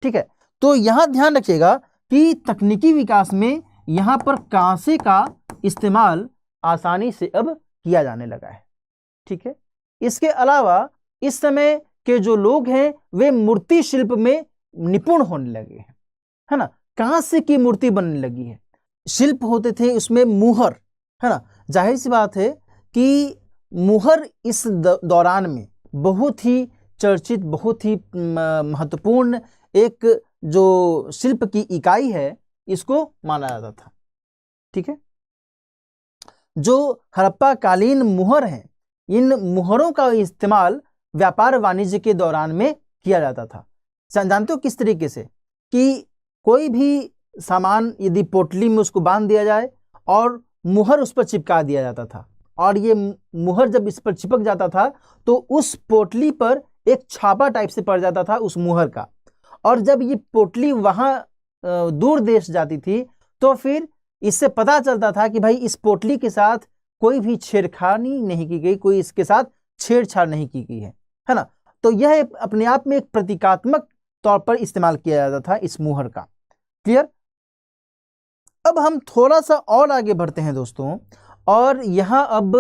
ठीक है। तो यहां ध्यान रखिएगा कि तकनीकी विकास में यहां पर कांसे का इस्तेमाल आसानी से अब किया जाने लगा है, ठीक है। इसके अलावा इस समय के जो लोग हैं वे मूर्ति शिल्प में निपुण होने लगे हैं, है ना। कांसे की मूर्ति बनने लगी है, शिल्प होते थे उसमें मुहर, है ना। जाहिर सी बात है कि मुहर इस दौरान में बहुत ही चर्चित, बहुत ही महत्वपूर्ण एक जो शिल्प की इकाई है, इसको माना जाता था, ठीक है। जो हड़प्पा कालीन मुहर हैं, इन मुहरों का इस्तेमाल व्यापार वाणिज्य के दौरान में किया जाता था। जानते हो किस तरीके से, कि कोई भी सामान यदि पोटली में उसको बांध दिया जाए और मुहर उस पर चिपका दिया जाता था, और ये मुहर जब इस पर चिपक जाता था तो उस पोटली पर एक छापा टाइप से पड़ जाता था उस मुहर का। और जब ये पोटली वहां दूर देश जाती थी तो फिर इससे पता चलता था कि भाई इस पोटली के साथ कोई भी छेड़खानी नहीं की गई, कोई इसके साथ छेड़छाड़ नहीं की गई है ना। तो यह अपने आप में एक प्रतीकात्मक तौर पर इस्तेमाल किया जाता था इस मुहर का। क्लियर। अब हम थोड़ा सा और आगे बढ़ते हैं दोस्तों, और यहां अब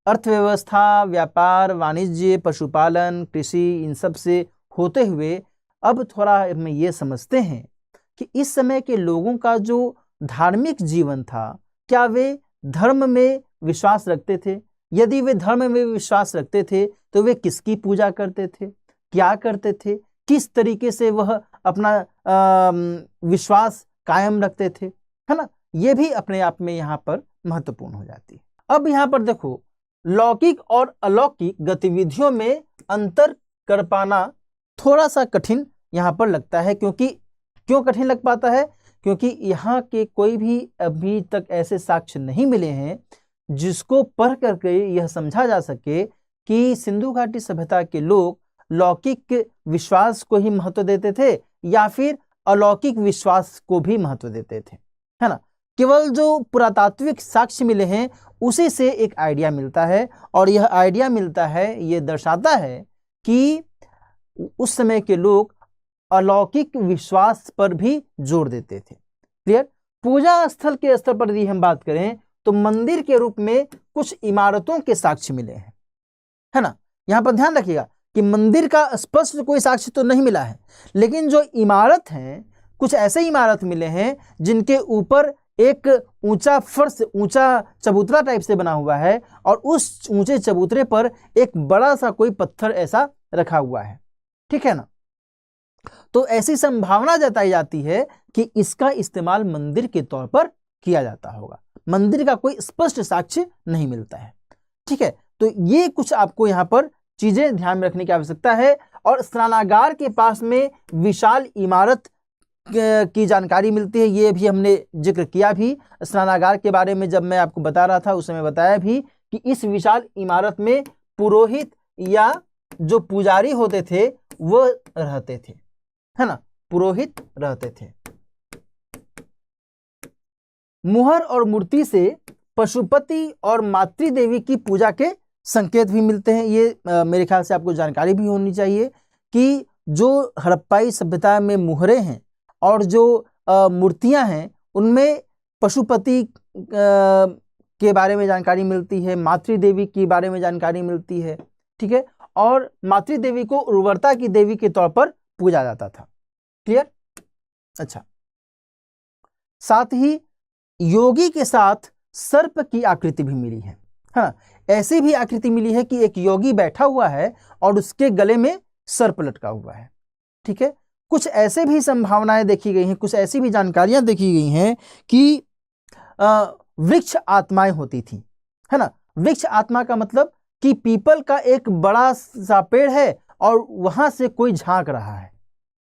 अर्थव्यवस्था, व्यापार वाणिज्य, पशुपालन, कृषि, इन सब से होते हुए अब थोड़ा हम ये समझते हैं कि इस समय के लोगों का जो धार्मिक जीवन था, क्या वे धर्म में विश्वास रखते थे? यदि वे धर्म में विश्वास रखते थे तो वे किसकी पूजा करते थे, क्या करते थे, किस तरीके से वह अपना विश्वास कायम रखते थे, है ना। ये भी अपने आप में यहाँ पर महत्वपूर्ण हो जाती है। अब यहाँ पर देखो, लौकिक और अलौकिक गतिविधियों में अंतर कर पाना थोड़ा सा कठिन यहाँ पर लगता है। क्यों कठिन लग पाता है? क्योंकि यहाँ के कोई भी अभी तक ऐसे साक्ष्य नहीं मिले हैं जिसको पढ़ करके यह समझा जा सके कि सिंधु घाटी सभ्यता के लोग लौकिक विश्वास को ही महत्व देते थे या फिर अलौकिक विश्वास को भी महत्व देते थे, है ना। केवल जो पुरातात्विक साक्ष्य मिले हैं उसी से एक आइडिया मिलता है, और यह आइडिया मिलता है, ये दर्शाता है कि उस समय के लोग अलौकिक विश्वास पर भी जोर देते थे। क्लियर। पूजा स्थल के स्तर पर यदि हम बात करें तो मंदिर के रूप में कुछ इमारतों के साक्ष्य मिले हैं, है ना। यहां पर ध्यान रखिएगा कि मंदिर का स्पष्ट कोई साक्ष्य तो नहीं मिला है, लेकिन जो इमारत हैं, कुछ ऐसे इमारत मिले हैं जिनके ऊपर एक ऊंचा फर्श, ऊंचा चबूतरा टाइप से बना हुआ है और उस ऊंचे चबूतरे पर एक बड़ा सा कोई पत्थर ऐसा रखा हुआ है, ठीक है ना। तो ऐसी संभावना जताई जाती है कि इसका इस्तेमाल मंदिर के तौर पर किया जाता होगा। मंदिर का कोई स्पष्ट साक्ष्य नहीं मिलता है, ठीक है। तो ये कुछ आपको यहाँ पर चीजें ध्यान में रखने की आवश्यकता है। और स्नानागार के पास में विशाल इमारत की जानकारी मिलती है, ये भी हमने जिक्र किया भी स्नानागार के बारे में, जब मैं आपको बता रहा था उस समय बताया भी कि इस विशाल इमारत में पुरोहित या जो पुजारी होते थे वो रहते थे, है ना, पुरोहित रहते थे। मुहर और मूर्ति से पशुपति और मातृदेवी की पूजा के संकेत भी मिलते हैं। ये मेरे ख्याल से आपको जानकारी भी होनी चाहिए कि जो हड़प्पाई सभ्यता में मुहरें हैं और जो मूर्तियां हैं उनमें पशुपति के बारे में जानकारी मिलती है, मातृदेवी के बारे में जानकारी मिलती है, ठीक है। और मातृदेवी को उर्वरता की देवी के तौर पर पूजा जाता था। क्लियर। अच्छा, साथ ही योगी के साथ सर्प की आकृति भी मिली है। हाँ, ऐसी भी आकृति मिली है कि एक योगी बैठा हुआ है और उसके गले में सर्प लटका हुआ है, ठीक है। कुछ ऐसे भी संभावनाएं देखी गई हैं, कुछ ऐसी भी जानकारियां देखी गई हैं कि वृक्ष आत्माएं होती थी, है ना। वृक्ष आत्मा का मतलब कि पीपल का एक बड़ा सा पेड़ है और वहां से कोई झांक रहा है,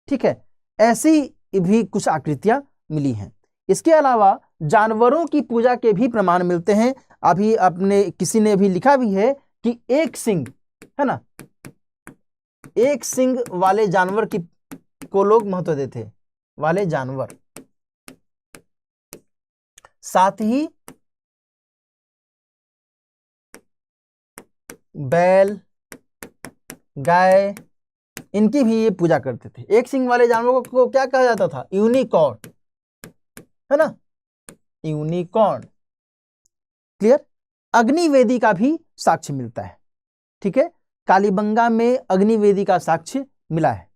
ठीक है। ऐसी भी कुछ आकृतियां मिली हैं। इसके अलावा जानवरों की पूजा के भी प्रमाण मिलते हैं। अभी आपने किसी ने भी लिखा भी है कि एक सिंग, है ना, एक सिंग वाले जानवर को लोग महत्व देते, वाले जानवर। साथ ही बैल, गाय, इनकी भी ये पूजा करते थे। एक सिंग वाले जानवरों को क्या कहा जाता था? यूनिकॉर्न, है ना, यूनिकॉर्न। क्लियर। अग्निवेदी का भी साक्ष्य मिलता है, ठीक है। कालीबंगा में अग्निवेदी का साक्ष्य मिला है,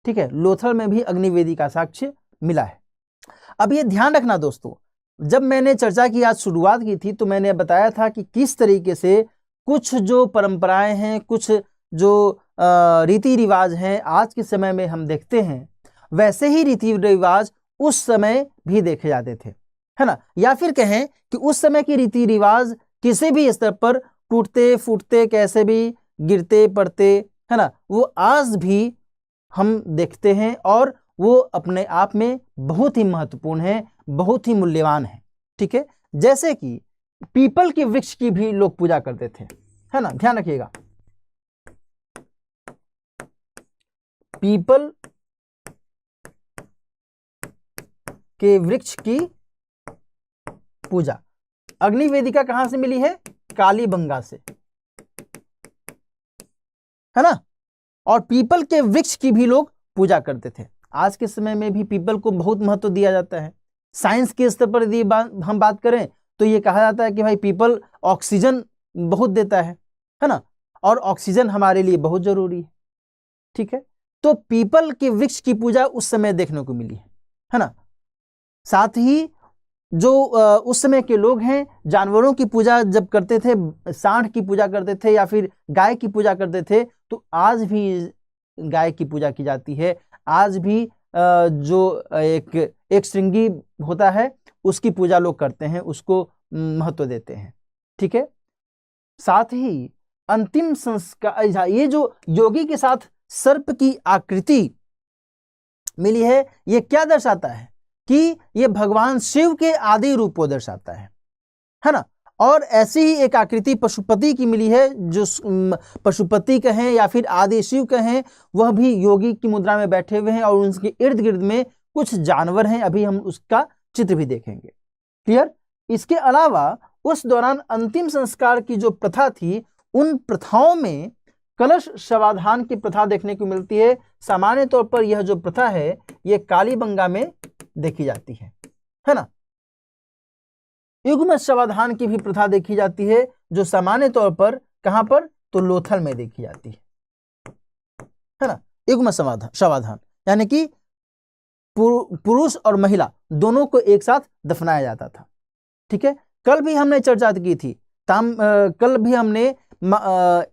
ठीक है। लोथल में भी अग्निवेदी का साक्ष्य मिला है। अब ये ध्यान रखना दोस्तों, जब मैंने चर्चा की, आज शुरुआत की थी, तो मैंने बताया था कि किस तरीके से कुछ जो परंपराएं हैं, कुछ जो रीति रिवाज हैं आज के समय में हम देखते हैं, वैसे ही रीति रिवाज उस समय भी देखे जाते थे, है ना। या फिर कहें कि उस समय के रीति रिवाज किसी भी स्तर पर टूटते फूटते, कैसे भी गिरते पड़ते, है ना, वो आज भी हम देखते हैं और वो अपने आप में बहुत ही महत्वपूर्ण है, बहुत ही मूल्यवान है, ठीक है। जैसे कि पीपल के वृक्ष की भी लोग पूजा करते थे, है ना, ध्यान रखिएगा। पीपल के वृक्ष की पूजा अग्निवेदिका कहां से मिली है? कालीबंगा से, है ना। और पीपल के वृक्ष की भी लोग पूजा करते थे। आज के समय में भी पीपल को बहुत महत्व दिया जाता है। साइंस के स्तर पर यदि हम बात करें तो ये कहा जाता है कि भाई पीपल ऑक्सीजन बहुत देता है ना, और ऑक्सीजन हमारे लिए बहुत जरूरी ठीक है। तो पीपल के वृक्ष की पूजा उस समय देखने को मिली है ना। साथ ही जो उस समय के लोग हैं जानवरों की पूजा जब करते थे, सांड की पूजा करते थे या फिर गाय की पूजा करते थे, तो आज भी गाय की पूजा की जाती है। आज भी जो एक श्रृंगी होता है उसकी पूजा लोग करते हैं, उसको महत्व देते हैं, ठीक है। साथ ही अंतिम संस्कार, ये जो योगी के साथ सर्प की आकृति मिली है, ये क्या दर्शाता है कि ये भगवान शिव के आदि रूप को दर्शाता है ना। और ऐसी ही एक आकृति पशुपति की मिली है, जो पशुपति कहें या फिर आदि शिव कहें, वह भी योगी की मुद्रा में बैठे हुए हैं और उनके इर्द गिर्द में कुछ जानवर हैं। अभी हम उसका चित्र भी देखेंगे। क्लियर। इसके अलावा उस दौरान अंतिम संस्कार की जो प्रथा थी, उन प्रथाओं में कलश शवाधान की प्रथा देखने को मिलती है। सामान्य तौर पर यह जो प्रथा है ये कालीबंगा में देखी जाती है ना। युग्म शवाधान की भी प्रथा देखी जाती है, जो सामान्य तौर पर कहां पर, तो लोथल में देखी जाती है ना। युग्म शवाधान यानी कि पुरुष और महिला दोनों को एक साथ दफनाया जाता था। ठीक है, कल भी हमने चर्चा की थी, कल भी हमने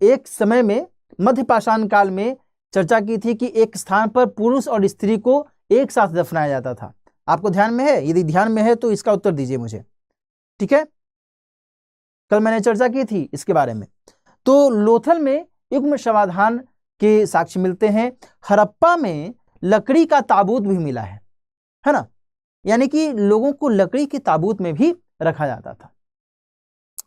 एक समय में मध्य पाषाण काल में चर्चा की थी कि एक स्थान पर पुरुष और स्त्री को एक साथ दफनाया जाता था। आपको ध्यान में है? यदि ध्यान में है तो इसका उत्तर दीजिए मुझे। ठीक है, कल मैंने चर्चा की थी इसके बारे में। तो लोथल में युग्म शवाधान के साक्ष्य मिलते हैं। हड़प्पा में लकड़ी का ताबूत भी मिला है ना, यानी कि लोगों को लकड़ी के ताबूत में भी रखा जाता था।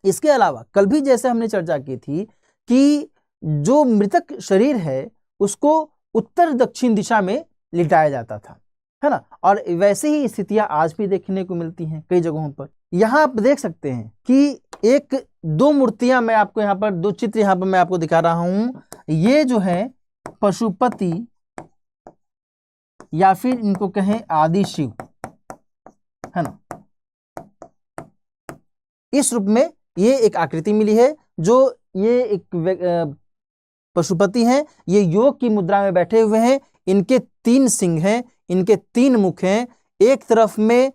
इसके अलावा कल भी जैसे हमने चर्चा की थी कि जो मृतक शरीर है उसको उत्तर दक्षिण दिशा में लिटाया जाता था, है ना। और वैसे ही स्थितियां आज भी देखने को मिलती हैं कई जगहों पर। यहां आप देख सकते हैं कि एक दो मूर्तियां मैं आपको यहां पर, दो चित्र यहां पर मैं आपको दिखा रहा हूं। ये जो है पशुपति या फिर इनको कहें आदि शिव, है ना। इस रूप में ये एक आकृति मिली है, जो ये एक पशुपति हैं, ये योग की मुद्रा में बैठे हुए हैं। इनके 3 सिंह हैं, इनके 3 मुख हैं। एक तरफ में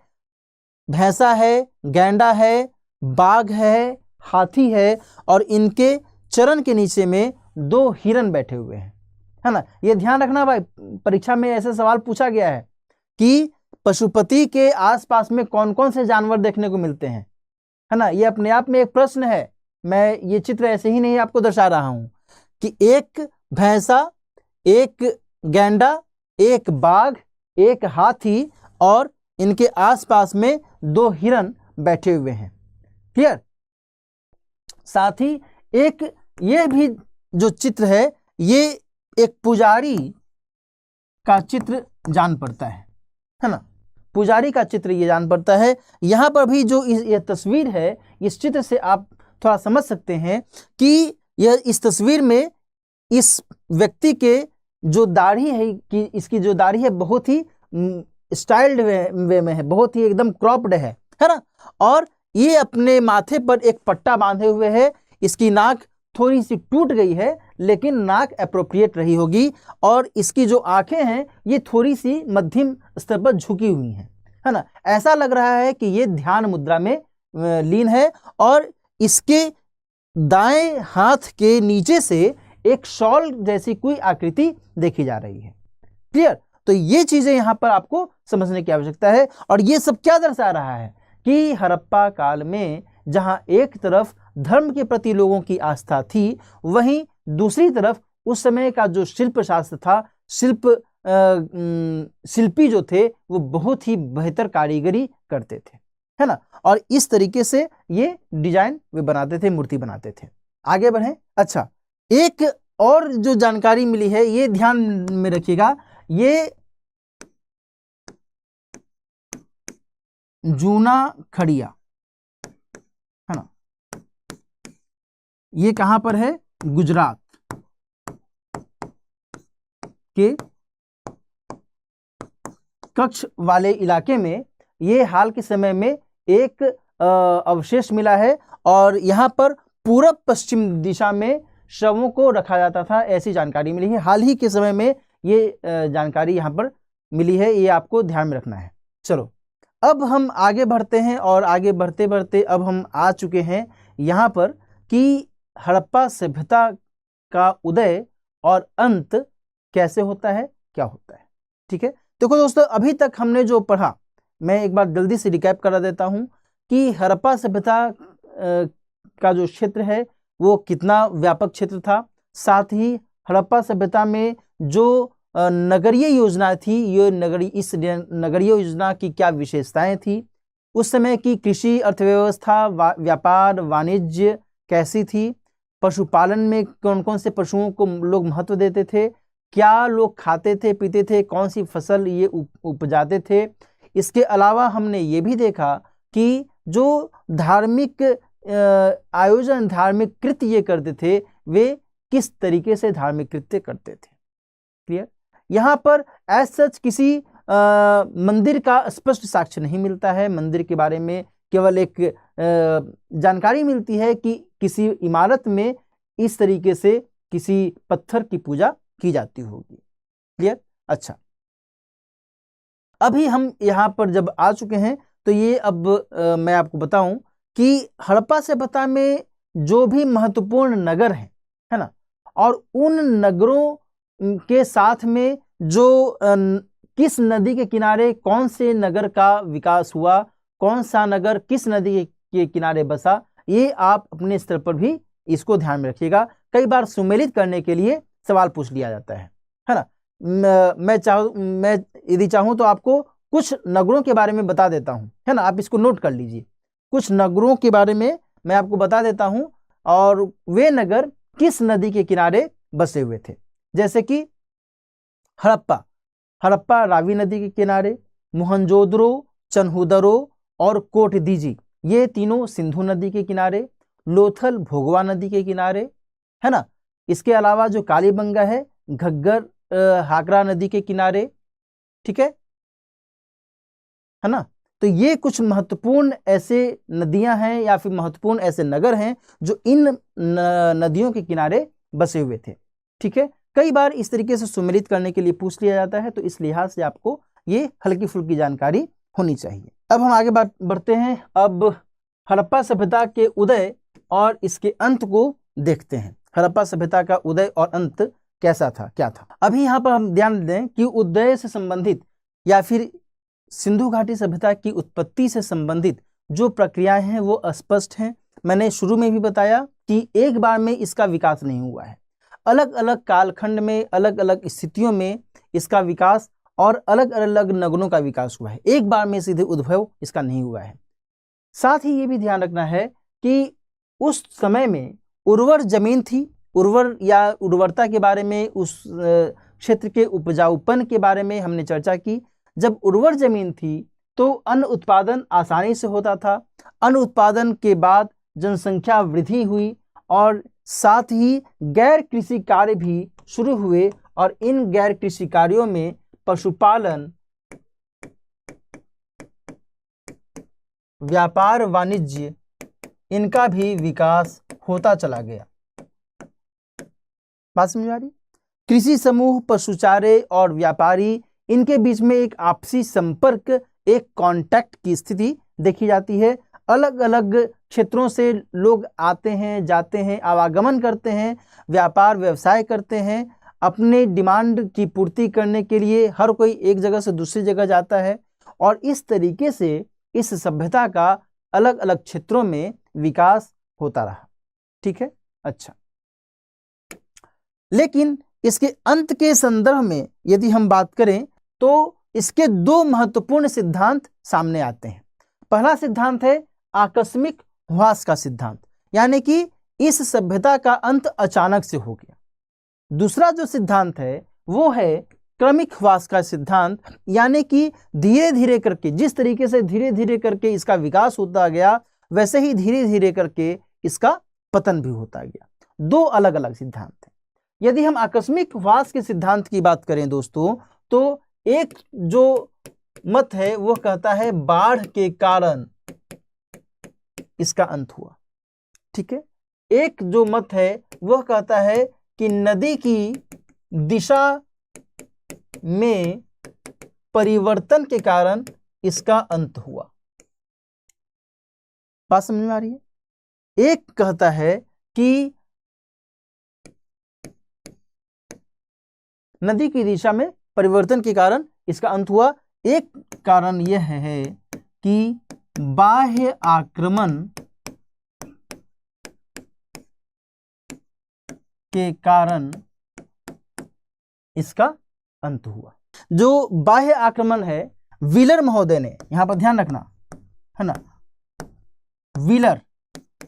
भैंसा है, गैंडा है, बाघ है, हाथी है, और इनके चरण के नीचे में 2 हिरन बैठे हुए हैं, है ना। ये ध्यान रखना भाई, परीक्षा में ऐसे सवाल पूछा गया है कि पशुपति के आसपास में कौन कौन से जानवर देखने को मिलते हैं, है ना। ये अपने आप में एक प्रश्न है। मैं ये चित्र ऐसे ही नहीं आपको दर्शा रहा हूं कि एक भैंसा, एक गैंडा, एक बाघ, एक हाथी और इनके आसपास में 2 हिरन बैठे हुए हैं। क्लियर? साथ ही एक ये भी जो चित्र है ये एक पुजारी का चित्र जान पड़ता है ना। पुजारी का चित्र ये जान पड़ता है। यहां पर भी जो ये तस्वीर है, इस चित्र से आप थोड़ा समझ सकते हैं कि यह इस तस्वीर में इस व्यक्ति के जो दाढ़ी है, कि इसकी जो दाढ़ी है बहुत ही स्टाइल्ड वे में है, बहुत ही एकदम क्रॉप्ड है ना। और ये अपने माथे पर एक पट्टा बांधे हुए है। इसकी नाक थोड़ी सी टूट गई है, लेकिन नाक एप्रोप्रिएट रही होगी। और इसकी जो आंखें हैं ये थोड़ी सी मध्यम स्तर पर झुकी हुई हैं, है ना। ऐसा लग रहा है कि ये ध्यान मुद्रा में लीन है। और इसके दाएं हाथ के नीचे से एक शॉल जैसी कोई आकृति देखी जा रही है। क्लियर? तो ये चीजें यहां पर आपको समझने की आवश्यकता है। और ये सब क्या दर्शा रहा है कि हड़प्पा काल में जहां एक तरफ धर्म के प्रति लोगों की आस्था थी, वहीं दूसरी तरफ उस समय का जो शिल्प शास्त्र था, शिल्पी जो थे वो बहुत ही बेहतर कारीगरी करते थे, है ना। और इस तरीके से ये डिजाइन वे बनाते थे, मूर्ति बनाते थे। आगे बढ़ें। अच्छा, एक और जो जानकारी मिली है ये ध्यान में रखिएगा। ये जूना खड़िया, है ना, ये कहां पर है? गुजरात के कच्छ वाले इलाके में ये हाल के समय में एक अवशेष मिला है। और यहां पर पूरब पश्चिम दिशा में शवों को रखा जाता था, ऐसी जानकारी मिली है। हाल ही के समय में ये जानकारी यहां पर मिली है, ये आपको ध्यान में रखना है। चलो अब हम आगे बढ़ते हैं, और आगे बढ़ते बढ़ते अब हम आ चुके हैं यहां पर कि हड़प्पा सभ्यता का उदय और अंत कैसे होता है, क्या होता है। ठीक है, देखो दोस्तों, अभी तक हमने जो पढ़ा, मैं एक बार जल्दी से रिकैप करा देता हूं कि हड़प्पा सभ्यता का जो क्षेत्र है वो कितना व्यापक क्षेत्र था। साथ ही हड़प्पा सभ्यता में जो नगरीय योजना थी, ये इस नगरीय योजना की क्या विशेषताएं थी, उस समय की कृषि अर्थव्यवस्था, व्यापार वाणिज्य कैसी थी, पशुपालन में कौन कौन से पशुओं को लोग महत्व देते थे, क्या लोग खाते थे पीते थे, कौन सी फसल ये उपजाते थे। इसके अलावा हमने ये भी देखा कि जो धार्मिक आयोजन, धार्मिक कृत्य ये करते थे, वे किस तरीके से धार्मिक कृत्य करते थे। क्लियर। यहाँ पर एज सच किसी मंदिर का स्पष्ट साक्ष्य नहीं मिलता है। मंदिर के बारे में केवल एक जानकारी मिलती है कि किसी इमारत में इस तरीके से किसी पत्थर की पूजा की जाती होगी। क्लियर। अच्छा, अभी हम यहाँ पर जब आ चुके हैं तो ये अब मैं आपको बताऊं कि हड़प्पा सभ्यता में जो भी महत्वपूर्ण नगर हैं, है ना, और उन नगरों के साथ में जो किस नदी के किनारे कौन से नगर का विकास हुआ, कौन सा नगर किस नदी के किनारे बसा, ये आप अपने स्तर पर भी इसको ध्यान में रखिएगा। कई बार सुमेलित करने के लिए सवाल पूछ लिया जाता है ना। मैं यदि चाहूं तो आपको कुछ नगरों के बारे में बता देता हूं, है ना, आप इसको नोट कर लीजिए। कुछ नगरों के बारे में मैं आपको बता देता हूं और वे नगर किस नदी के किनारे बसे हुए थे। जैसे कि हड़प्पा रावी नदी के किनारे, मोहनजोदड़ो, चन्हुदरो और कोटदीजी ये तीनों सिंधु नदी के किनारे, लोथल भोगवा नदी के किनारे, है ना। इसके अलावा जो कालीबंगा है घग्गर हाकरा नदी के किनारे, ठीक है ना। तो ये कुछ महत्वपूर्ण ऐसे नदियां हैं या फिर महत्वपूर्ण ऐसे नगर हैं जो इन नदियों के किनारे बसे हुए थे। ठीक है, कई बार इस तरीके से सुमेलित करने के लिए पूछ लिया जाता है, तो इस लिहाज से आपको ये हल्की फुल्की जानकारी होनी चाहिए। अब हम आगे बढ़ते हैं। अब हड़प्पा सभ्यता के उदय और इसके अंत को देखते हैं। हड़प्पा सभ्यता का उदय और अंत कैसा था, क्या था। अभी यहाँ पर हम ध्यान दें कि उदय से संबंधित या फिर सिंधु घाटी सभ्यता की उत्पत्ति से संबंधित जो प्रक्रियाएं हैं वो अस्पष्ट हैं। मैंने शुरू में भी बताया कि एक बार में इसका विकास नहीं हुआ है, अलग अलग कालखंड में अलग अलग स्थितियों में इसका विकास और अलग अलग नगरों का विकास हुआ है। एक बार में सीधे उद्भव इसका नहीं हुआ है। साथ ही ये भी ध्यान रखना है कि उस समय में उर्वर जमीन थी। उर्वर या उर्वरता के बारे में, उस क्षेत्र के उपजाऊपन के बारे में हमने चर्चा की। जब उर्वर जमीन थी तो अन्न उत्पादन आसानी से होता था। अन्न उत्पादन के बाद जनसंख्या वृद्धि हुई और साथ ही गैर कृषि कार्य भी शुरू हुए और इन गैर कृषि कार्यों में पशुपालन, व्यापार, वाणिज्य, इनका भी विकास होता चला गया। बात समझ आ रही। कृषि समूह, पशुचारे और व्यापारी, इनके बीच में एक आपसी संपर्क, एक कांटेक्ट की स्थिति देखी जाती है। अलग अलग क्षेत्रों से लोग आते हैं, जाते हैं, आवागमन करते हैं, व्यापार व्यवसाय करते हैं। अपने डिमांड की पूर्ति करने के लिए हर कोई एक जगह से दूसरी जगह जाता है और इस तरीके से इस सभ्यता का अलग अलग क्षेत्रों में विकास होता रहा। ठीक है, अच्छा। लेकिन इसके अंत के संदर्भ में यदि हम बात करें तो इसके दो महत्वपूर्ण सिद्धांत सामने आते हैं। पहला सिद्धांत है आकस्मिक ह्रास का सिद्धांत, यानी कि इस सभ्यता का अंत अचानक से हो गया। दूसरा जो सिद्धांत है वो है क्रमिक ह्रास का सिद्धांत, यानी कि धीरे धीरे करके, जिस तरीके से धीरे धीरे करके इसका विकास होता गया वैसे ही धीरे धीरे करके इसका पतन भी होता गया। दो अलग अलग सिद्धांत हैं। यदि हम आकस्मिक ह्रास के सिद्धांत की बात करें दोस्तों, तो एक जो मत है वो कहता है बाढ़ के कारण इसका अंत हुआ। ठीक है, एक जो मत है वह कहता है कि नदी की दिशा में परिवर्तन के कारण इसका अंत हुआ। बात समझ में आ रही है। एक कहता है कि नदी की दिशा में परिवर्तन के कारण इसका अंत हुआ। एक कारण यह है कि बाह्य आक्रमण के कारण इसका अंत हुआ। जो बाह्य आक्रमण है, व्हीलर महोदय ने, यहां पर ध्यान रखना है ना, व्हीलर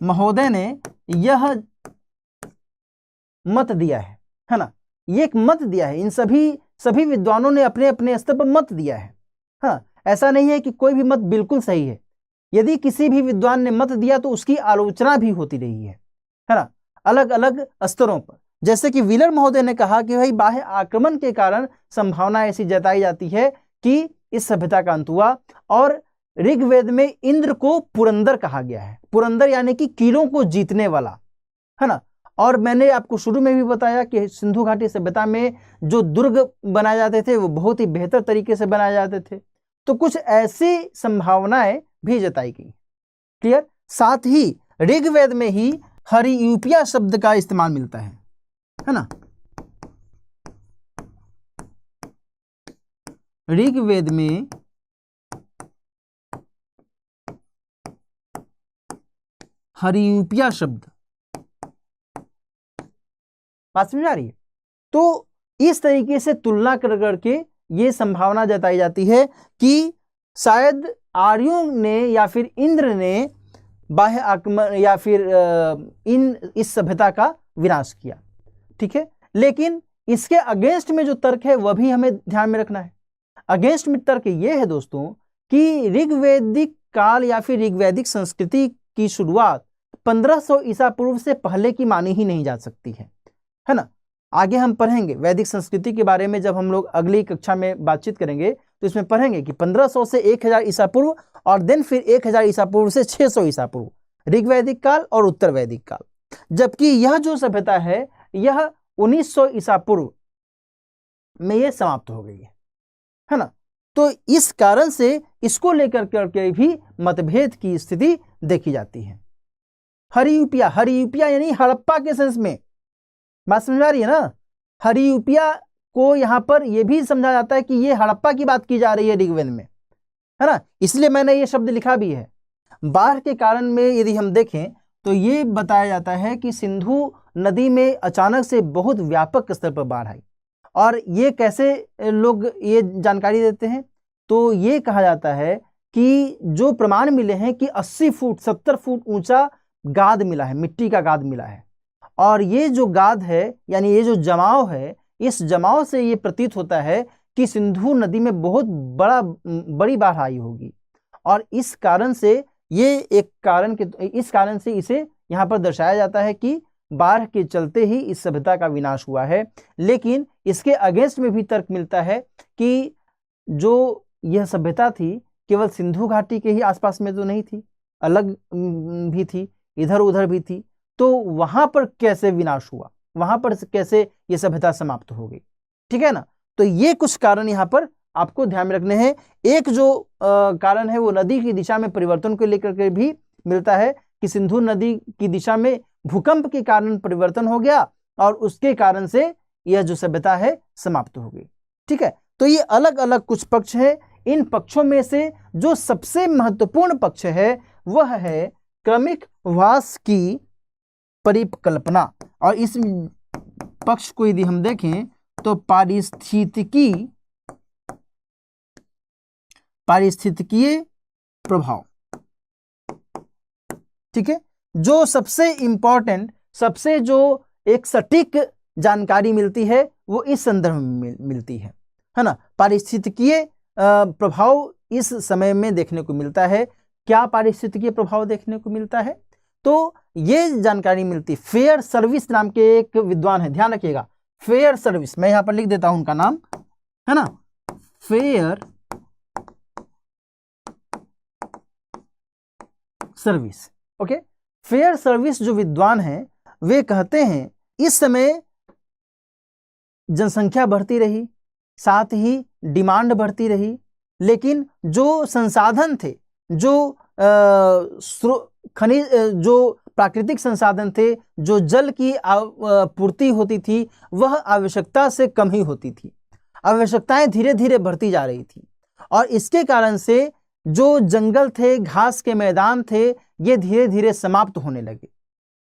महोदय ने यह मत दिया है ना, ये एक मत दिया है। इन सभी विद्वानों ने अपने अपने स्तर पर मत दिया है। हाँ, ऐसा नहीं है कि कोई भी मत बिल्कुल सही है। यदि किसी भी विद्वान ने मत दिया तो उसकी आलोचना भी होती रही है ना, अलग अलग स्तरों पर। जैसे कि व्हीलर महोदय ने कहा कि भाई बाह्य आक्रमण के कारण संभावना ऐसी जताई जाती है कि इस सभ्यता का अंत हुआ। और ऋग्वेद में इंद्र को पुरंदर कहा गया है। पुरंदर यानी कि किलों को जीतने वाला, है ना। और मैंने आपको शुरू में भी बताया कि सिंधु घाटी सभ्यता में जो दुर्ग बनाए जाते थे वो बहुत ही बेहतर तरीके से बनाए जाते थे। तो कुछ ऐसी संभावनाएं भी जताई गई। क्लियर। साथ ही ऋग्वेद में ही हरियूपिया शब्द का इस्तेमाल मिलता है ना। ऋग्वेद में हरियूपिया शब्द, बात समझ आ रही है। तो इस तरीके से तुलना कर करके ये संभावना जताई जाती है कि शायद आर्यों ने या फिर इंद्र ने बाह्य आक्रमण या फिर इस सभ्यता का विनाश किया। ठीक है। लेकिन इसके अगेंस्ट में जो तर्क है वह भी हमें ध्यान में रखना है। अगेंस्ट में तर्क ये है दोस्तों कि ऋग्वैदिक काल या फिर ऋग्वैदिक संस्कृति की शुरुआत 1500 ईसा पूर्व से पहले की मानी ही नहीं जा सकती है ना। आगे हम पढ़ेंगे वैदिक संस्कृति के बारे में, जब हम लोग अगली कक्षा में बातचीत करेंगे तो इसमें पढ़ेंगे कि 1500 से 1000 ईसा पूर्व और देन फिर 1000 ईसा पूर्व से 600 ईसा पूर्व ऋग्वैदिक काल और उत्तर वैदिक काल। जबकि यह जो सभ्यता है यह 1900 ईसा पूर्व में यह समाप्त हो गई है ना। तो इस कारण से इसको लेकर करके भी मतभेद की स्थिति देखी जाती है। हरियूपिया, हरियूपिया यानी हड़प्पा के सेंस में, बात समझ आ रही है ना। हरियूपिया को यहां पर यह भी समझा जाता है कि यह हड़प्पा की बात की जा रही है ऋग्वेद में, है ना। इसलिए मैंने ये शब्द लिखा भी है। बाढ़ के कारण में यदि हम देखें तो ये बताया जाता है कि सिंधु नदी में अचानक से बहुत व्यापक स्तर पर बाढ़ आई। और ये कैसे लोग ये जानकारी देते हैं, तो ये कहा जाता है कि जो प्रमाण मिले हैं कि 80 फुट 70 फुट ऊंचा गाद मिला है, मिट्टी का गाद मिला है। और ये जो गाद है यानी ये जो जमाव है, इस जमाव से ये प्रतीत होता है कि सिंधु नदी में बहुत बड़ी बाढ़ आई होगी। और इस कारण से ये एक कारण के इस कारण से इसे यहाँ पर दर्शाया जाता है कि बाढ़ के चलते ही इस सभ्यता का विनाश हुआ है। लेकिन इसके अगेंस्ट में भी तर्क मिलता है कि जो यह सभ्यता थी केवल सिंधु घाटी के ही आसपास में तो नहीं थी, अलग भी थी, इधर उधर भी थी। तो वहां पर कैसे विनाश हुआ, वहां पर कैसे यह सभ्यता समाप्त हो गई, ठीक है ना। तो ये कुछ कारण यहाँ पर आपको ध्यान में रखने हैं। एक जो कारण है वो नदी की दिशा में परिवर्तन को लेकर के भी मिलता है कि सिंधु नदी की दिशा में भूकंप के कारण परिवर्तन हो गया और उसके कारण से यह जो सभ्यता है समाप्त हो गई। ठीक है। तो ये अलग अलग कुछ पक्ष है। इन पक्षों में से जो सबसे महत्वपूर्ण पक्ष है वह है क्रमिक ह्रास की परिकल्पना। और इस पक्ष को यदि हम देखें तो पारिस्थितिकीय प्रभाव, ठीक है। जो सबसे इंपॉर्टेंट, सबसे जो एक सटीक जानकारी मिलती है वो इस संदर्भ में मिलती है ना। पारिस्थितिकीय प्रभाव इस समय में देखने को मिलता है। क्या पारिस्थितिकीय प्रभाव देखने को मिलता है, तो ये जानकारी मिलती। फेयर सर्विस नाम के एक विद्वान है, ध्यान रखिएगा, फेयर सर्विस, मैं यहां पर लिख देता हूं उनका नाम, है ना, fair service. Okay. Fair service जो विद्वान हैं वे कहते हैं इस समय जनसंख्या बढ़ती रही, साथ ही डिमांड बढ़ती रही, लेकिन जो संसाधन थे, जो खनिज, जो प्राकृतिक संसाधन थे, जो जल की पूर्ति होती थी वह आवश्यकता से कम ही होती थी। आवश्यकताएं धीरे धीरे बढ़ती जा रही थी और इसके कारण से जो जंगल थे, घास के मैदान थे, ये धीरे धीरे समाप्त होने लगे।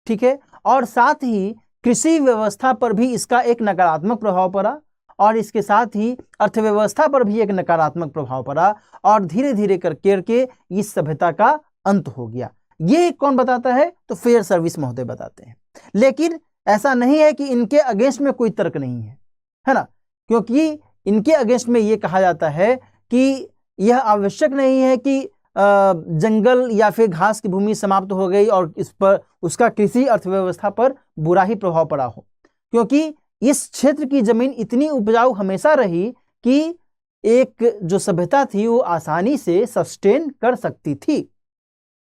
ठीक है। और साथ ही कृषि व्यवस्था पर भी इसका एक नकारात्मक प्रभाव पड़ा और इसके साथ ही अर्थव्यवस्था पर भी एक नकारात्मक प्रभाव पड़ा और धीरे धीरे करके इस सभ्यता का अंत हो गया। ये कौन बताता है, तो फेयर सर्विस महोदय बताते हैं। लेकिन ऐसा नहीं है कि इनके अगेंस्ट में कोई तर्क नहीं है ना, क्योंकि इनके अगेंस्ट में ये कहा जाता है कि यह आवश्यक नहीं है कि जंगल या फिर घास की भूमि समाप्त हो गई और इस पर उसका कृषि अर्थव्यवस्था पर बुरा ही प्रभाव पड़ा हो। क्योंकि इस क्षेत्र की जमीन इतनी उपजाऊ हमेशा रही कि एक जो सभ्यता थी वो आसानी से सस्टेन कर सकती थी।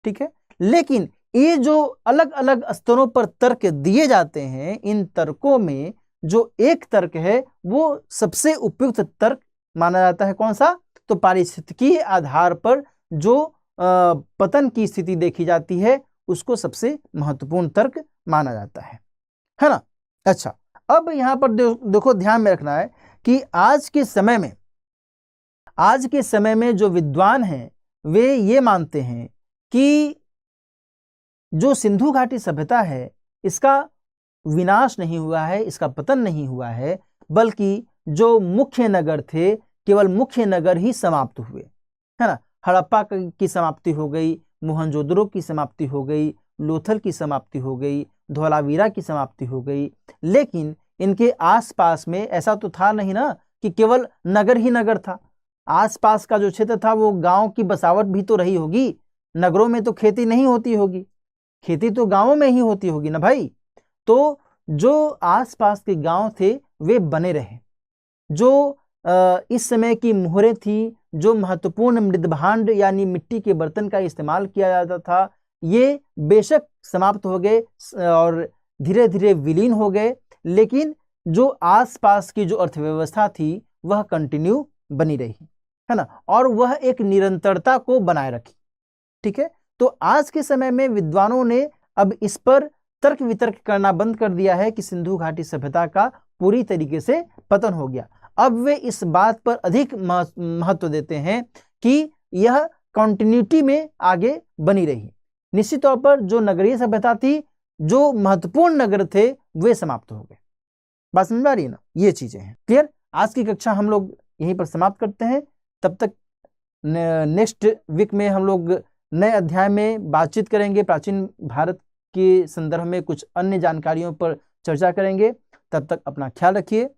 ठीक है, लेकिन ये जो अलग अलग स्तरों पर तर्क दिए जाते हैं, इन तर्कों में जो एक तर्क है वो सबसे उपयुक्त तर्क माना जाता है। कौन सा? तो पारिस्थितिकीय आधार पर जो पतन की स्थिति देखी जाती है उसको सबसे महत्वपूर्ण तर्क माना जाता है ना। अच्छा, अब यहां पर देखो ध्यान में रखना है कि आज के समय में जो विद्वान हैं वे ये मानते हैं कि जो सिंधु घाटी सभ्यता है इसका विनाश नहीं हुआ है, इसका पतन नहीं हुआ है, बल्कि जो मुख्य नगर थे केवल मुख्य नगर ही समाप्त हुए, है ना। हड़प्पा की समाप्ति हो गई, मोहनजोदड़ो की समाप्ति हो गई, लोथल की समाप्ति हो गई, धौलावीरा की समाप्ति हो गई, लेकिन इनके आसपास में ऐसा तो था नहीं ना कि केवल नगर ही नगर था। आसपास का जो क्षेत्र था वो गांव की बसावट भी तो रही होगी। नगरों में तो खेती नहीं होती होगी, खेती तो गांवों में ही होती होगी ना भाई। तो जो आसपास के गांव थे वे बने रहे। जो इस समय की मोहरें थी, जो महत्वपूर्ण मृदभांड यानी मिट्टी के बर्तन का इस्तेमाल किया जाता था, ये बेशक समाप्त हो गए और धीरे धीरे विलीन हो गए, लेकिन जो आसपास की जो अर्थव्यवस्था थी वह कंटिन्यू बनी रही, है ना, और वह एक निरंतरता को बनाए रखी। ठीक है, तो आज के समय में विद्वानों ने अब इस पर तर्क वितर्क करना बंद कर दिया है कि सिंधु घाटी सभ्यता का पूरी तरीके से पतन हो गया। अब वे इस बात पर अधिक महत्व देते हैं कि यह कंटिन्यूटी में आगे बनी रही। निश्चित तौर पर जो नगरीय सभ्यता थी, जो महत्वपूर्ण नगर थे, वे समाप्त हो गए। बात समझ में आ रही है ना? ये चीजें हैं। क्लियर? आज की कक्षा हम लोग यहीं पर समाप्त करते हैं। तब तक नेक्स्ट वीक में हम लोग नए अध्याय में बातचीत करेंगे, प्राचीन भारत के संदर्भ में कुछ अन्य जानकारियों पर चर्चा करेंगे। तब तक अपना ख्याल रखिए।